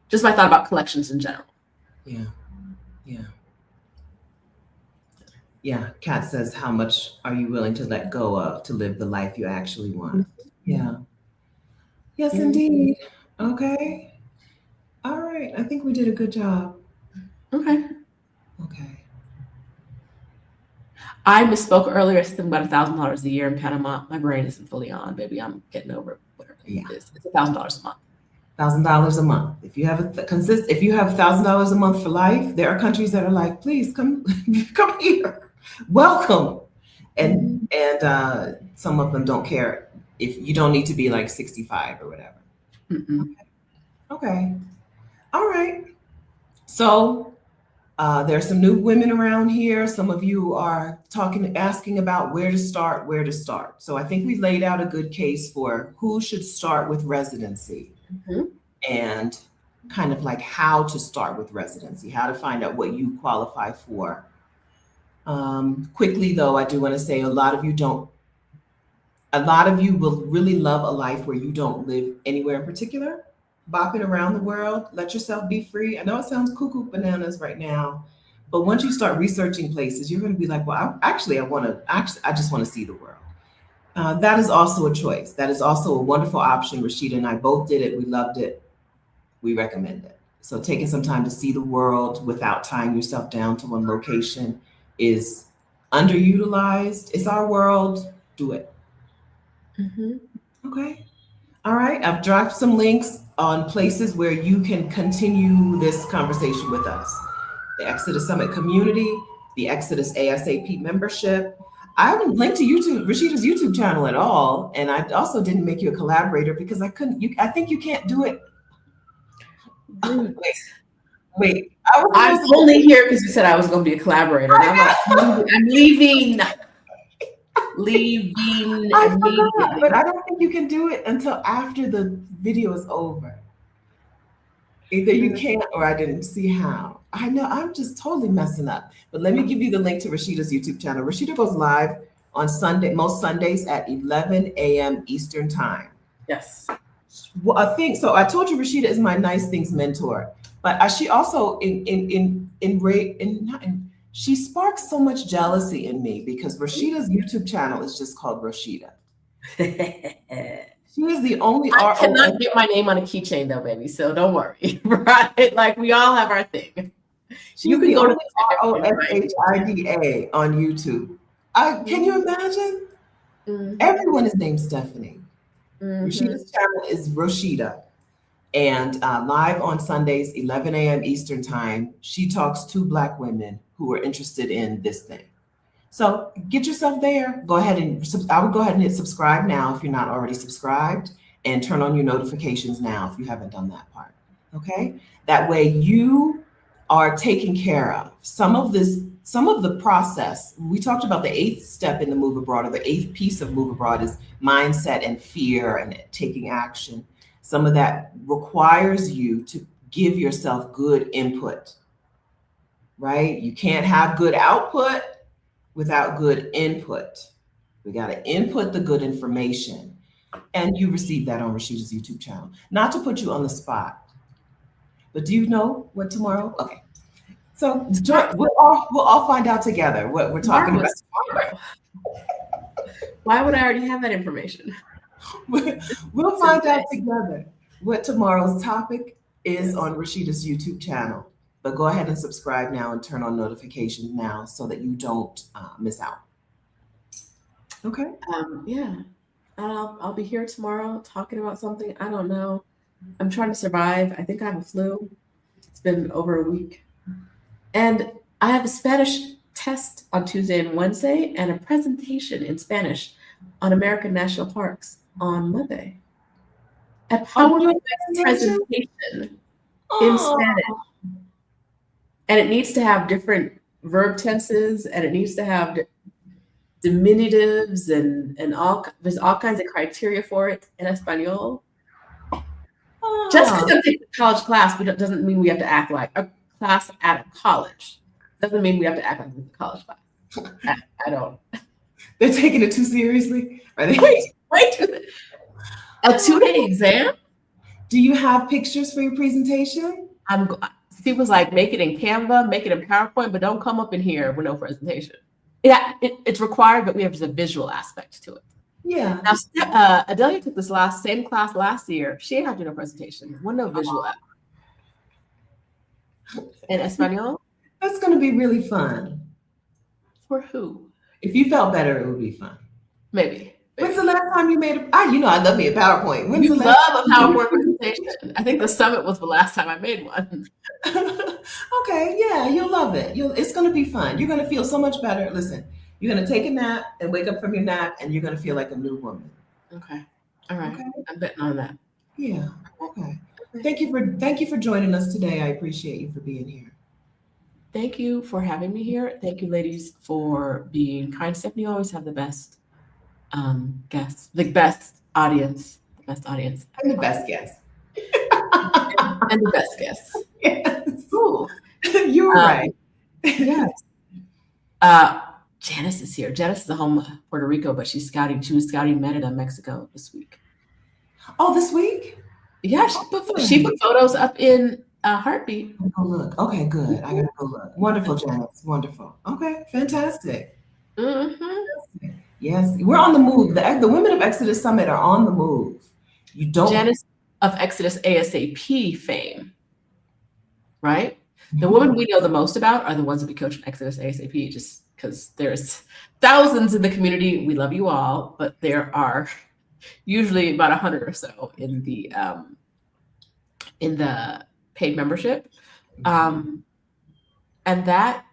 Just my thought about collections in general. Yeah. Yeah. Yeah. Kat says, how much are you willing to let go of to live the life you actually want? Yeah. Yes, indeed. Okay. All right. I think we did a good job. Okay. Okay. I misspoke earlier. I said something about $1,000 a year in Panama. My brain isn't fully on, baby. I'm getting over it. Whatever it is. It's $1,000 a month. $1,000 a month. If you have $1,000 a month for life, there are countries that are like, please come here, welcome, and some of them don't care if you don't need to be like 65 or whatever. Okay. All right. So there are some new women around here. Some of you are asking about where to start. So I think we laid out a good case for who should start with residency. And kind of like how to start with residency, how to find out what you qualify for. Quickly though, I do want to say a lot of you will really love a life where you don't live anywhere in particular, bopping around the world, let yourself be free. I know it sounds cuckoo bananas right now, but once you start researching places, you're going to be like, well, I just want to see the world. That is also a choice. That is also a wonderful option. Rashida and I both did it. We loved it. We recommend it. So taking some time to see the world without tying yourself down to one location is underutilized. It's our world. Do it. Okay. All right. I've dropped some links on places where you can continue this conversation with us. The Exodus Summit community, the Exodus ASAP membership. I haven't linked to Rashida's YouTube channel at all. And I also didn't make you a collaborator because I couldn't. I think you can't do it. Wait. I'm only here because you said I was going to be a collaborator. And I'm like, I'm leaving. I forgot, but I don't think you can do it until after the video is over. Either you can't or I didn't see how. I know I'm just totally messing up. But let me give you the link to Rashida's YouTube channel. Rashida goes live on most Sundays at 11 a.m. Eastern time. Yes. Well, I told you Rashida is my nice things mentor, but she also she sparks so much jealousy in me because Rashida's YouTube channel is just called Rashida. She is the only. I cannot get my name on a keychain though, baby. So don't worry, right? Like we all have our thing. You can go to ROSHIDA on YouTube. Can you imagine? Everyone is named Stephanie. Rashida's channel is Rashida, and live on Sundays, 11 a.m. Eastern time. She talks to Black women who are interested in this thing. So get yourself there. Go ahead I would go ahead and hit subscribe now if you're not already subscribed, and turn on your notifications now if you haven't done that part. Okay, that way you are taken care of. Some of the process, we talked about the 8th step in the Move Abroad, or the 8th piece of Move Abroad is mindset and fear and taking action. Some of that requires you to give yourself good input, right? You can't have good output without good input. We got to input the good information, and you receive that on Rashida's YouTube channel. Not to put you on the spot, but do you know what tomorrow? Okay. So we'll all find out together what we're talking about tomorrow. Why would I already have that information? We'll find out together. what tomorrow's topic is on Rashida's YouTube channel. But go ahead and subscribe now and turn on notifications now so that you don't miss out. Okay. Yeah. I'll be here tomorrow talking about something. I don't know. I'm trying to survive. I think I have a flu. It's been over a week. And I have a Spanish test on Tuesday and Wednesday and a presentation in Spanish on American National Parks on Monday. A PowerPoint presentation in Spanish. And it needs to have different verb tenses, and it needs to have diminutives and there's all kinds of criteria for it in Espanol. Just because I'm taking a college class, doesn't mean we have to act like a class at a college. Doesn't mean we have to act like it's a college class. I don't. They're taking it too seriously? Are they? Wait. A 2-day exam? Do you have pictures for your presentation? People's like, make it in Canva, make it in PowerPoint, but don't come up in here with no presentation. Yeah, it's required, but we have just a visual aspect to it. Yeah. Now, Adelia took this same class last year. She didn't have to do no presentation. No visual app. In Espanol? That's going to be really fun. For who? If you felt better, it would be fun. Maybe. When's the last time you made I love me a PowerPoint. When's you love a PowerPoint presentation. I think the summit was the last time I made one. Okay, yeah, you'll love it. It's going to be fun. You're going to feel so much better. Listen, you're going to take a nap and wake up from your nap, and you're going to feel like a new woman. Okay. All right. Okay. I'm betting on that. Yeah. Okay. Thank you for joining us today. I appreciate you for being here. Thank you for having me here. Thank you, ladies, for being kind. Stephanie, you always have the best guests, the best audience, and the best guests. And the best guests. Yes. Ooh. You were right. Yes. Janice is here. Janice is home in Puerto Rico, but she's scouting. She was scouting Merida, Mexico this week. Oh, this week? Yeah, she put photos up in Heartbeat. Go look. Okay, good. I gotta go look. Wonderful, Janice. Wonderful. Okay, fantastic. Mm-hmm. Yes, we're on the move. The Women of Exodus Summit are on the move. You don't. Janice of Exodus ASAP fame, right? The women we know the most about are the ones that we coach in Exodus ASAP, just because there's thousands in the community. We love you all, but there are usually about 100 or so in the paid membership. And that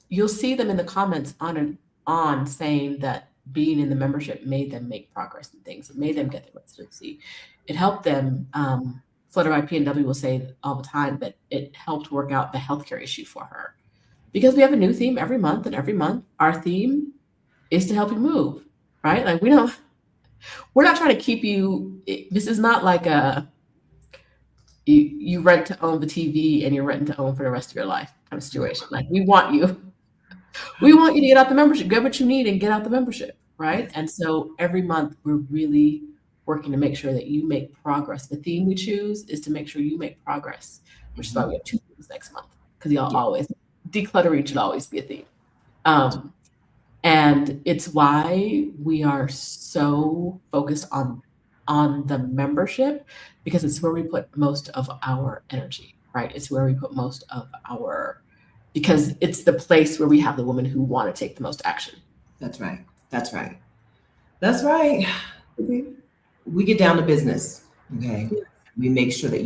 you'll see them in the comments on and on saying that being in the membership made them make progress in things. It made them get their residency. It helped them. Flutter by PNW will say all the time that it helped work out the healthcare issue for her, because we have a new theme every month, and every month our theme is to help you move, right? Like we're not trying to keep you. This is not like you rent to own the TV and you're renting to own for the rest of your life kind of situation. Like we want you to get out the membership, get what you need and get out the membership, right? And so every month we're really working to make sure that you make progress. The theme we choose is to make sure you make progress, which is why we have 2 themes next month, because y'all always, decluttering should always be a theme. And it's why we are so focused on the membership, because it's where we put most of our energy, right? It's where we put most of because it's the place where we have the women who want to take the most action. That's right. That's right. That's right. We get down to business. Okay. We make sure that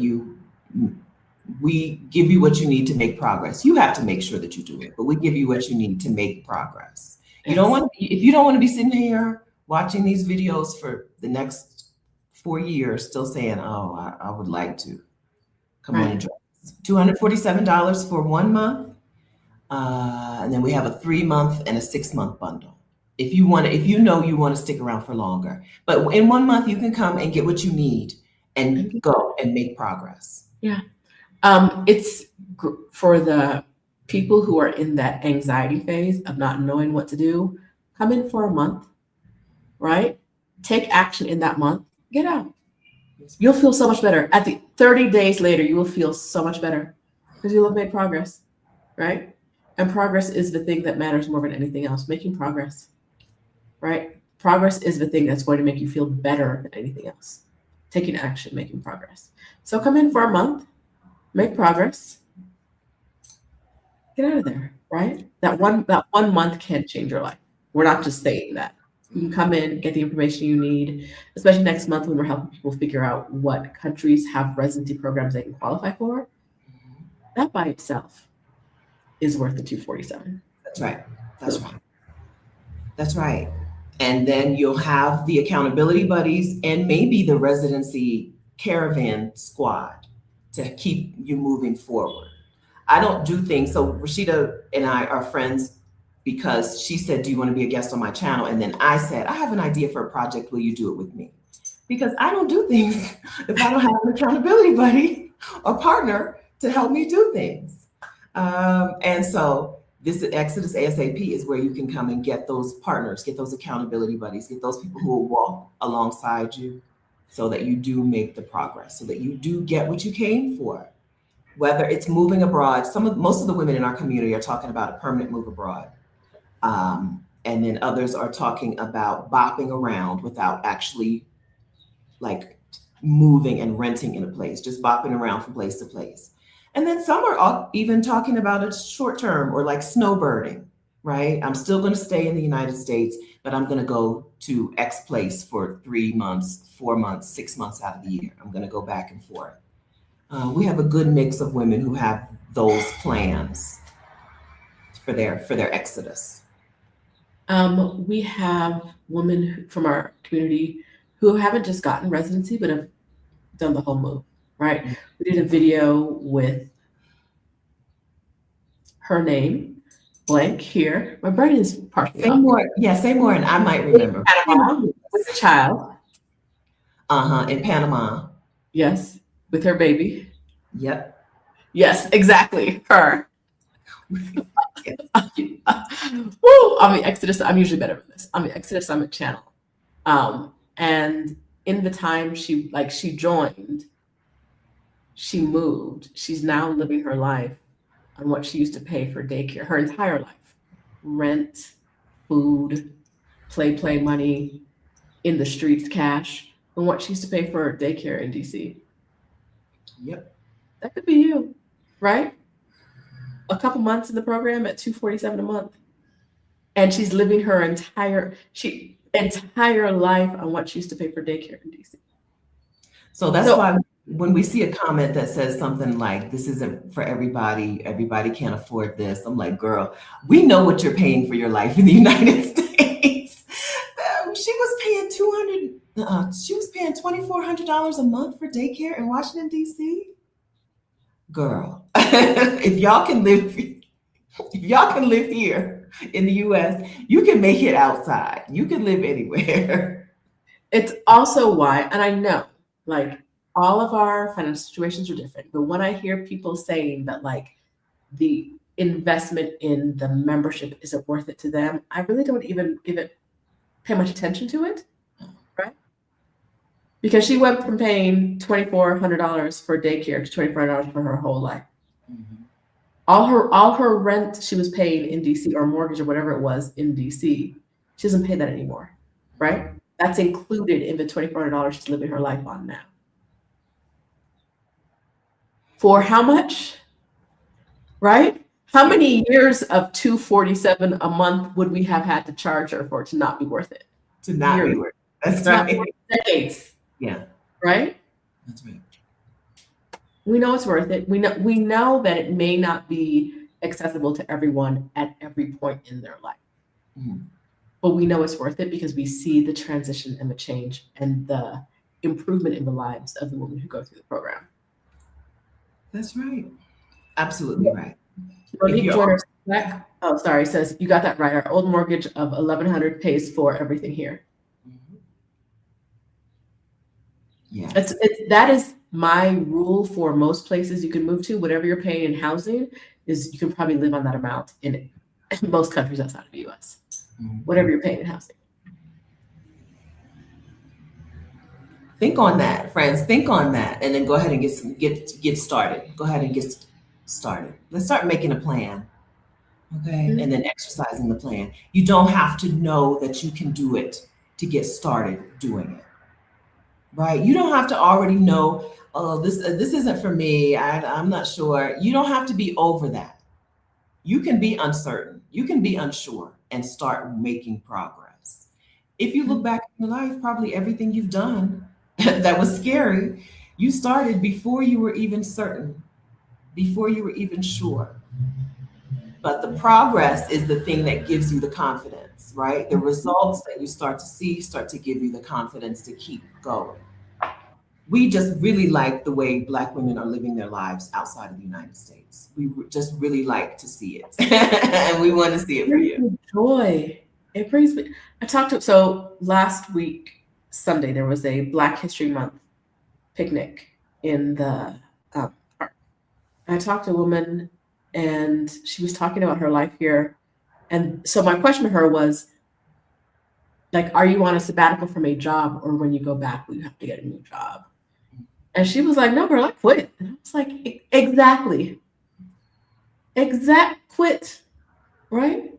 we give you what you need to make progress. You have to make sure that you do it, but we give you what you need to make progress. If you don't want to be sitting here watching these videos for the next 4 years, still saying, oh, I would like to come on and join us. $247 for 1 month. And then we have a 3-month and a 6-month bundle. If you want to stick around for longer, but in 1 month you can come and get what you need and go and make progress. Yeah. It's for the people who are in that anxiety phase of not knowing what to do. Come in for a month, right? Take action in that month, get out. You'll feel so much better. At the 30 days later, you will feel so much better because you'll have made progress, right? And progress is the thing that matters more than anything else. Making progress, right? Progress is the thing that's going to make you feel better than anything else. taking action, making progress. So come in for a month, make progress, get out of there, right? That one month can't change your life. We're not just saying that. You can come in, get the information you need, especially next month when we're helping people figure out what countries have residency programs they can qualify for. That by itself is worth the $247. That's right. That's right. That's right. And then you'll have the accountability buddies and maybe the residency caravan squad to keep you moving forward. I don't do things. So Rashida and I are friends because she said, "Do you want to be a guest on my channel?" And then I said, "I have an idea for a project. Will you do it with me?" Because I don't do things if I don't have an accountability buddy or partner to help me do things. And so this Exodus ASAP is where you can come and get those partners, get those accountability buddies, get those people who will walk alongside you so that you do make the progress, so that you do get what you came for. Whether it's moving abroad, most of the women in our community are talking about a permanent move abroad. And then others are talking about bopping around without actually like moving and renting in a place, just bopping around from place to place. And then some are even talking about it short term or like snowbirding, right? I'm still going to stay in the United States, but I'm going to go to X place for 3 months, 4 months, 6 months out of the year. I'm going to go back and forth. We have a good mix of women who have those plans for their exodus. We have women from our community who haven't just gotten residency, but have done the whole move, right? We did a video with her name, blank here. My brain is partially Say more. Yeah, say more, and I might remember. Panama with a child. In Panama. Yes, with her baby. Yep. Yes, exactly. Her. Woo, on the Exodus, I'm usually better with this. On the Exodus Summit channel. And in the time she joined, she moved. She's now living her life on what she used to pay for daycare her entire life. Rent, food, play money, in the streets cash, and what she used to pay for daycare in DC. Yep. That could be you, right? A couple months in the program at $247 a month. And she's living her entire life on what she used to pay for daycare in DC. So that's why when we see a comment that says something like, "This isn't for everybody can't afford this," I'm like, girl, we know what you're paying for your life in the United States. She was paying $2,400 a month for daycare in Washington, D.C. Girl, if y'all can live here in the U.S., you can make it outside. You can live anywhere. It's also why, and I know, like, all of our financial situations are different, but when I hear people saying that, like, the investment in the membership isn't worth it to them, I really don't even pay much attention to it, right? Because she went from paying $2,400 for daycare to $2,400 for her whole life. Mm-hmm. All her rent she was paying in DC, or mortgage or whatever it was in DC, she doesn't pay that anymore, right? That's included in the $2,400 she's living her life on now. For how much, right? How many years of $247 a month would we have had to charge her for it to not be worth it? To not be worth it. That's right. Decades. Yeah. Right? That's right. We know it's worth it. We know that it may not be accessible to everyone at every point in their life. Mm-hmm. But we know it's worth it because we see the transition and the change and the improvement in the lives of the women who go through the program. That's right. Absolutely right. Oh, sorry. Says you got that right. Our old mortgage of $1,100 pays for everything here. Mm-hmm. Yeah. That is my rule for most places you can move to. Whatever you're paying in housing is you can probably live on that amount in most countries outside of the U.S. Mm-hmm. Whatever you're paying in housing. Think on that, friends. Think on that, and then go ahead and get started. Go ahead and get started. Let's start making a plan, okay? Mm-hmm. And then exercising the plan. You don't have to know that you can do it to get started doing it. right? You don't have to already know, oh, this isn't for me. I'm not sure. You don't have to be over that. You can be uncertain. You can be unsure and start making progress. If you look back in your life, probably everything you've done that was scary, you started before you were even certain, before you were even sure. But the progress is the thing that gives you the confidence, right? The results that you start to see start to give you the confidence to keep going. We just really like the way Black women are living their lives outside of the United States. We just really like to see it. And we want to see it for brings you. me joy. It brings me. So last week, Sunday, there was a Black History Month picnic in the park. I talked to a woman and she was talking about her life here. And so my question to her was, like, are you on a sabbatical from a job, or when you go back, will you have to get a new job? And she was like, no, girl, I quit. And I was like, exactly. Quit, right?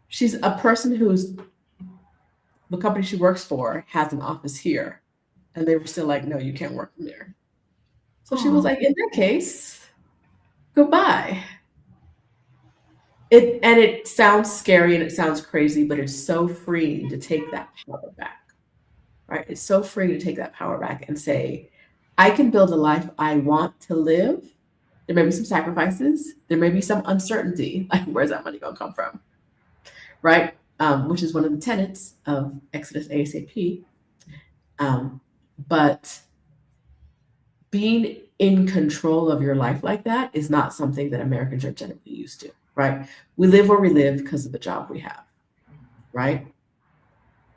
She's a person who's, the company she works for has an office here. And they were still like, no, you can't work from there. So she was like, in that case, goodbye. It sounds scary and it sounds crazy, but it's so freeing to take that power back, right? It's so free to take that power back and say, I can build a life I want to live. There may be some sacrifices. There may be some uncertainty, like where's that money going to come from, right? Which is one of the tenets of Exodus ASAP. But being in control of your life like that is not something that Americans are generally used to, right? We live where we live because of the job we have, right?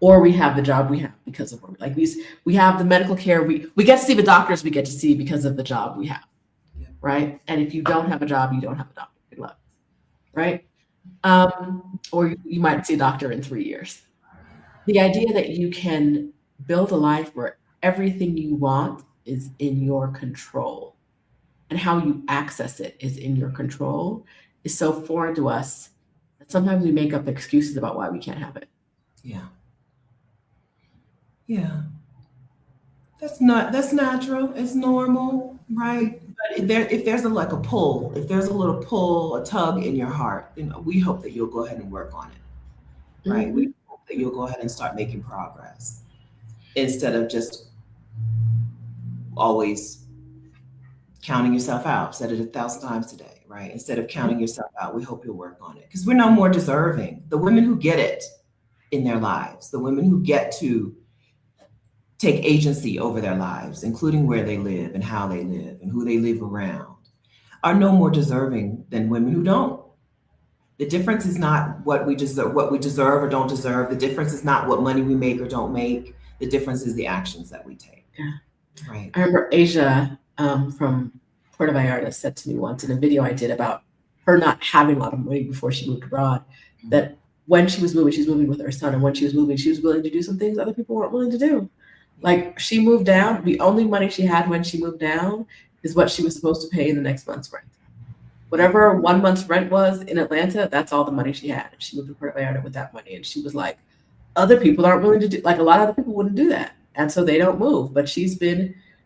Or we have the job we have because of like we have the medical care. We get to see the doctors we get to see because of the job we have, right? And if you don't have a job, you don't have a doctor. Good luck, right? Or you might see a doctor in 3 years. The idea that you can build a life where everything you want is in your control and how you access it is in your control is so foreign to us that sometimes we make up excuses about why we can't have it. Yeah. Yeah. That's natural. It's normal, right? But if there's like a pull, if there's a little pull, a tug in your heart, we hope that you'll go ahead and work on it, right? Mm-hmm. We hope that you'll go ahead and start making progress instead of just always counting yourself out. Said it 1,000 times today, right? Instead of counting yourself out, we hope you'll work on it because we're no more deserving. The women who get it in their lives, the women who get to take agency over their lives, including where they live and how they live and who they live around, are no more deserving than women who don't. The difference is not what we deserve or don't deserve. The difference is not what money we make or don't make. The difference is the actions that we take. Yeah. Right. I remember Asia from Puerto Vallarta said to me once in a video I did about her not having a lot of money before she moved abroad, that when she was moving with her son, and when she was moving, she was willing to do some things other people weren't willing to do. Like she moved down, the only money she had when she moved down is what she was supposed to pay in the next month's rent. Whatever 1 month's rent was in Atlanta, that's all the money she had. She moved to Puerto Vallarta with that money. And she was like, other people aren't willing to do, like a lot of other people wouldn't do that. And so they don't move. But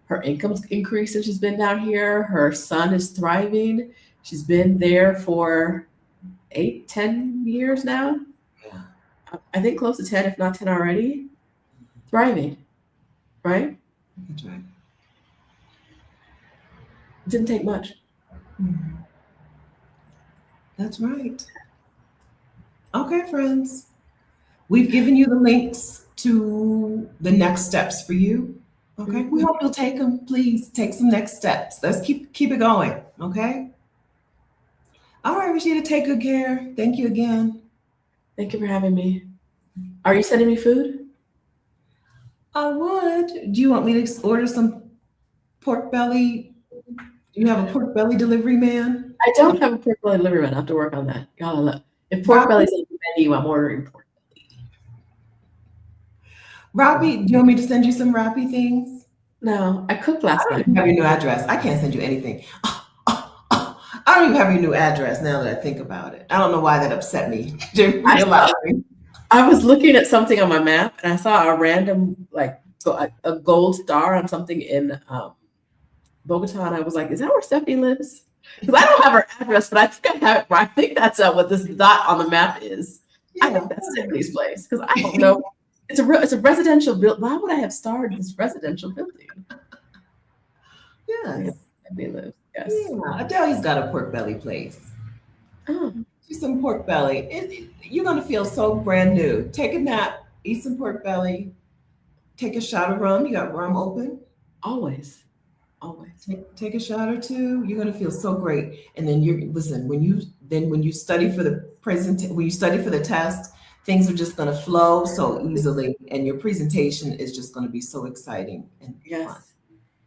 her income's increased since she's been down here. Her son is thriving. She's been there for 8-10 years now. Yeah. I think close to 10, if not 10 already. Thriving. Right? That's right. It didn't take much. Mm-hmm. That's right. Okay, friends. We've given you the links to the next steps for you. Okay. We hope you'll take them. Please take some next steps. Let's keep it going. Okay. All right, Rashida, take good care. Thank you again. Thank you for having me. Are you sending me food? I would. Do you want me to order some pork belly? Do you have a pork belly delivery man? I don't have a pork belly delivery man. I have to work on that. Y'all look. If pork belly's on the menu, I'm ordering pork belly. Robbie, do you want me to send you some Rappy things? No, I cooked last night. I don't even have your new address. I can't send you anything. I don't even have your new address now that I think about it. I don't know why that upset me. I was looking at something on my map and I saw a random like So a gold star on something in Bogota, and I was like, "Is that where Stephanie lives?" Because I don't have her address, but I think I have it. I think that's what this dot on the map is. I think that's Stephanie's place because I don't know. It's a residential build. Why would I have started this residential building? Yes. Stephanie lives. Yes. Yeah. Adelia's got a pork belly place. Oh. Do some pork belly. You're gonna feel so brand new. Take a nap, eat some pork belly, take a shot of rum. You got rum open? Always. Always. Take a shot or two. You're gonna feel so great. And then when you study for the when you study for the test, things are just gonna flow so easily, and your presentation is just gonna be so exciting and fun.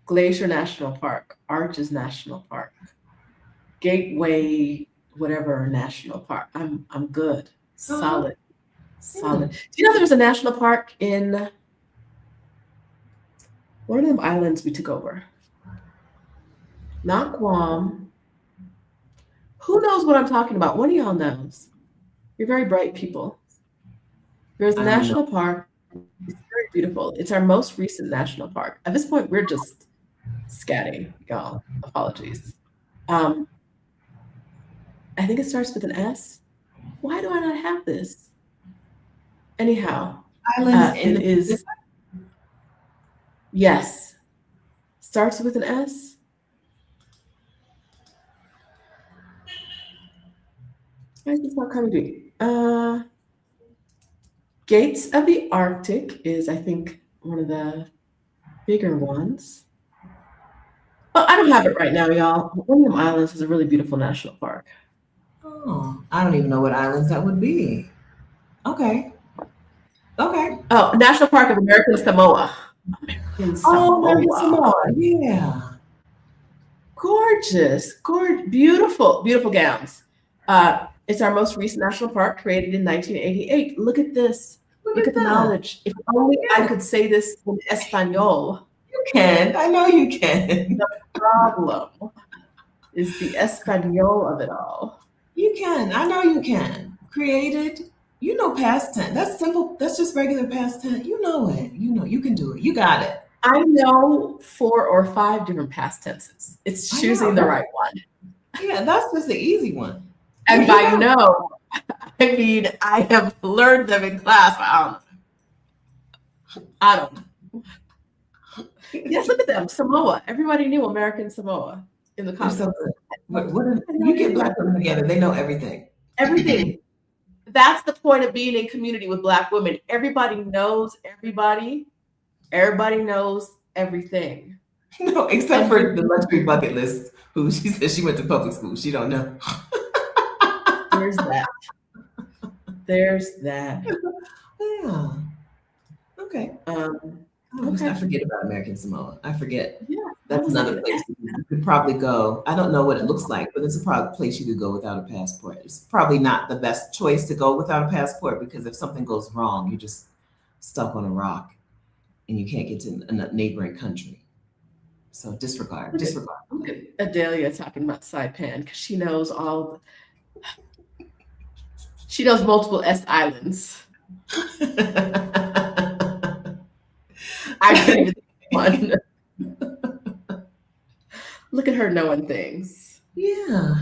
Glacier National Park, Arches National Park, Gateway, whatever National Park. I'm good. Solid. Solid. Do you know there's a national park in one of them islands we took over? Not Guam. Who knows what I'm talking about? One of y'all knows. You're very bright people. There's a national park. It's very beautiful. It's our most recent national park. At this point, we're just scatting, y'all. Apologies. I think it starts with an S. Why do I not have this? Anyhow, it is. Yes. Starts with an S. Why is this not coming to me? Gates of the Arctic is, I think, one of the bigger ones. Oh, I don't have it right now, y'all. One of them islands is a really beautiful national park. Oh, I don't even know what islands that would be. Okay. Oh, National Park of American Samoa. American Samoa. Yeah. Gorgeous. Beautiful gowns. It's our most recent national park, created in 1988. Look at this. Look at the knowledge. If only I could say this in Espanol. You can. I know you can. The problem is the Espanol of it all. You can. I know you can. Created. You know past tense. That's simple. That's just regular past tense. You know it. You know you can do it. You got it. I know 4 or 5 different past tenses. It's choosing the right one. Yeah, that's just the easy one. And by no, I mean I have learned them in class. I don't know. Yes, look at them. Samoa. Everybody knew American Samoa in the comments. So you get Black women together, they know everything. Everything. That's the point of being in community with Black women. Everybody knows everybody. Everybody knows everything. No, except for the luxury bucket list, who she says she went to public school. She don't know. There's that. Yeah. Okay. I forget about American Samoa. I forget. Yeah. That's another place you could probably go. I don't know what it looks like, but it's a place you could go without a passport. It's probably not the best choice to go without a passport, because if something goes wrong, you're just stuck on a rock and you can't get to a neighboring country. So disregard. Look at Adelia talking about Saipan, because she knows she knows multiple S islands. I couldn't even think of one. Look at her knowing things. Yeah.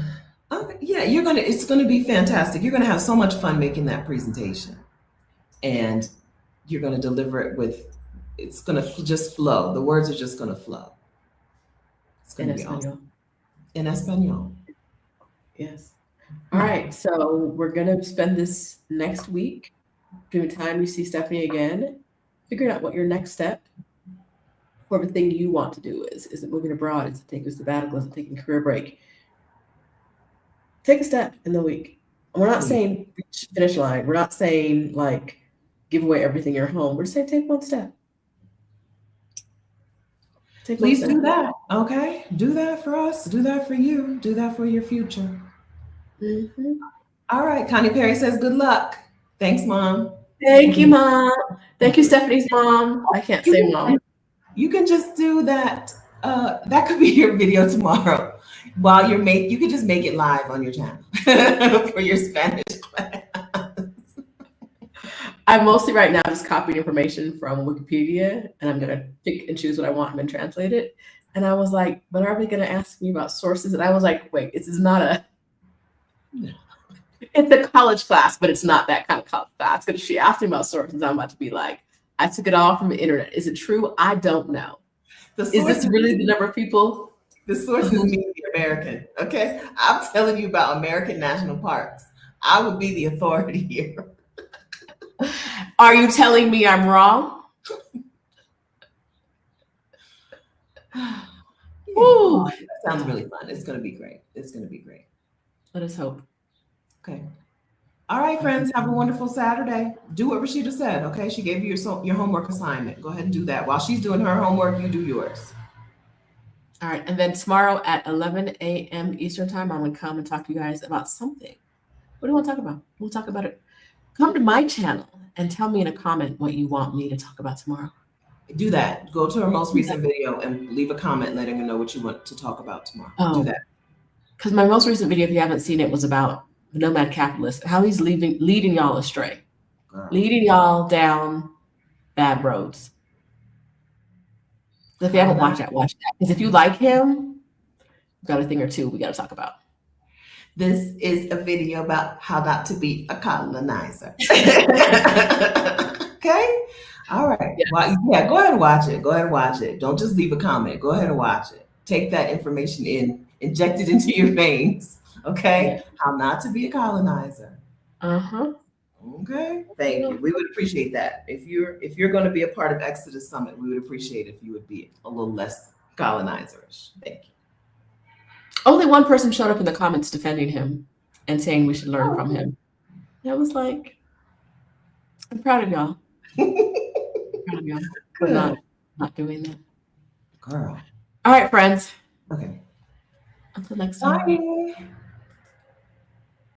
Okay. Yeah, it's gonna be fantastic. You're gonna have so much fun making that presentation. And you're gonna deliver it it's gonna just flow. The words are just gonna flow. It's gonna be awesome. In Espanol. Yes. All right. So we're gonna spend this next week, between the time you see Stephanie again, figuring out what your next step for the thing you want to do is. Is it moving abroad? Is it taking a sabbatical? Is it taking a career break? Take a step in the week. We're not saying reach finish line. We're not saying like give away everything in your home. We're saying take one step. Please do that. Okay. Do that for us. Do that for you. Do that for your future. Mm-hmm. All right. Connie Perry says good luck. Thanks, Mom. Thank you, Mom. Thank you, Stephanie's mom. I can't say Mom. You can just do that. That could be your video tomorrow. While you could just make it live on your channel for your Spanish class. I'm mostly right now just copying information from Wikipedia, and I'm gonna pick and choose what I want and then translate it. And I was like, but are they gonna ask me about sources? And I was like, wait, this is not a. It's a college class, but it's not that kind of college class. Because she asked me about sources, I'm about to be like, I took it all from the internet. Is it true? I don't know. Is this really the number of people? The source is me, the American. Okay, I'm telling you about American national parks. I would be the authority here. Are you telling me I'm wrong? Ooh, that sounds really fun. It's going to be great. It's going to be great. Let us hope. Okay. All right, friends. Have a wonderful Saturday. Do what Rashida said. Okay, she gave you your homework assignment. Go ahead and do that. While she's doing her homework, you do yours. All right, and then tomorrow at 11 a.m. Eastern time, I'm gonna come and talk to you guys about something. What do you want to talk about? We'll talk about it. Come to my channel and tell me in a comment what you want me to talk about tomorrow. Do that. Go to her most recent video and leave a comment letting her know what you want to talk about tomorrow. Do that. Because my most recent video, if you haven't seen it, was about the nomad capitalist, how he's leading y'all astray, leading y'all down bad roads. So if you haven't watched that, watch that. Because if you like him, we've got a thing or two we got to talk about. This is a video about how not to be a colonizer. Okay? All right. Yes. Well, yeah, go ahead and watch it. Go ahead and watch it. Don't just leave a comment. Go ahead and watch it. Take that information in, inject it into your veins. Okay? Yeah. How not to be a colonizer. Uh-huh. Okay. Thank you. We would appreciate that. If you're going to be a part of Exodus Summit, we would appreciate if you would be a little less colonizerish. Thank you. Only one person showed up in the comments defending him and saying we should learn from him. I was like, I'm proud of y'all. Proud of y'all for not doing that. Girl. All right, friends. Okay. Until next time. Bye.